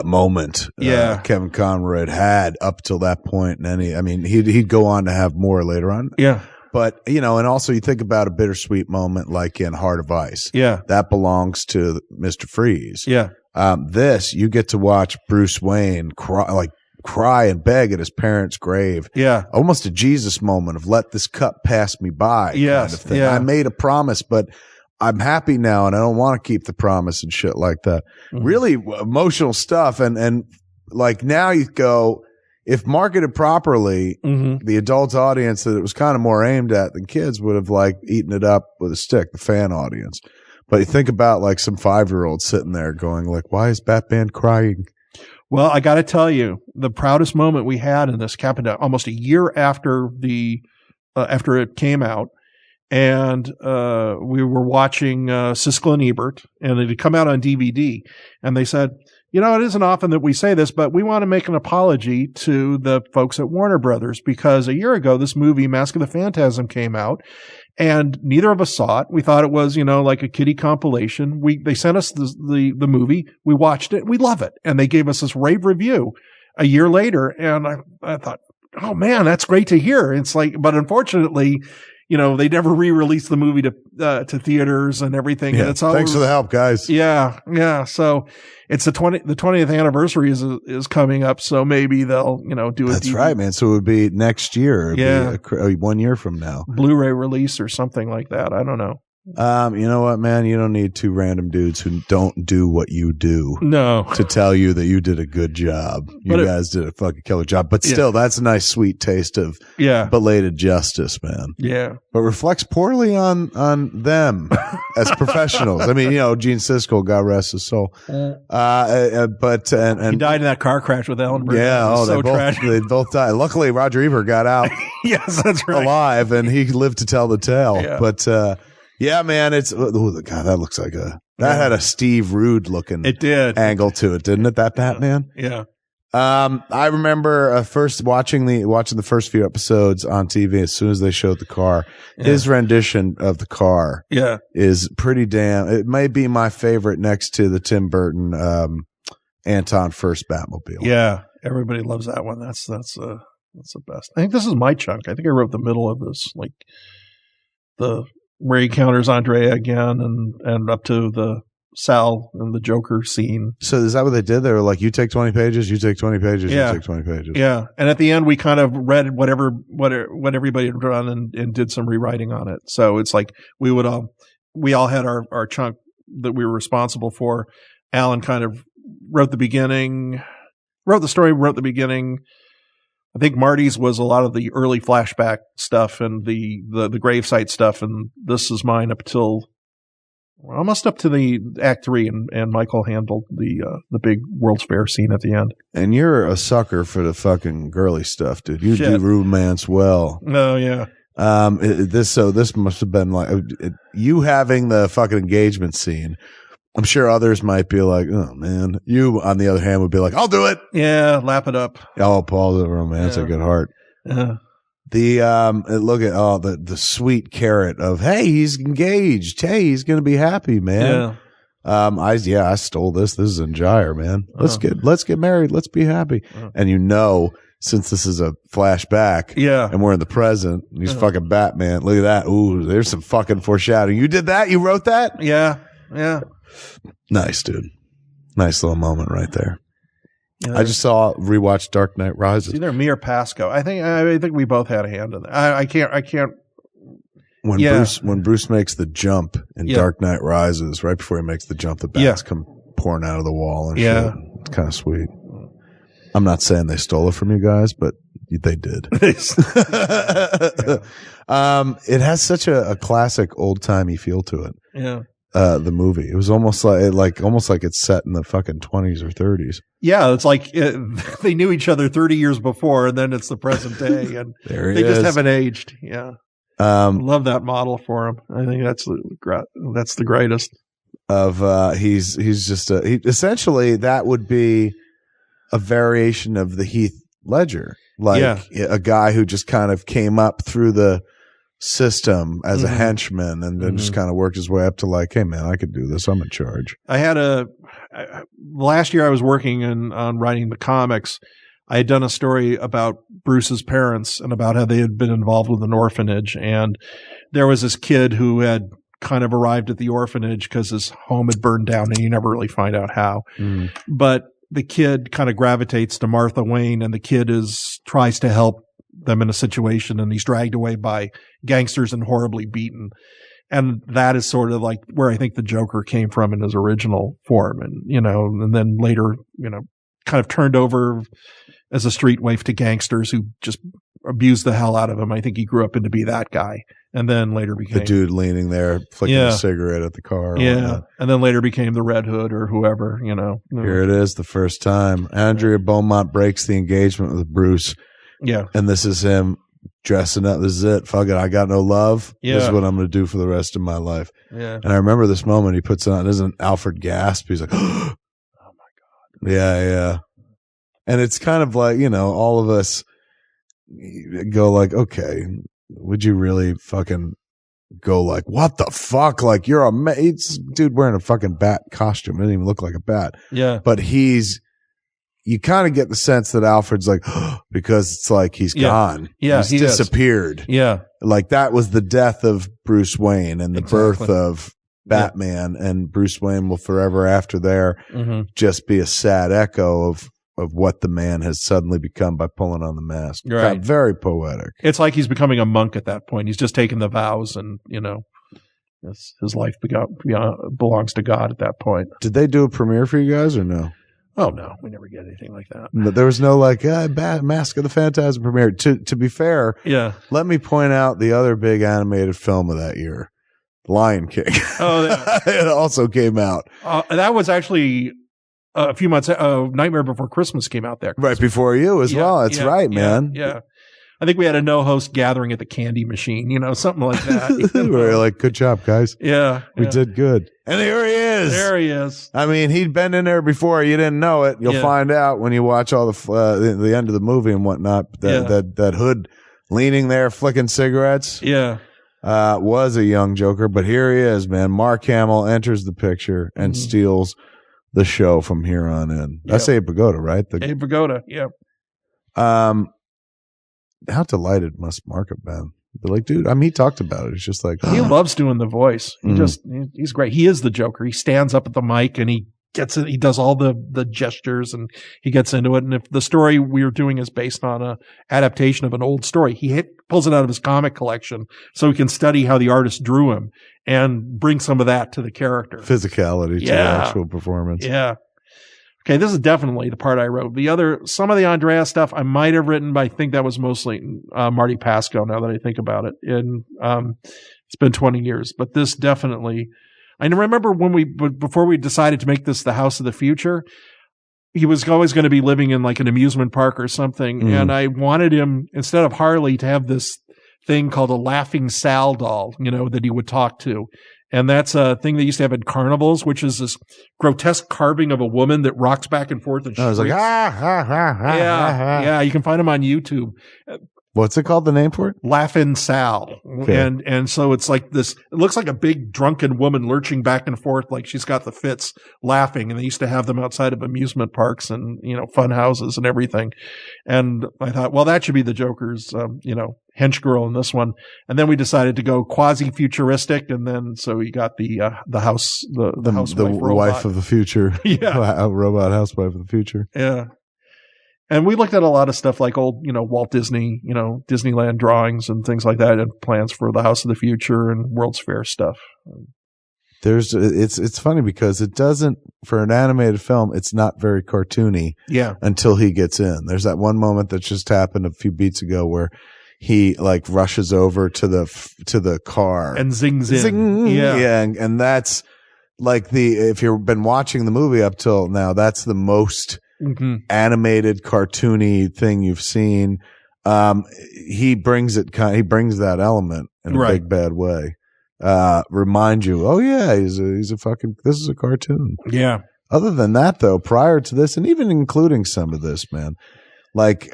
moment Kevin Conroy had up till that point. And he'd go on to have more later on. Yeah. But, and also you think about a bittersweet moment like in Heart of Ice. Yeah. That belongs to Mr. Freeze. Yeah. This, you get to watch Bruce Wayne cry and beg at his parents' grave. Yeah. Almost a Jesus moment of let this cup pass me by. Yes. Kind of thing. Yeah. I made a promise, but I'm happy now and I don't want to keep the promise and shit like that. Mm-hmm. Really emotional stuff. And like now you go, if marketed properly, the adult audience that it was kind of more aimed at than kids would have like eaten it up with a stick, the fan audience. But you think about like some 5-year-old sitting there going like, why is Batman crying? Well, I got to tell you, the proudest moment we had in this happened almost a year after after it came out. And we were watching Siskel and Ebert, and it had come out on DVD. And they said, it isn't often that we say this, but we want to make an apology to the folks at Warner Brothers, because a year ago, this movie, Mask of the Phantasm, came out, and neither of us saw it. We thought it was, like a kiddie compilation. They sent us the movie. We watched it. We love it. And they gave us this rave review a year later. And I thought, oh man, that's great to hear. It's like, but unfortunately, they never re-released the movie to theaters and everything. Yeah, and it's all, thanks for the help, guys. Yeah. Yeah. So it's the 20th anniversary is coming up. So maybe they'll, do it. That's right, man. So it would be next year. It'd be 1 year from now. Blu-ray release or something like that. I don't know. You know what, man? You don't need two random dudes who don't do what you do. No. To tell you that you did a good job. You guys did a fucking killer job. But still, that's a nice sweet taste of belated justice, man. Yeah. But reflects poorly on them as professionals. I mean, Gene Siskel, God rest his soul. But he died in that car crash with Ellen Burstyn. Yeah, they both died. Luckily, Roger Ebert got out. Yes, that's right. Alive, and he lived to tell the tale. Yeah. But yeah, man, it's God. That looks like had a Steve Rude looking angle to it, didn't it? That Batman. Yeah. I remember first watching the first few episodes on TV as soon as they showed the car. Yeah. His rendition of the car is pretty damn. It may be my favorite next to the Tim Burton Anton First Batmobile. Yeah, everybody loves that one. That's the best. I think this is my chunk. I think I wrote the middle of this, like where he counters Andrea again and up to the Sal and the Joker scene. So is that what they did? They were like, you take 20 pages, you take 20 pages, you take 20 pages. Yeah. And at the end, we kind of read what everybody had done and did some rewriting on it. So it's like we all had our chunk that we were responsible for. Alan kind of wrote the story, wrote the beginning. I think Marty's was a lot of the early flashback stuff and the gravesite stuff, and this is mine up till almost up to the Act 3, and Michael handled the big World's Fair scene at the end. And you're a sucker for the fucking girly stuff, dude. You do romance well. Oh yeah. This must have been like you having the fucking engagement scene. I'm sure others might be like, oh, man. You, on the other hand, would be like, I'll do it. Yeah, lap it up. Oh, Paul's a romantic at heart. Yeah. Look at the sweet carrot of, hey, he's engaged. Hey, he's going to be happy, man. I stole this. This is in Gyre, man. Let's get married. Let's be happy. And since this is a flashback, and we're in the present, and he's fucking Batman. Look at that. Ooh, there's some fucking foreshadowing. You did that? You wrote that? Yeah. Nice, dude. Nice little moment right there. Yeah. I just rewatched Dark Knight Rises. It's either me or Pasco. I think we both had a hand in that. I can't. When Bruce makes the jump in Dark Knight Rises, right before he makes the jump, the bats come pouring out of the wall and shit. It's kind of sweet. I'm not saying they stole it from you guys, but they did. It has such a classic old timey feel to it. Yeah. The movie. It was almost like it's set in the fucking 20s or 30s. Yeah, it's like they knew each other 30 years before, and then it's the present day, and they just haven't aged. Yeah. Love that model for him. I think that's the greatest. He's just essentially that would be a variation of the Heath Ledger, a guy who just kind of came up through the system as a henchman and then just kind of worked his way up to like, hey man, I could do this. I'm in charge. I had last year I was working on writing the comics. I had done a story about Bruce's parents and about how they had been involved with an orphanage. And there was this kid who had kind of arrived at the orphanage because his home had burned down and you never really find out how. But the kid kind of gravitates to Martha Wayne, and the kid tries to help them in a situation, and he's dragged away by gangsters and horribly beaten. And that is sort of like where I think the Joker came from in his original form. And then later, kind of turned over as a street waif to gangsters who just abused the hell out of him. I think he grew up into be that guy. And then later became the dude leaning there, flicking a cigarette at the car. And then later became the Red Hood or whoever, Here it is, the first time. Andrea Beaumont breaks the engagement with Bruce. Yeah. And this is him dressing up. This is it. Fuck it. I got no love. Yeah. This is what I'm going to do for the rest of my life. Yeah. And I remember this moment he puts on, doesn't Alfred gasp? He's like, oh my God. Yeah. And it's kind of like, all of us go like, okay, would you really fucking go like, what the fuck? Like, you're it's dude wearing a fucking bat costume. It didn't even look like a bat. Yeah. But you kind of get the sense that Alfred's like, because it's like he's gone. Yeah. He's disappeared. Yeah. Like that was the death of Bruce Wayne and the birth of Batman, and Bruce Wayne will forever after there just be a sad echo of what the man has suddenly become by pulling on the mask. Right. Very poetic. It's like he's becoming a monk at that point. He's just taken the vows and, his life belongs to God at that point. Did they do a premiere for you guys or no? Oh, no. We never get anything like that. But there was no Mask of the Phantasm premiere. To be fair, let me point out the other big animated film of that year, Lion King. Oh, yeah. It also came out. That was actually a few months, Nightmare Before Christmas came out there. Right before you as well. That's right, man. Yeah. I think we had a no-host gathering at the Candy Machine, something like that. We were like, good job, guys. Yeah. We did good. And there he is. There he is. I mean, he'd been in there before. You didn't know it. You'll find out when you watch all the end of the movie and whatnot. That Hood leaning there, flicking cigarettes. Yeah. Was a young Joker, but here he is, man. Mark Hamill enters the picture and steals the show from here on in. That's Abe Vigoda, right? Abe Vigoda, yeah. How delighted must Mark have been? But like, dude, he talked about it. It's just like he loves doing the voice. He's great. He is the Joker. He stands up at the mic and he gets it. He does all the gestures and he gets into it. And if the story we were doing is based on a adaptation of an old story, he pulls it out of his comic collection so he can study how the artist drew him and bring some of that to the character. Physicality to the actual performance. Yeah. Okay, this is definitely the part I wrote. Some of the Andrea stuff I might have written, but I think that was mostly Marty Pasco now that I think about it. And it's been 20 years. But this definitely, I remember before we decided to make this the House of the Future, he was always going to be living in like an amusement park or something. And I wanted him, instead of Harley, to have this thing called a Laughing Sal doll, that he would talk to. And that's a thing they used to have at carnivals, which is this grotesque carving of a woman that rocks back and forth and shrieks. I was like, Yeah, you can find them on YouTube. What's it called? The name for it? Laughin' Sal. Okay. And so it's like this, it looks like a big drunken woman lurching back and forth like she's got the fits laughing. And they used to have them outside of amusement parks and, fun houses and everything. And I thought, well, that should be the Joker's, hench girl in this one. And then we decided to go quasi-futuristic. And then so we got the house, the housewife the robot. wife of the future. Yeah. Robot housewife of the future. Yeah. And we looked at a lot of stuff like old, Walt Disney, Disneyland drawings and things like that, and plans for the House of the Future and World's Fair stuff. It's funny because it doesn't, for an animated film, it's not very cartoony. Yeah. Until he gets in. There's that one moment that just happened a few beats ago where he like rushes over to the car and zings in. Zing! Yeah. And that's like if you've been watching the movie up till now, that's the most animated cartoony thing you've seen. He brings that element in a big bad way. Remind you, oh yeah, he's a fucking, this is a cartoon. Yeah. Other than that though, prior to this, and even including some of this, man, like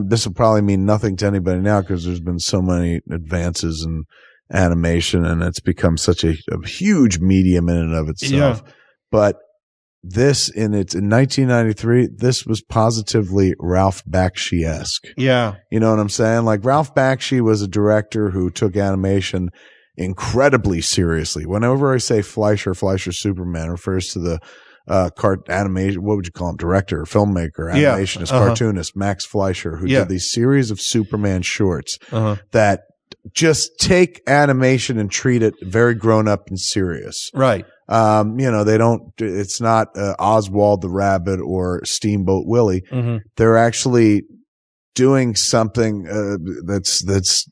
this will probably mean nothing to anybody now because there's been so many advances in animation and it's become such a huge medium in and of itself. Yeah. But this in 1993, this was positively Ralph Bakshi-esque. Yeah. You know what I'm saying? Like Ralph Bakshi was a director who took animation incredibly seriously. Whenever I say Fleischer Superman refers to the animation, what would you call him? Director, filmmaker, animationist, cartoonist, Max Fleischer, who did these series of Superman shorts that just take animation and treat it very grown up and serious. Right. They don't, it's not Oswald the Rabbit or Steamboat Willie. Mm-hmm. They're actually doing something that's it's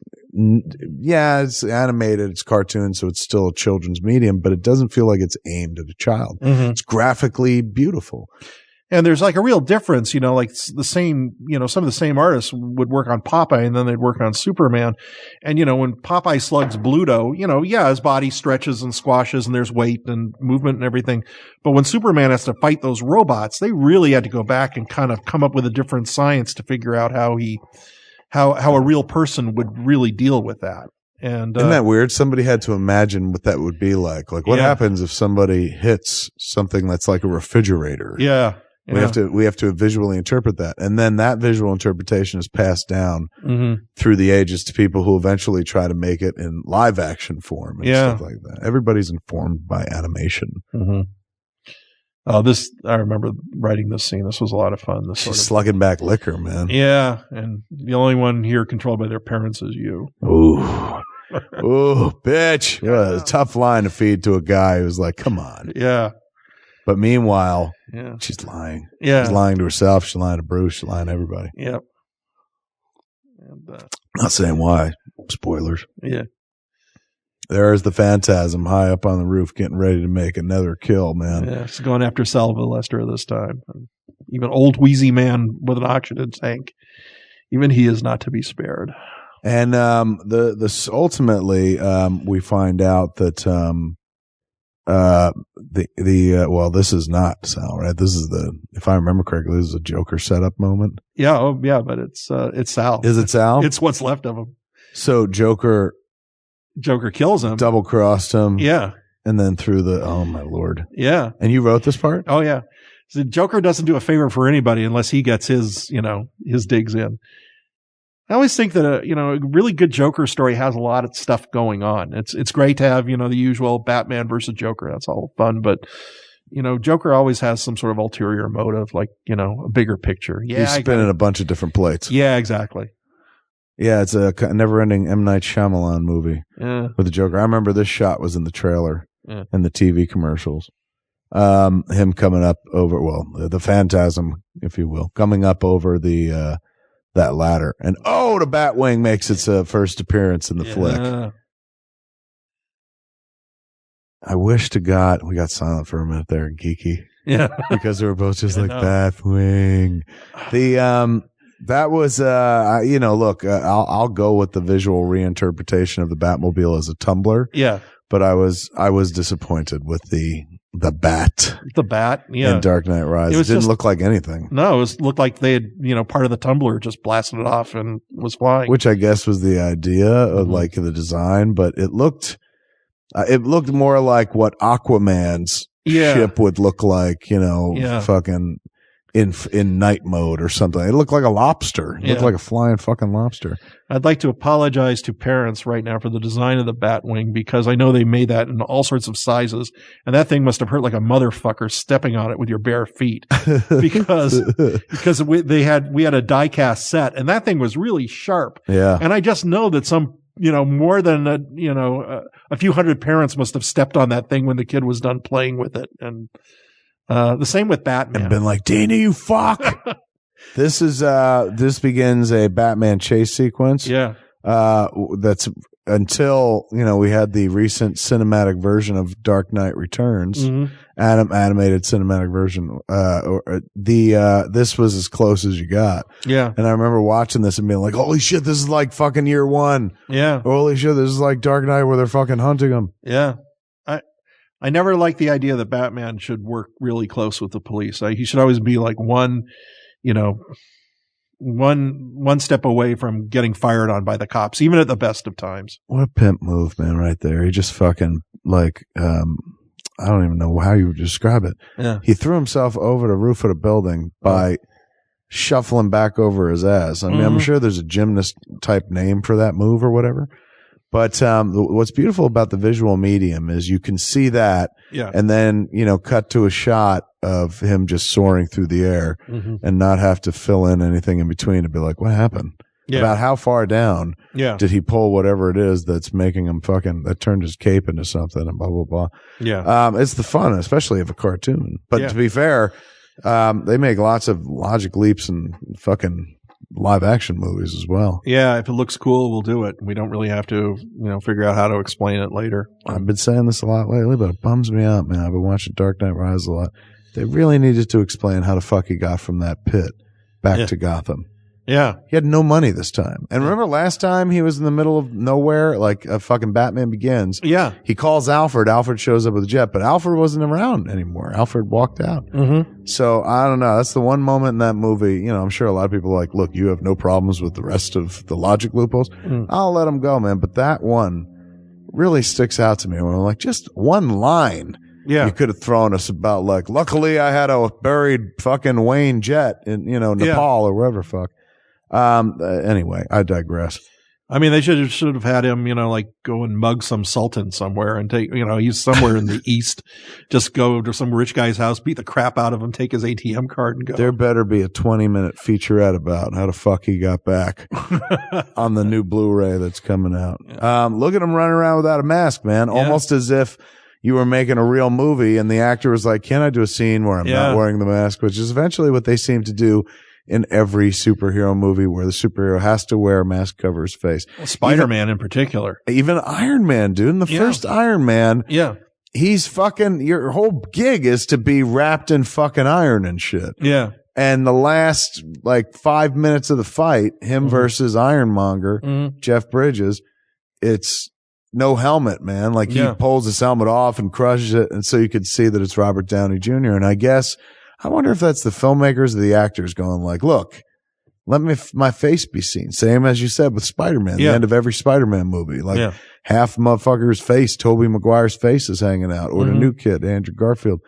animated, it's cartoon, so it's still a children's medium, but it doesn't feel like it's aimed at a child. Mm-hmm. It's graphically beautiful. And there's like a real difference, like the same, some of the same artists would work on Popeye and then they'd work on Superman. And, when Popeye slugs Bluto, his body stretches and squashes and there's weight and movement and everything. But when Superman has to fight those robots, they really had to go back and kind of come up with a different science to figure out how a real person would really deal with that. And isn't that weird? Somebody had to imagine what that would be like. Like what happens if somebody hits something that's like a refrigerator? Yeah. We have to visually interpret that. And then that visual interpretation is passed down through the ages to people who eventually try to make it in live action form and stuff like that. Everybody's informed by animation. Mm-hmm. I remember writing this scene. This was a lot of fun. She's slugging back liquor, man. Yeah. And the only one here controlled by their parents is you. Ooh. Ooh, bitch. Yeah, a tough line to feed to a guy who's like, come on. Yeah. But meanwhile, she's lying. Yeah. She's lying to herself. She's lying to Bruce. She's lying to everybody. Yep. And, not saying why. Spoilers. Yeah. There's the Phantasm high up on the roof getting ready to make another kill, man. Yeah, she's going after Salva Lester this time. Even old wheezy man with an oxygen tank. Even he is not to be spared. And ultimately, we find out that this is not Sal, right? This is if I remember correctly, this is a Joker setup moment. Yeah, but it's Sal. Is it Sal? It's what's left of him. So Joker kills him, double crossed him, and then threw oh my lord, yeah. And you wrote this part? Oh yeah. So Joker doesn't do a favor for anybody unless he gets his digs in. I always think that a really good Joker story has a lot of stuff going on. It's great to have the usual Batman versus Joker. That's all fun, but Joker always has some sort of ulterior motive, like a bigger picture. Yeah, he's spinning a bunch of different plates. Yeah, exactly. Yeah, it's a never-ending M. Night Shyamalan movie with the Joker. I remember this shot was in the trailer and the TV commercials. Him coming up over the Phantasm, if you will, coming up over the that ladder, and the Batwing makes its first appearance in the flick. I wish to God we got silent for a minute there, geeky. Yeah, because we were both just like Batwing. That was look, I'll go with the visual reinterpretation of the Batmobile as a tumbler. Yeah, but I was disappointed with the the bat. The bat, yeah. In Dark Knight Rises. It didn't look like anything. No, it looked like they had, part of the tumbler just blasted it off and was flying. Which I guess was the idea of like the design, but it looked more like what Aquaman's ship would look like, fucking in night mode or something. It looked like a lobster. It looked like a flying fucking lobster. I'd like to apologize to parents right now for the design of the Batwing, because I know they made that in all sorts of sizes, and that thing must have hurt like a motherfucker stepping on it with your bare feet, because we had a die-cast set, and that thing was really sharp. Yeah. And I just know that some more than a few hundred parents must have stepped on that thing when the kid was done playing with it. And the same with Batman. And been like, Dini, you fuck. This begins a Batman chase sequence. Yeah. That's until, we had the recent cinematic version of Dark Knight Returns, animated cinematic version. This was as close as you got. Yeah. And I remember watching this and being like, holy shit, this is like fucking year one. Yeah. Holy shit, this is like Dark Knight where they're fucking hunting them. Yeah. I never liked the idea that Batman should work really close with the police. He should always be like one step away from getting fired on by the cops, even at the best of times. What a pimp move, man, right there. He just fucking like, I don't even know how you would describe it. Yeah. He threw himself over the roof of the building by shuffling back over his ass. I mean, I'm sure there's a gymnast type name for that move or whatever. But what's beautiful about the visual medium is you can see that, and then cut to a shot of him just soaring through the air, and not have to fill in anything in between to be like, what happened? Yeah. About how far down did he pull whatever it is that's making him that turned his cape into something and blah blah blah. Yeah, it's the fun, especially of a cartoon. But to be fair, they make lots of logic leaps and fucking live action movies as well. Yeah, if it looks cool, we'll do it. We don't really have to, figure out how to explain it later. I've been saying this a lot lately, but it bums me out, man. I've been watching Dark Knight Rises a lot. They really needed to explain how the fuck he got from that pit back to Gotham. Yeah. He had no money this time. And remember last time he was in the middle of nowhere, like a fucking Batman Begins? Yeah. He calls Alfred. Alfred shows up with a jet, but Alfred wasn't around anymore. Alfred walked out. So I don't know. That's the one moment in that movie. I'm sure a lot of people are like, look, you have no problems with the rest of the logic loopholes. I'll let him go, man. But that one really sticks out to me when I'm like, just one line. Yeah. You could have thrown us about like, luckily I had a buried fucking Wayne jet in, Nepal or wherever fuck. Anyway, I digress. I mean, they should have had him, like go and mug some sultan somewhere and take, he's somewhere in the East. Just go to some rich guy's house, beat the crap out of him, take his ATM card and go. There better be a 20-minute featurette about how the fuck he got back on the new Blu-ray that's coming out. Look at him running around without a mask, man. Yeah. Almost as if you were making a real movie and the actor was like, can I do a scene where I'm not wearing the mask? Which is eventually what they seem to do in every superhero movie where the superhero has to wear a mask cover his face. Well, Spider-Man in particular. Even Iron Man, dude. In the first Iron Man, he's fucking, your whole gig is to be wrapped in fucking iron and shit. Yeah. And the last, 5 minutes of the fight, him versus Ironmonger, Jeff Bridges, it's no helmet, man. Like, he pulls his helmet off and crushes it, and so you could see that it's Robert Downey Jr. And I wonder if that's the filmmakers or the actors going like, look, let my face be seen. Same as you said with Spider-Man, the end of every Spider-Man movie. Half motherfucker's face, Tobey Maguire's face is hanging out, or the new kid, Andrew Garfield.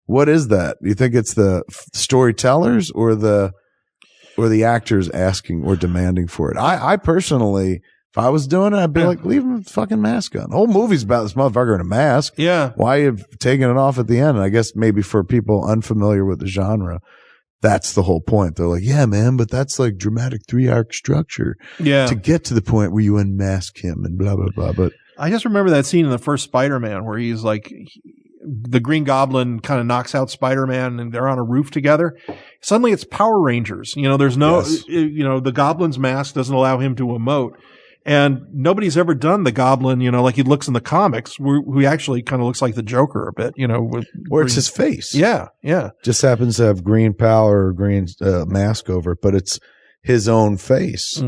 What is that? Do you think it's the storytellers or the actors asking or demanding for it? I personally, if I was doing it, I'd be like, leave him with a fucking mask on. The whole movie's about this motherfucker in a mask. Yeah. Why are you taking it off at the end? And I guess maybe for people unfamiliar with the genre, that's the whole point. They're like, yeah, man, but that's like dramatic 3-arc structure. Yeah. To get to the point where you unmask him and blah, blah, blah. But I just remember that scene in the first Spider-Man where he's like, the Green Goblin kind of knocks out Spider-Man and they're on a roof together. Suddenly it's Power Rangers. There's no, the Goblin's mask doesn't allow him to emote. And nobody's ever done the Goblin, like he looks in the comics, who actually kind of looks like the Joker a bit, where it's his face. Yeah, yeah. Just happens to have green power or green mask over it, but it's his own face.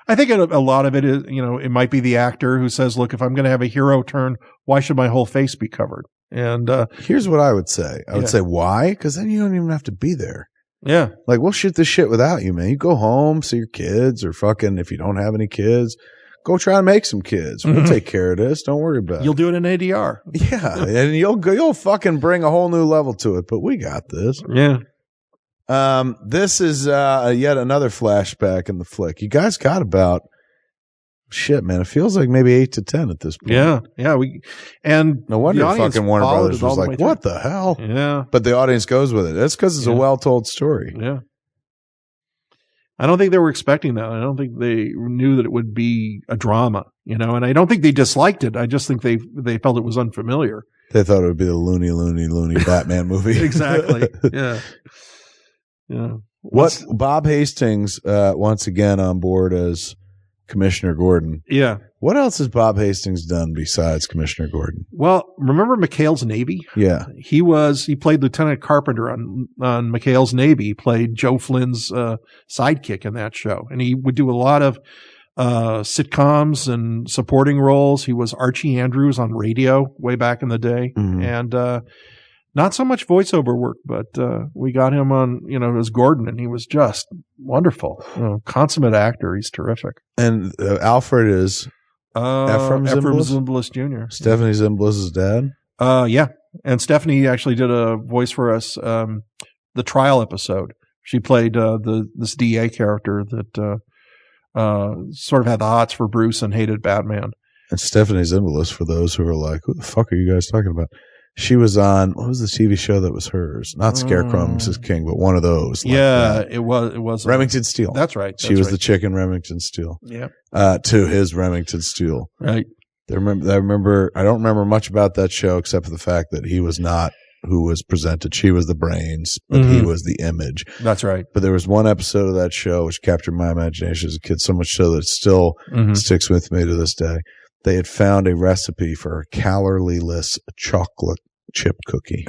I think a lot of it is, it might be the actor who says, look, if I'm going to have a hero turn, why should my whole face be covered? And here's what I would say. I would say, why? Because then you don't even have to be there. Yeah. Like, we'll shoot this shit without you, man. You go home, see your kids, or fucking, if you don't have any kids, go try and make some kids. We'll take care of this. Don't worry about it. You'll do it in ADR. Yeah. And you'll fucking bring a whole new level to it, but we got this. Yeah. This is yet another flashback in the flick. You guys got about shit, man. It feels like maybe 8 to 10 at this point. Yeah. And no wonder fucking Warner Brothers was like, what the hell? Yeah. But the audience goes with it. That's because it's a well-told story. Yeah. I don't think they were expecting that. I don't think they knew that it would be a drama, and I don't think they disliked it. I just think they felt it was unfamiliar. They thought it would be the loony Batman movie. Exactly. Yeah. Yeah. What Bob Hastings once again on board as Commissioner Gordon. Yeah. What else has Bob Hastings done besides Commissioner Gordon? Well, remember McHale's Navy? Yeah. He played Lieutenant Carpenter on McHale's Navy. He played Joe Flynn's sidekick in that show. And he would do a lot of sitcoms and supporting roles. He was Archie Andrews on radio way back in the day. Mm-hmm. And not so much voiceover work, but we got him on, as Gordon, and he was just wonderful. Consummate actor. He's terrific. And Alfred is Ephraim Zimbalist Jr. Stephanie Zimbalist's dad? Yeah. And Stephanie actually did a voice for us, the trial episode. She played this DA character that sort of had the hots for Bruce and hated Batman. And Stephanie Zimbalist, for those who are like, who the fuck are you guys talking about? She was on, what was the TV show that was hers? Not Scarecrow and Mrs. King, but one of those. It was. Remington Steele. That's right. She was the chick in Remington Steele. Yeah. To his Remington Steele. Right. I don't remember much about that show except for the fact that he was not who was presented. She was the brains, but he was the image. That's right. But there was one episode of that show which captured my imagination as a kid so much so that it still sticks with me to this day. They had found a recipe for a calorie-less chocolate chip cookie,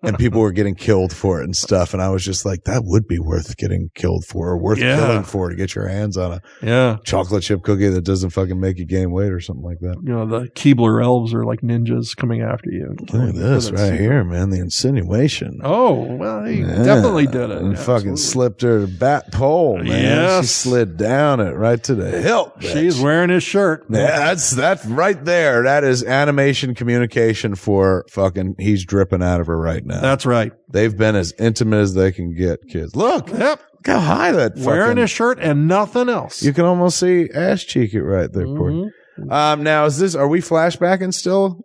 and people were getting killed for it and stuff. And I was just like, that would be worth getting killed for, or worth killing for, to get your hands on a chocolate chip cookie that doesn't fucking make you gain weight or something like that. The Keebler elves are like ninjas coming after you. Look at this right here, man. The insinuation. Oh, well, he definitely did it. And fucking slipped her to bat pole, man. Yes. She slid down it right to the hilt. Bitch. She's wearing his shirt. Yeah, that's right there. That is animation communication for fucking, he's dripping out of her right now. That's right. They've been as intimate as they can get, kids. Look. Yep. Look how high that wearing his shirt and nothing else. You can almost see ass cheek it right there. Now, are we flashbacking still?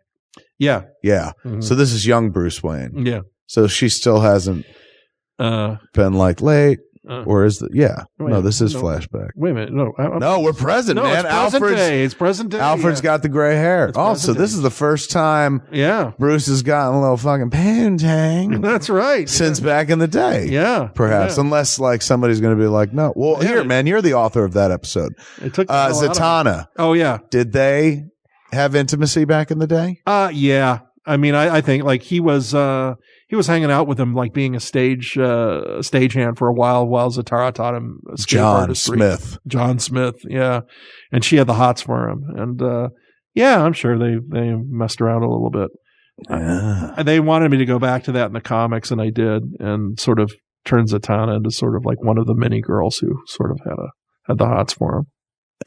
Yeah. Yeah. So this is young Bruce Wayne. Yeah. So she still hasn't been like late. Or is it? Yeah. This is flashback. Wait a minute. No, we're present, man. It's present day. Alfred's got the gray hair. So this is the first time Bruce has gotten a little fucking poontang. That's right. Since back in the day. Yeah. Perhaps. Yeah. Unless like somebody's going to be like, no. Well, here, man, you're the author of that episode. It took Zatanna. Oh, yeah. Did they have intimacy back in the day? Yeah. I mean, I think like he was hanging out with him, like being a stagehand for a while Zatara taught him John Smith. John Smith, yeah. And she had the hots for him. And I'm sure they messed around a little bit. They wanted me to go back to that in the comics, and I did, and sort of turned Zatanna into sort of like one of the many girls who sort of had the hots for him.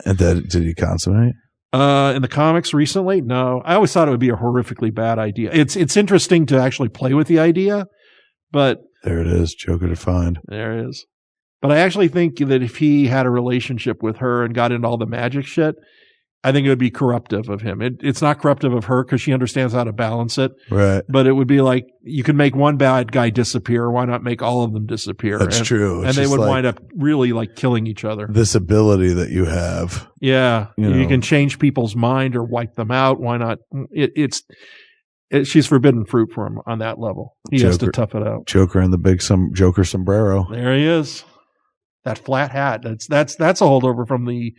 And did he consummate? In the comics recently? No. I always thought it would be a horrifically bad idea. It's interesting to actually play with the idea, but there it is, Joker defined. There it is. But I actually think that if he had a relationship with her and got into all the magic shit, I think it would be corruptive of him. It's not corruptive of her because she understands how to balance it. Right. But it would be like, you could make one bad guy disappear. Why not make all of them disappear? That's true. And they would wind up really like killing each other. This ability that you have. Yeah. You can change people's mind or wipe them out. Why not? She's forbidden fruit for him on that level. He has to tough it out. Joker and the big Joker sombrero. There he is. That flat hat. That's a holdover from the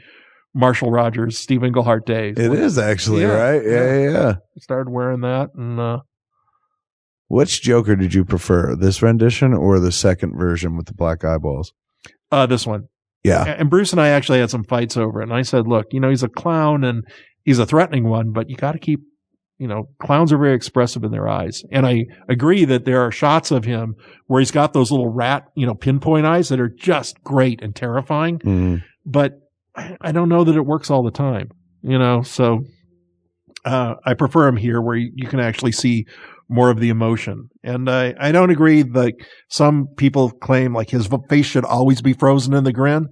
Marshall Rogers, Steve Englehart days. It is actually, right? Yeah. Started wearing that. And which Joker did you prefer, this rendition or the second version with the black eyeballs? This one. Yeah. And Bruce and I actually had some fights over it. And I said, look, he's a clown and he's a threatening one, but you got to keep clowns are very expressive in their eyes. And I agree that there are shots of him where he's got those little rat, pinpoint eyes that are just great and terrifying. Mm-hmm. But I don't know that it works all the time, so I prefer him here where you can actually see more of the emotion. And I don't agree that some people claim like his face should always be frozen in the grin.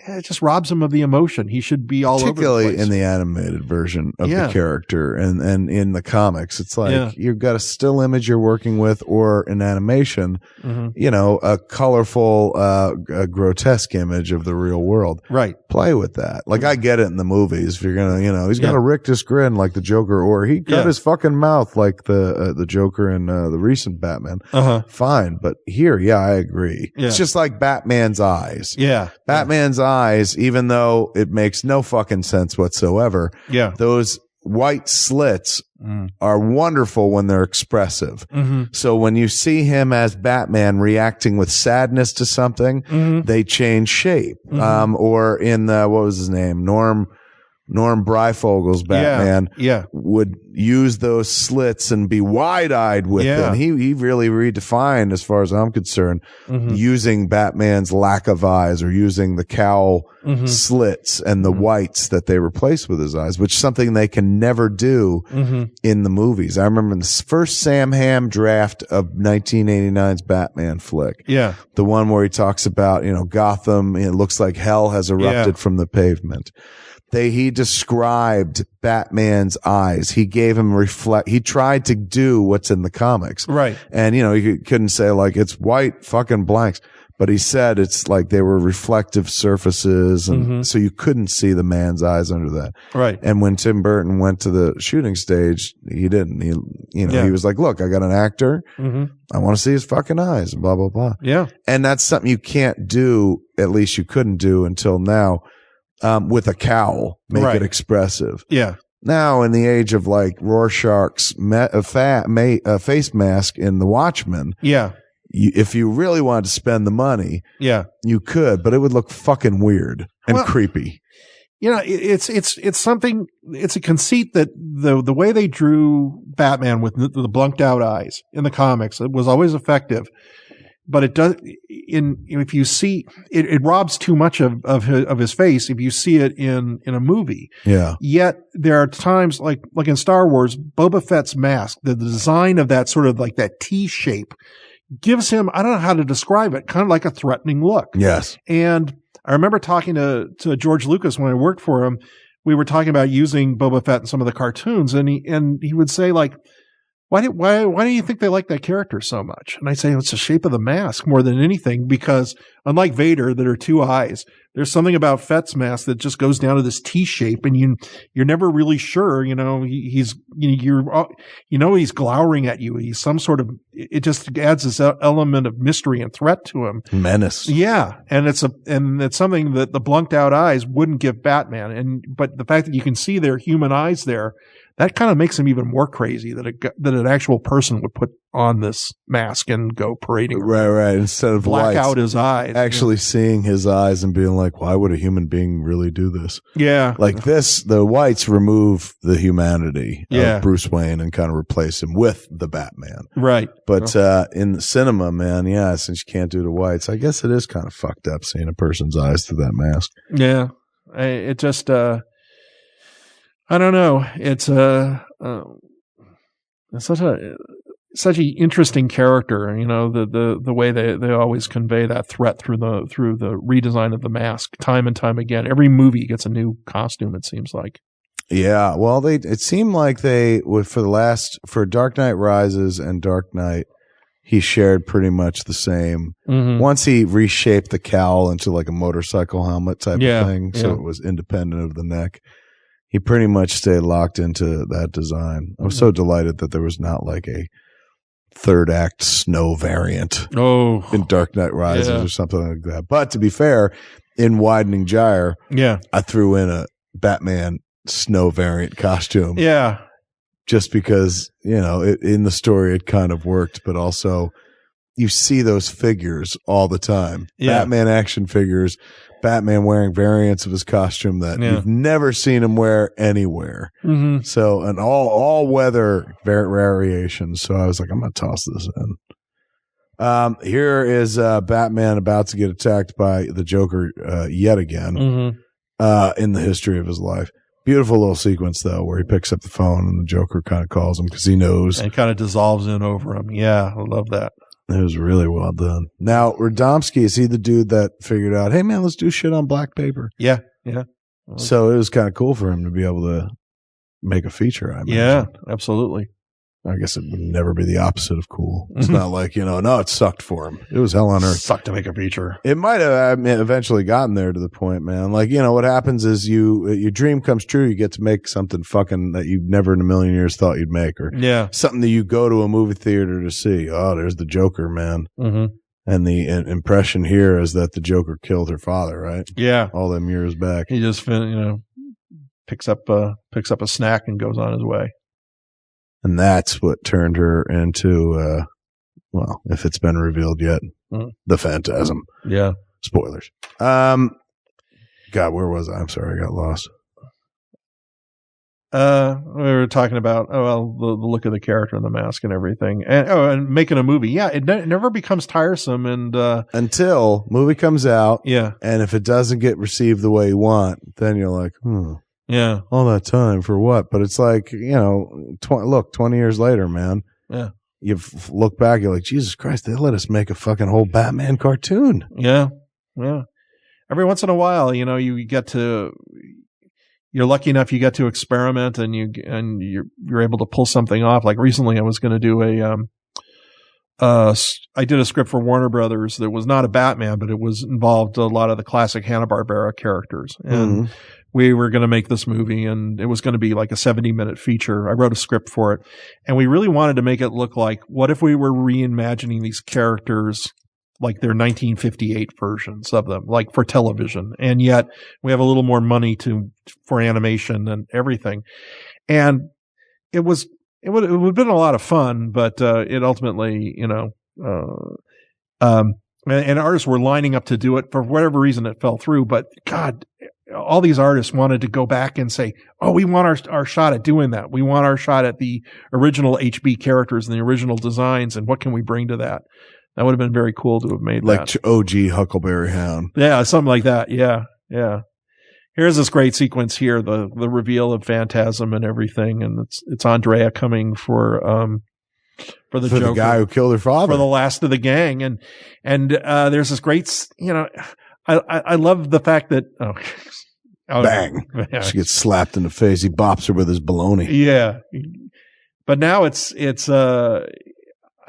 It just robs him of the emotion. He should be all over the place. Particularly in the animated version of the character and in the comics. It's like you've got a still image you're working with or an animation, a colorful, grotesque image of the real world. Right. Play with that. Like I get it in the movies. If you're going to, he's got a rictus grin like the Joker, or he cut his fucking mouth like the Joker in the recent Batman. Fine. But here, I agree. Yeah. It's just like Batman's eyes. Yeah. Batman's eyes, even though it makes no fucking sense whatsoever. Yeah. Those white slits are wonderful when they're expressive. So when you see him as Batman reacting with sadness to something, they change shape. Or in what was his name? Norm Breyfogel's Batman would use those slits and be wide-eyed with them. He really redefined, as far as I'm concerned, using Batman's lack of eyes or using the cowl slits and the whites that they replaced with his eyes, which is something they can never do in the movies. I remember in the first Sam Hamm draft of 1989's Batman flick. Yeah. The one where he talks about, Gotham, it looks like hell has erupted from the pavement. He described Batman's eyes. He gave him he tried to do what's in the comics. Right. And, he couldn't say like it's white fucking blanks, but he said it's like they were reflective surfaces. And so you couldn't see the man's eyes under that. Right. And when Tim Burton went to the shooting stage, he didn't. He was like, look, I got an actor. I want to see his fucking eyes and blah, blah, blah. Yeah. And that's something you can't do. At least you couldn't do until now. With a cowl, make it expressive. Yeah. Now, in the age of like Rorschach's face mask in The Watchmen, if you really wanted to spend the money, you could, but it would look fucking weird and creepy. It's something. It's a conceit that the way they drew Batman with the blunked out eyes in the comics, it was always effective. But it does if you see it robs too much of his face if you see it in a movie. Yeah. Yet there are times like in Star Wars, Boba Fett's mask, the design of that sort of like that T shape gives him, I don't know how to describe it, kind of like a threatening look. Yes. And I remember talking to George Lucas when I worked for him. We were talking about using Boba Fett in some of the cartoons, and he would say like, Why do you think they like that character so much? And I say it's the shape of the mask more than anything, because unlike Vader, that are two eyes, there's something about Fett's mask that just goes down to this T shape, and you're never really sure. He's glowering at you. He's some sort of. It just adds this element of mystery and threat to him. Menace. Yeah, and it's something that the blunked out eyes wouldn't give Batman. But the fact that you can see their human eyes there, that kind of makes him even more crazy that an actual person would put on this mask and go parading around. Right. Instead of black out his eyes, actually seeing his eyes and being like, why would a human being really do this? Yeah. Like this, the whites remove the humanity of Bruce Wayne and kind of replace him with the Batman. Right. But in the cinema, man, since you can't do the whites, I guess it is kind of fucked up seeing a person's eyes through that mask. Yeah. It just, I don't know. It's such an interesting character, the way they always convey that threat through the redesign of the mask time and time again. Every movie gets a new costume, it seems like. Yeah, well, it seemed like for Dark Knight Rises and Dark Knight, he shared pretty much the same. Once he reshaped the cowl into like a motorcycle helmet type of thing, so it was independent of the neck. He pretty much stayed locked into that design. I was so delighted that there was not like a third act snow variant in Dark Knight Rises or something like that. But to be fair, in Widening Gyre, I threw in a Batman snow variant costume. Yeah. Just because, in the story it kind of worked, but also you see those figures all the time. Yeah. Batman action figures, Batman wearing variants of his costume that you've never seen him wear anywhere. Mm-hmm. So, and all weather variations. So I was like, I'm going to toss this in. Here is Batman about to get attacked by the Joker yet again in the history of his life. Beautiful little sequence, though, where he picks up the phone and the Joker kind of calls him because he knows. And kind of dissolves in over him. Yeah, I love that. It was really well done. Now, Radomski, is he the dude that figured out, hey, man, let's do shit on black paper? Yeah. So it was kind of cool for him to be able to make a feature. I imagine. Yeah, absolutely. I guess it would never be the opposite of cool. It's not like, no, it sucked for him. It was hell on earth. Sucked to make a feature. It might have eventually gotten there to the point, man. Like, what happens is your dream comes true. You get to make something fucking that you never in a million years thought you'd make, or something that you go to a movie theater to see. Oh, there's the Joker, man. Mm-hmm. And the impression here is that the Joker killed her father, right? Yeah. All them years back. He just, picks up a snack and goes on his way. And that's what turned her into, if it's been revealed yet, the Phantasm. Yeah. Spoilers. God, where was I? I'm sorry, I got lost. We were talking about, the look of the character and the mask and everything. And making a movie. Yeah, it never becomes tiresome. And until movie comes out. Yeah. And if it doesn't get received the way you want, then you're like, yeah. All that time for what? But it's like, 20 years later, man. Yeah. You look back, you're like, Jesus Christ, they let us make a fucking whole Batman cartoon. Yeah. Yeah. Every once in a while, you get to, you're lucky enough you get to experiment and you're able to pull something off. Like recently I was going to do I did a script for Warner Brothers that was not a Batman, but it involved a lot of the classic Hanna-Barbera characters. And we were going to make this movie, and it was going to be like a 70-minute feature. I wrote a script for it, and we really wanted to make it look like, what if we were reimagining these characters like their 1958 versions of them, like for television, and yet we have a little more money for animation and everything. And it would have been a lot of fun, but it ultimately, and artists were lining up to do it. For whatever reason, it fell through. But God, all these artists wanted to go back and say, oh, we want our shot at doing that. We want our shot at the original HB characters and the original designs, and what can we bring to that? That would have been very cool to have made like that. OG Huckleberry Hound. Yeah, something like that. Yeah. Here's this great sequence here, the reveal of Phantasm and everything, and it's Andrea coming for the Joker, the guy who killed her father, for the last of the gang, and there's this great, I love the fact that bang, she gets slapped in the face. He bops her with his baloney. Yeah, but now it's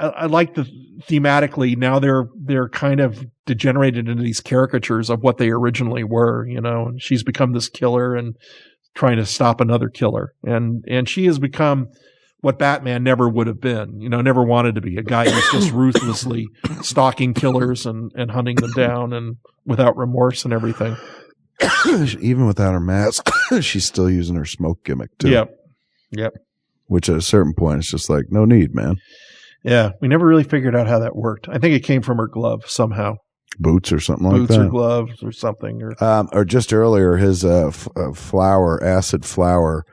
I like the thematically now they're kind of degenerated into these caricatures of what they originally were, and she's become this killer and trying to stop another killer. And she has become what Batman never would have been, never wanted to be, a guy who's just ruthlessly stalking killers and hunting them down and without remorse and everything. Even without her mask, she's still using her smoke gimmick too. Yep. Which at a certain point, it's just like, no need, man. Yeah, we never really figured out how that worked. I think it came from her glove somehow. Boots or something like that. Boots or gloves or something. Or just earlier, his acid flour,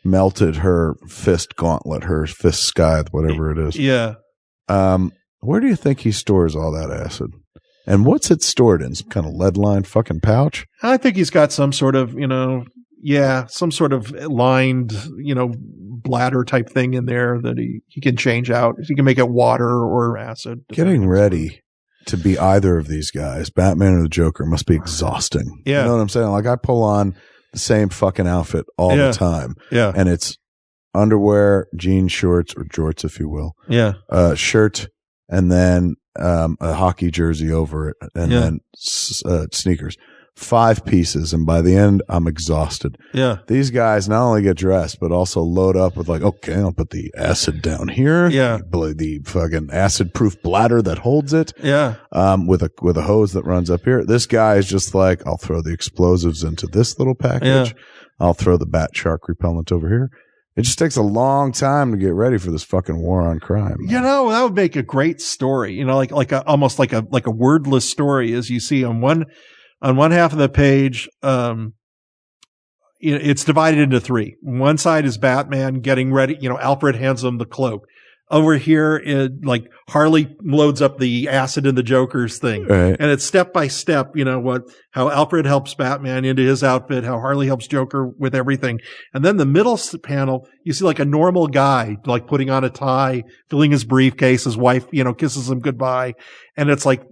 melted her fist gauntlet, her fist scythe, whatever it is. Yeah. Where do you think he stores all that acid? And what's it stored in? Some kind of lead-lined fucking pouch? I think he's got some sort of, some sort of lined, bladder type thing in there that he can change out. He can make it water or acid. Getting ready to be either of these guys, Batman or the Joker, must be exhausting. Yeah. You know what I'm saying? Like, I pull on the same fucking outfit all the time. Yeah. And it's underwear, jeans, shorts, or jorts, if you will. Yeah. Shirt, and then a hockey jersey over it, and then sneakers. 5 pieces, and by the end, I'm exhausted. Yeah. These guys not only get dressed, but also load up with like, okay, I'll put the acid down here. Yeah. The fucking acid-proof bladder that holds it. Yeah. With a hose that runs up here. This guy is just like, I'll throw the explosives into this little package. Yeah. I'll throw the bat shark repellent over here. It just takes a long time to get ready for this fucking war on crime. Man. That would make a great story. Almost like a wordless story, as you see on On one half of the page, it's divided into three. One side is Batman getting ready. Alfred hands him the cloak. Over here, Harley loads up the acid in the Joker's thing. Right. And it's step by step, how Alfred helps Batman into his outfit, how Harley helps Joker with everything. And then the middle panel, you see like a normal guy, like putting on a tie, filling his briefcase, his wife, kisses him goodbye. And it's like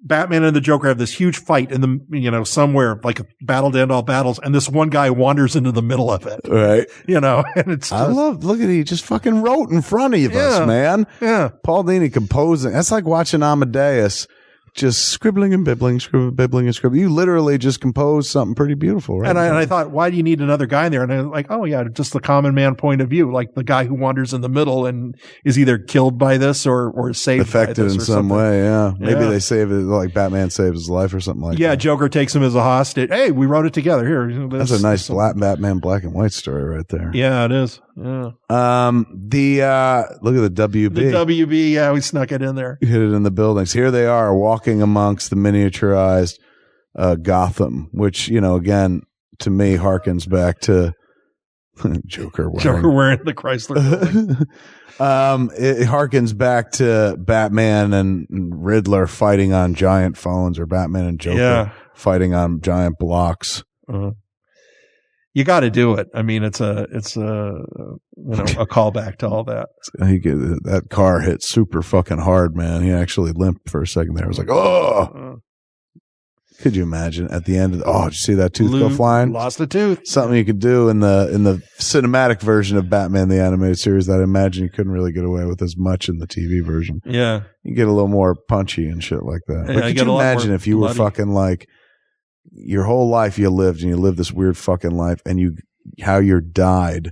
Batman and the Joker have this huge fight in the, somewhere, like a battle to end all battles. And this one guy wanders into the middle of it. Right. And it's look at he just fucking wrote in front of us, man. Yeah. Paul Dini composing. That's like watching Amadeus just scribbling and bibbling, bibbling and scribbling. You literally just composed something pretty beautiful, right? And I thought, why do you need another guy in there? And I'm like, oh yeah, just the common man point of view, like the guy who wanders in the middle and is either killed by this or saved, affected by this in or some something. way. Yeah, maybe they save it, like Batman saves his life or something like that. Yeah, Joker takes him as a hostage. Hey, we wrote it together. Here, that's a nice Batman black and white story right there. Yeah, it is. Yeah. Look at the WB. The WB, yeah, we snuck it in there. Hit it in the buildings. Here they are walking amongst the miniaturized Gotham, which, again, to me harkens back to Joker wearing the Chrysler building. It harkens back to Batman and Riddler fighting on giant phones, or Batman and Joker fighting on giant blocks. You got to do it. I mean, it's a callback to all that. That car hit super fucking hard, man. He actually limped for a second there. I was like, oh. Could you imagine at the end of did you see that tooth go flying? Lost a tooth. Something you could do in the cinematic version of Batman the Animated Series that I imagine you couldn't really get away with as much in the TV version. Yeah. You get a little more punchy and shit like that. Yeah, but could you imagine if you were fucking like your whole life you lived this weird fucking life, and how you died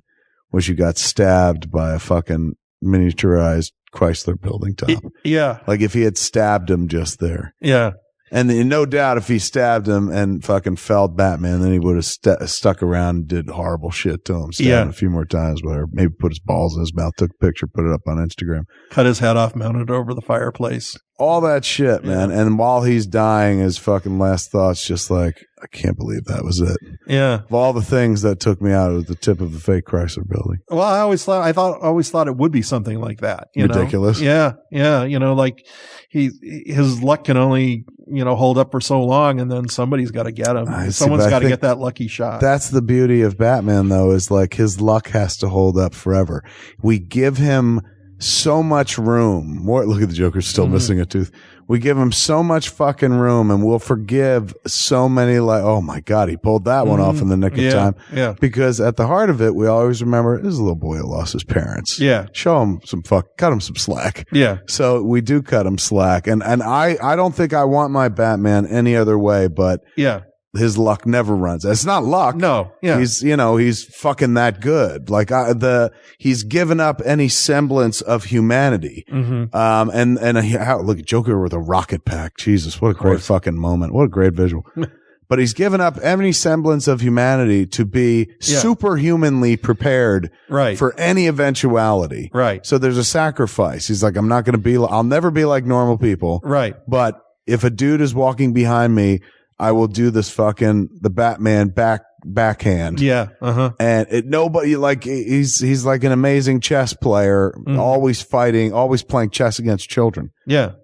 was you got stabbed by a fucking miniaturized Chrysler building top. Yeah. Like if he had stabbed him just there. Yeah. And no doubt if he stabbed him and fucking felled Batman, then he would have stuck around and did horrible shit to him. Stabbed him a few more times, whatever. Maybe put his balls in his mouth, took a picture, put it up on Instagram. Cut his head off, mounted it over the fireplace. All that shit, man. And while he's dying, his fucking last thoughts just like, I can't believe that was it. Yeah. Of all the things that took me out, it was the tip of the fake Chrysler building. Well, I always thought it would be something like that. Ridiculous. Yeah. Yeah. Like his luck can only, hold up for so long, and then somebody's got to get him. Someone's got to get that lucky shot. That's the beauty of Batman, though, is like his luck has to hold up forever. We give him so much room. Look at the Joker still missing a tooth. We give him so much fucking room, and we'll forgive so many, like, oh my God, he pulled that one off in the nick of time. Yeah. Because at the heart of it, we always remember this is a little boy who lost his parents. Yeah. Show him cut him some slack. Yeah. So we do cut him slack. And I don't think I want my Batman any other way, but his luck never runs. It's not luck. No. Yeah. He's fucking that good. Like he's given up any semblance of humanity. Mm-hmm. Look at Joker with a rocket pack. Jesus, what a great fucking moment. What a great visual. But he's given up any semblance of humanity to be superhumanly prepared for any eventuality. Right. So there's a sacrifice. He's like, I'll never be like normal people. Right. But if a dude is walking behind me, I will do this the Batman backhand. Yeah. Uh-huh. And nobody, like, he's like an amazing chess player, always fighting, always playing chess against children. Yeah.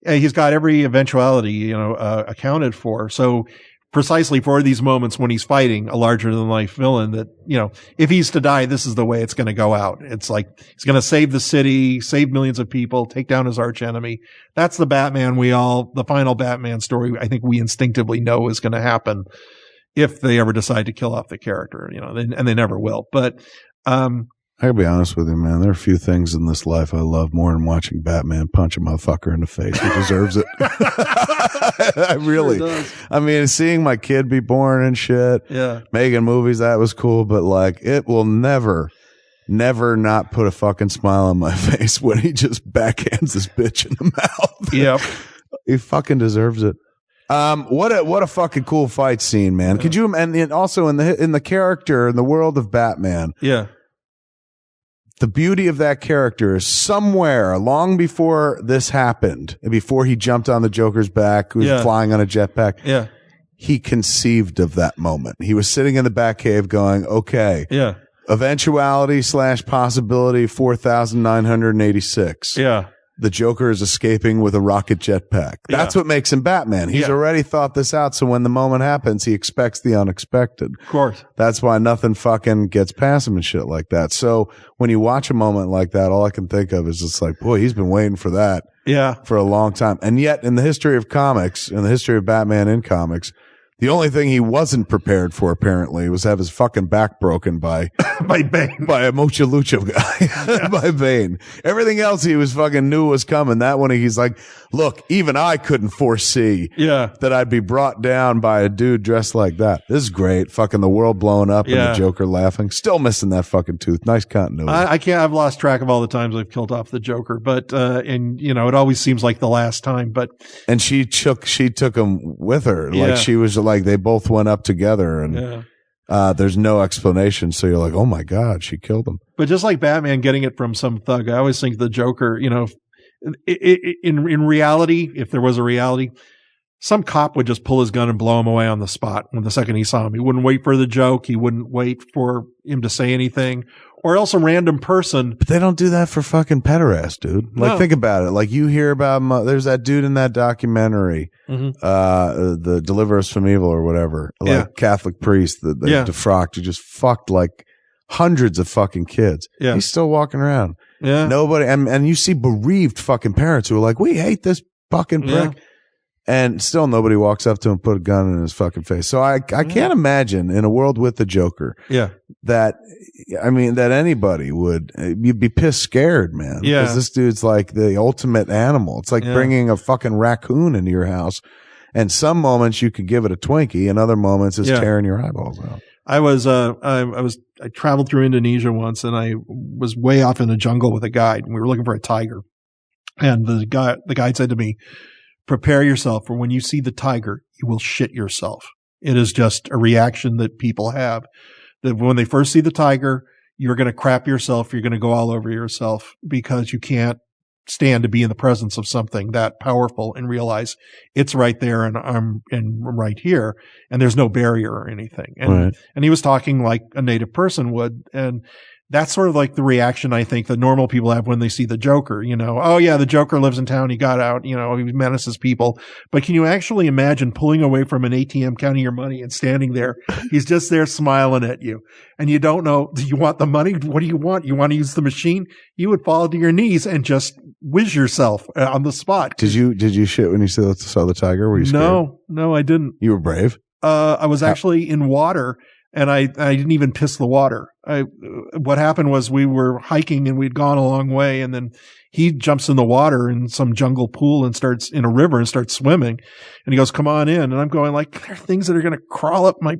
He's got every eventuality, accounted for. So precisely for these moments when he's fighting a larger than life villain that, if he's to die, this is the way it's going to go out. It's like he's going to save the city, save millions of people, take down his arch enemy. That's the Batman the final Batman story I think we instinctively know is going to happen if they ever decide to kill off the character, and they never will. But, I gotta be honest with you, man. There are a few things in this life I love more than watching Batman punch a motherfucker in the face. He deserves it. I really. Sure does. I mean, seeing my kid be born and shit. Yeah. Making movies, that was cool. But like, it will never not put a fucking smile on my face when he just backhands this bitch in the mouth. Yep. He fucking deserves it. What a fucking cool fight scene, man. Yeah. Could you, and also in the character, in the world of Batman. Yeah. The beauty of that character is somewhere long before this happened, before he jumped on the Joker's back, who was flying on a jetpack. Yeah. he conceived of that moment. He was sitting in the Batcave going, okay, eventuality / possibility 4,986. Yeah. The Joker is escaping with a rocket jetpack. That's what makes him Batman. He's already thought this out. So when the moment happens, he expects the unexpected. Of course. That's why nothing fucking gets past him and shit like that. So when you watch a moment like that, all I can think of is just like, boy, he's been waiting for that for a long time. And yet in the history of comics, in the history of Batman in comics, the only thing he wasn't prepared for, apparently, was have his fucking back broken by Bane, by a Mocha Lucha guy, by Bane. Everything else he was fucking knew was coming. That one, he's like, look, even I couldn't foresee that I'd be brought down by a dude dressed like that. This is great. Fucking the world blowing up and the Joker laughing. Still missing that fucking tooth. Nice continuity. I can't. I've lost track of all the times I've killed off the Joker, but and you know, it always seems like the last time. But and she took him with her. Like she was like they both went up together and. There's no explanation, so you're like, oh my God, she killed him. But just like Batman getting it from some thug, I always think the Joker, you know, in reality, if there was a reality, some cop would just pull his gun and blow him away on the spot when the second he saw him. He wouldn't wait for the joke. He wouldn't wait for him to say anything. Or else a random person. But they don't do that for fucking pederast, dude. Like, think about it. Like, you hear about, there's that dude in that documentary, the Deliver Us from Evil or whatever, like Catholic priest that they defrocked, who just fucked like hundreds of fucking kids. Yeah. He's still walking around. Yeah. Nobody, and you see bereaved fucking parents who are like, we hate this fucking prick. Yeah. And still nobody walks up to him and put a gun in his fucking face. So I can't imagine in a world with the Joker that anybody would, you'd be pissed scared, man. Yeah. Because this dude's like the ultimate animal. It's like bringing a fucking raccoon into your house. And some moments you could give it a Twinkie and other moments it's tearing your eyeballs out. I traveled through Indonesia once and I was way off in the jungle with a guide and we were looking for a tiger. And the guide said to me, prepare yourself for when you see the tiger, you will shit yourself. It is just a reaction that people have. That when they first see the tiger, you're going to crap yourself. You're going to go all over yourself because you can't stand to be in the presence of something that powerful and realize it's right there and I'm right here and there's no barrier or anything. And he was talking like a native person would. And that's sort of like the reaction I think that normal people have when they see the Joker, you know, oh yeah, the Joker lives in town. He got out, you know, he menaces people. But can you actually imagine pulling away from an ATM, counting your money and standing there? He's just there smiling at you and you don't know, do you want the money? What do you want? You want to use the machine? You would fall to your knees and just whiz yourself on the spot. Did you shit when you saw the tiger? Were you scared? No, I didn't. You were brave? I was actually in water. And I didn't even piss the water. What happened was we were hiking and we'd gone a long way and then he jumps in the water in some jungle pool and starts in a river and starts swimming. And he goes, come on in. And I'm going like, there are things that are going to crawl up my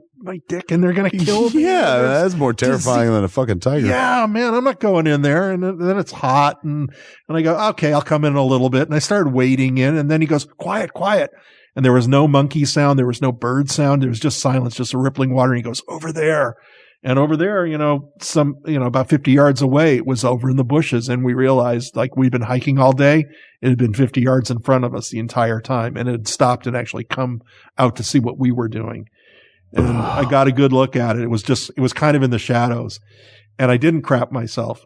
dick and they're going to kill me. Yeah, that's more terrifying than a fucking tiger. Yeah, man, I'm not going in there. And then it's hot. And I go, okay, I'll come in a little bit. And I started wading in and then he goes, quiet. And there was no monkey sound. There was no bird sound. There was just silence, just a rippling water. And he goes, over there. And over there, about 50 yards away, it was over in the bushes. And we realized like we'd been hiking all day. It had been 50 yards in front of us the entire time. And it had stopped and actually come out to see what we were doing. And I got a good look at it. It was kind of in the shadows. And I didn't crap myself.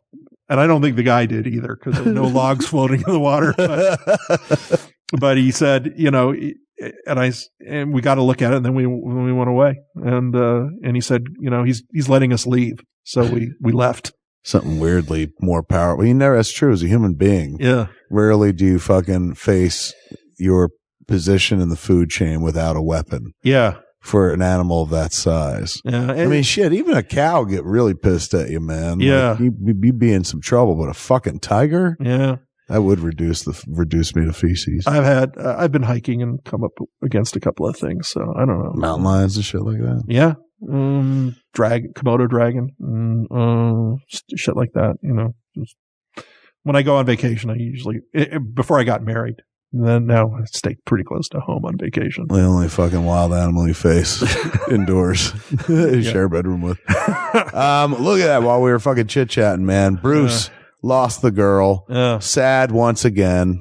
And I don't think the guy did either because there were no logs floating in the water. But he said, and we got to look at it. And then we went away. And he said, he's letting us leave. So we left. Something weirdly more powerful. That's true. As a human being. Yeah. Rarely do you fucking face your position in the food chain without a weapon. Yeah. For an animal of that size. Yeah. I mean, shit, even a cow get really pissed at you, man. Yeah. Like, you'd be in some trouble, but a fucking tiger? Yeah. That would reduce me to feces. I've been hiking and come up against a couple of things, so I don't know. Mountain lions and shit like that. Yeah. Komodo dragon, shit like that, Just, when I go on vacation, I usually, before I got married, then now I stay pretty close to home on vacation. The only fucking wild animal you face indoors, share a bedroom with. Look at that while we were fucking chit-chatting, man. Bruce lost the girl. Sad once again.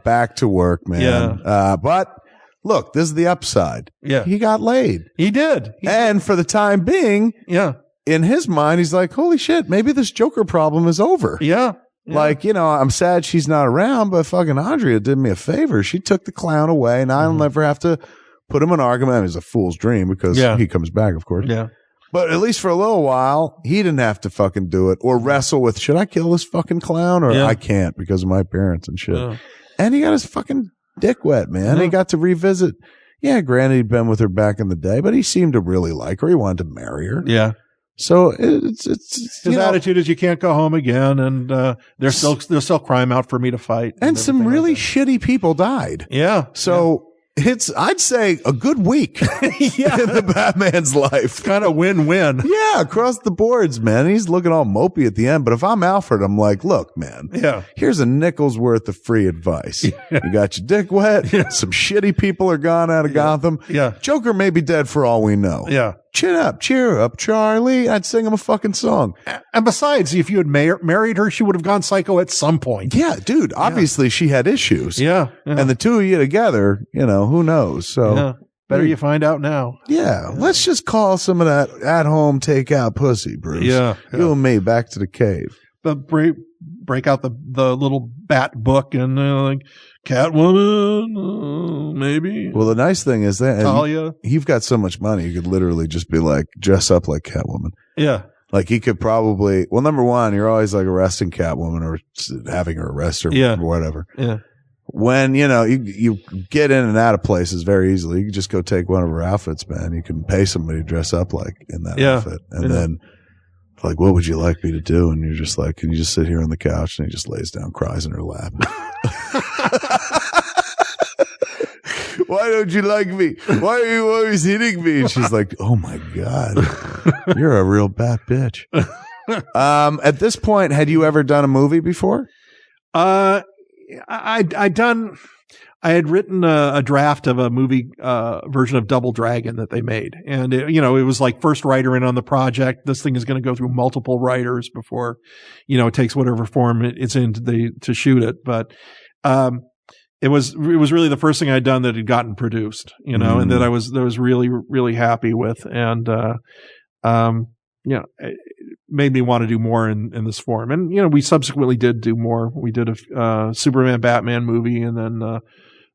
Back to work, man. But look, this is the upside. Yeah. He got laid. He did. And for the time being, in his mind, he's like, holy shit, maybe this Joker problem is over. Yeah. Like, I'm sad she's not around, but fucking Andrea did me a favor. She took the clown away, and I'll never have to put him in an argument. I mean, it's a fool's dream because he comes back, of course. Yeah. But at least for a little while, he didn't have to fucking do it or wrestle with, should I kill this fucking clown or I can't because of my parents and shit. Yeah. And he got his fucking dick wet, man. He got to revisit. Yeah, granted, he'd been with her back in the day, but he seemed to really like her. He wanted to marry her. Yeah. So it's his attitude is you can't go home again, and there's still crime out for me to fight, and some really shitty people died. Yeah. So I'd say a good week in the Batman's life. Kind of win-win. Yeah, across the boards, man. He's looking all mopey at the end, but if I'm Alfred, I'm like, look, man. Yeah. Here's a nickel's worth of free advice. You got your dick wet. Some shitty people are gone out of Gotham. Yeah. Joker may be dead for all we know. Yeah. Chin up, cheer up, Charlie. I'd sing him a fucking song. And besides, if you had married her, she would have gone psycho at some point. Yeah, dude. Obviously, she had issues. Yeah. And the two of you together, who knows? So better you find out now. Yeah. Let's just call some of that at-home takeout pussy, Bruce. Yeah. You and me back to the cave. But break out the little bat book and like Catwoman, maybe. Well, the nice thing is that Talia. You've got so much money, you could literally just be like, dress up like Catwoman. Yeah. Like he could probably, well, number one, you're always like arresting Catwoman or having her arrest her or whatever. Yeah. When, you get in and out of places very easily, you can just go take one of her outfits, man. You can pay somebody to dress up like in that outfit. And then like, what would you like me to do? And you're just like, can you just sit here on the couch? And he just lays down, cries in her lap. Why don't you like me? Why are you always hitting me? And she's like, oh my God, you're a real bad bitch. At this point, had you ever done a movie before? I had written a draft of a movie version of Double Dragon that they made. And, it was like first writer in on the project. This thing is going to go through multiple writers before, it takes whatever form it's in to shoot it. But it was really the first thing I'd done that had gotten produced, and that I was really, really happy with. And, it made me want to do more in this form. And, we subsequently did do more. We did a Superman Batman movie and then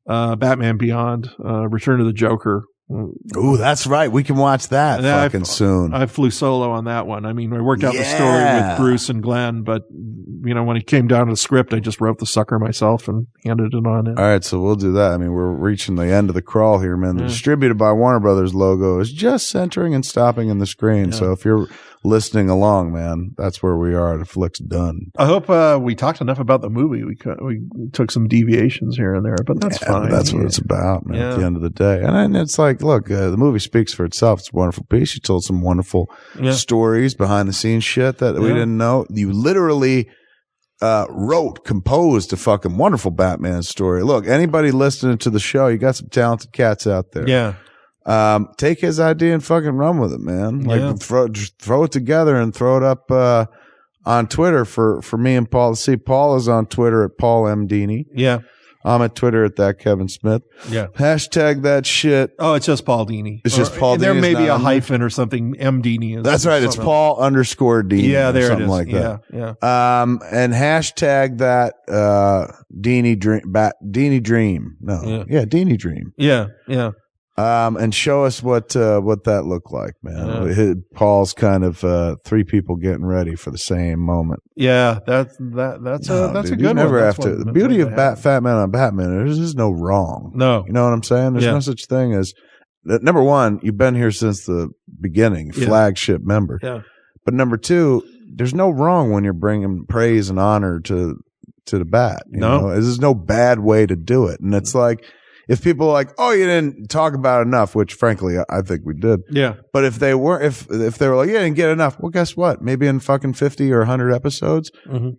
Batman Beyond, Return of the Joker. Oh, that's right. We can watch that fucking soon. I flew solo on that one. I mean, I worked out the story with Bruce and Glenn, but when it came down to the script, I just wrote the sucker myself and handed it on in. All right, so we'll do that. I mean, we're reaching the end of the crawl here, man. The Distributed by Warner Brothers logo is just centering and stopping in the screen. So if you're listening along, man, that's where we are. The flick's done. I hope we talked enough about the movie. We took some deviations here and there, but that's fine. But that's what it's about, man, at the end of the day. And it's like, look, the movie speaks for itself. It's a wonderful piece. You told some wonderful stories, behind the scenes shit that we didn't know. You literally composed a fucking wonderful Batman story. Look, anybody listening to the show, you got some talented cats out there. Yeah. Take his idea and fucking run with it, man. Like throw it together and throw it up on Twitter for me and Paul to see. Paul is on Twitter at Paul M. Dini. Yeah. I'm at Twitter at that Kevin Smith. Yeah. Hashtag that shit. Oh, it's just Paul Dini. It's just Paul Dini. There may be a hyphen or something. M. Dini. That's right. It's Paul _Dini. Yeah, there something it is. Like that. Yeah. And hashtag that Dini Dream. No. Yeah. Dini Dream. Yeah. Yeah. And show us what that looked like, man. Paul's kind of three people getting ready for the same moment. Yeah, that's a good you never one. Have to. The beauty of Fatman on Batman, there's no wrong. No, you know what I'm saying? There's no such thing as number one. You've been here since the beginning, flagship member. Yeah. But number two, there's no wrong when you're bringing praise and honor to the Bat. You know? There's no bad way to do it, and it's like. If people are like, oh, you didn't talk about it enough, which frankly, I think we did. Yeah. But if they were like, yeah, I didn't get enough. Well, guess what? Maybe in fucking 50 or 100 episodes,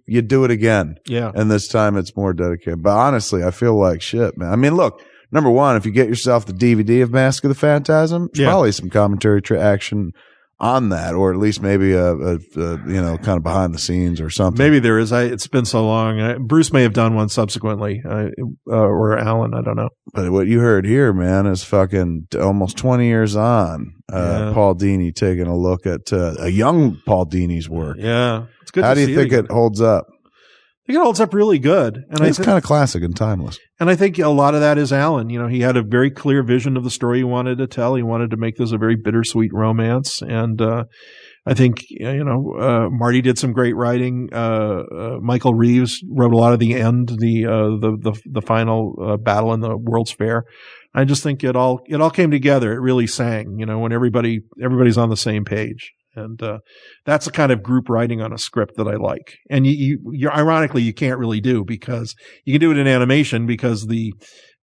you do it again. Yeah. And this time it's more dedicated. But honestly, I feel like shit, man. I mean, look, number one, if you get yourself the DVD of Mask of the Phantasm, there's probably some commentary action on that, or at least maybe a you know, kind of behind the scenes or something. Maybe there is. It's been so long. Bruce may have done one subsequently, or Alan. I don't know. But what you heard here, man, is fucking almost 20 years on. Paul Dini taking a look at a young Paul Dini's work. Yeah, it's good. How do you think it holds up? I think it holds up really good, and it's kind of classic and timeless. And I think a lot of that is Alan. You know, he had a very clear vision of the story he wanted to tell. He wanted to make this a very bittersweet romance, and I think Marty did some great writing. Michael Reeves wrote a lot of the end, the final battle in the World's Fair. I just think it all came together. It really sang. You know, when everybody's on the same page. And that's the kind of group writing on a script that I like. And you're ironically, you can't really do, because you can do it in animation because the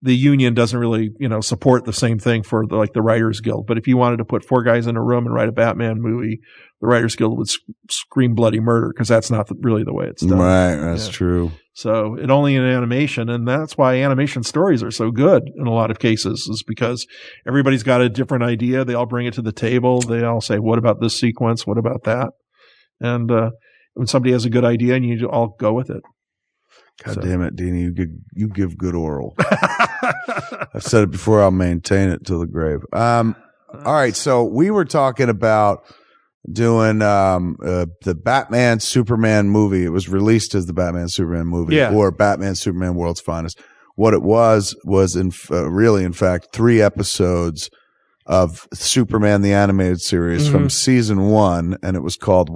union doesn't really, support the same thing for the Writers Guild. But if you wanted to put 4 guys in a room and write a Batman movie, the Writers Guild would scream bloody murder, because that's not really the way it's done. Right. That's true. So it only in animation, and that's why animation stories are so good in a lot of cases, is because everybody's got a different idea. They all bring it to the table. They all say, what about this sequence? What about that? And when somebody has a good idea, and you all go with it. God damn it, Dini, you give good oral. I've said it before. I'll maintain it till the grave. All right. So we were talking about doing the Batman Superman movie. It was released as the Batman Superman movie, or Batman Superman World's Finest. What it was in fact 3 episodes of Superman the Animated Series from season 1, and it was called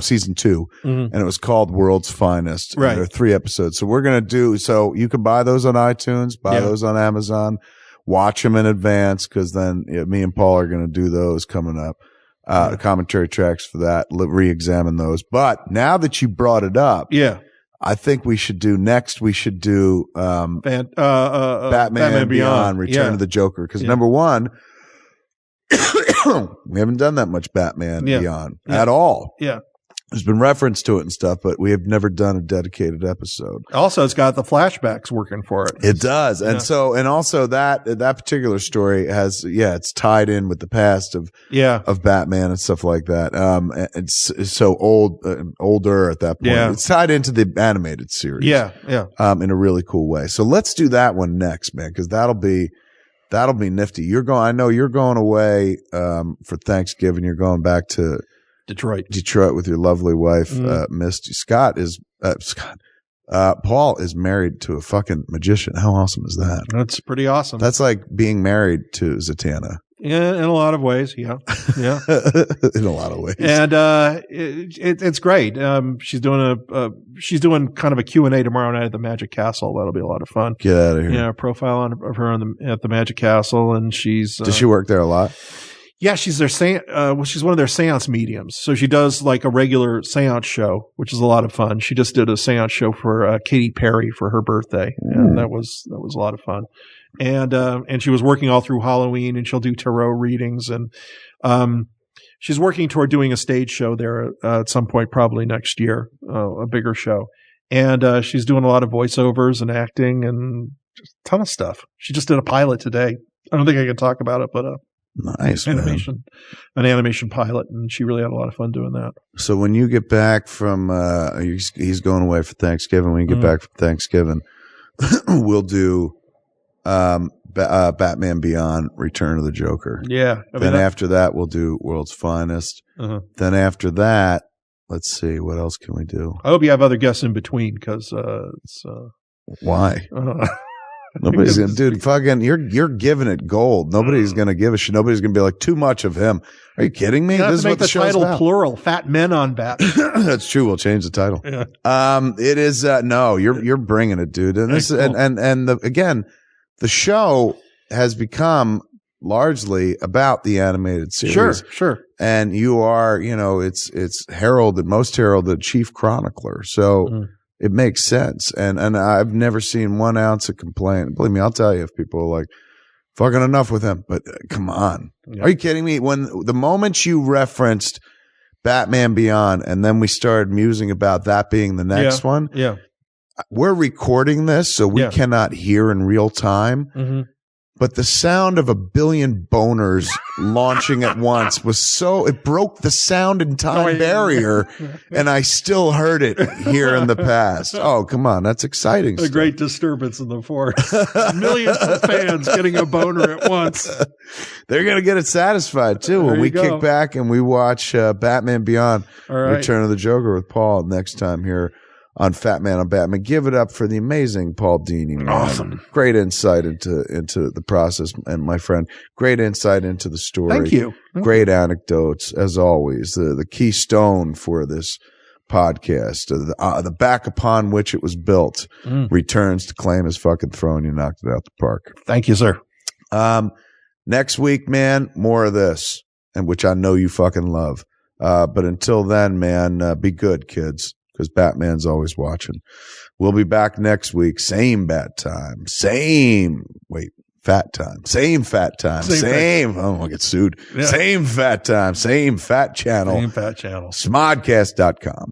season 2, and it was called World's Finest. Right. There are 3 episodes. So we're gonna so you can buy those on iTunes, buy those on Amazon, watch them in advance, because then me and Paul are gonna do those coming up. Commentary tracks for that, re-examine those. But now that you brought it up, I think we should do Batman Beyond, Return of the Joker. Because number one, we haven't done that much Batman Beyond at all. Yeah. There's been reference to it and stuff, but we have never done a dedicated episode. Also, it's got the flashbacks working for it. It does. And also that particular story has, it's tied in with the past of Batman and stuff like that. It's so older at that point. Yeah. It's tied into the animated series. Yeah. In a really cool way. So let's do that one next, man, because that'll be nifty. I know you're going away, for Thanksgiving. You're going back to Detroit with your lovely wife, Misty. Paul is married to a fucking magician. How awesome is that? That's pretty awesome. That's like being married to Zatanna. Yeah, in a lot of ways. Yeah. In a lot of ways. And it's great. She's doing kind of a Q&A tomorrow night at the Magic Castle. That'll be a lot of fun. Get out of here. Yeah, profile of her at the Magic Castle, and she's. Does she work there a lot? Yeah, she's she's one of their seance mediums. So she does like a regular seance show, which is a lot of fun. She just did a seance show for Katy Perry for her birthday, and that was a lot of fun. And she was working all through Halloween, and she'll do tarot readings, and she's working toward doing a stage show there at some point, probably next year, a bigger show. And she's doing a lot of voiceovers and acting and just a ton of stuff. She just did a pilot today. I don't think I can talk about it, but nice an animation pilot, and she really had a lot of fun doing that. So when you get back from he's going away for Thanksgiving. When you get back from Thanksgiving, we'll do Batman Beyond, Return of the Joker. Yeah. Then after that, we'll do World's Finest. Then after that, let's see, what else can we do? I hope you have other guests in between, because it's why? Nobody's gonna, dude. Fucking, you're giving it gold. Nobody's gonna give a shit. Nobody's gonna be like, too much of him. Are you kidding me? You have to make the title plural. Fat Men on Batman. That's true. We'll change the title. Yeah. It is no. You're bringing it, dude. And this cool. and again, the show has become largely about the animated series. Sure. And you are, it's most heralded chief chronicler. So. It makes sense. And I've never seen 1 ounce of complaint. Believe me, I'll tell you if people are like, fucking enough with him. But come on. Yeah. Are you kidding me? When the moment you referenced Batman Beyond and then we started musing about that being the next one. Yeah. We're recording this, so we cannot hear in real time. but the sound of a billion boners launching at once it broke the sound and time barrier, and I still heard it here in the past. Oh, come on. That's exciting stuff. A great disturbance in the force. Millions of fans getting a boner at once. They're going to get it satisfied, too, when we kick back and we watch Batman Beyond, Return of the Joker with Paul next time here on Fatman on Batman. Give it up for the amazing Paul Dini. Man. Awesome. Great insight into the process, and my friend, great insight into the story. Thank you. Great anecdotes, as always. The keystone for this podcast, the back upon which it was built, returns to claim his fucking throne. You knocked it out the park. Thank you, sir. Next week, man, more of this, and which I know you fucking love. But until then, man, be good, kids. Because Batman's always watching. We'll be back next week. Same bat time. Fat time. Same fat time. Same. Oh, I'll get sued. Yeah. Same fat time. Same fat channel. Same fat channel. Smodcast.com.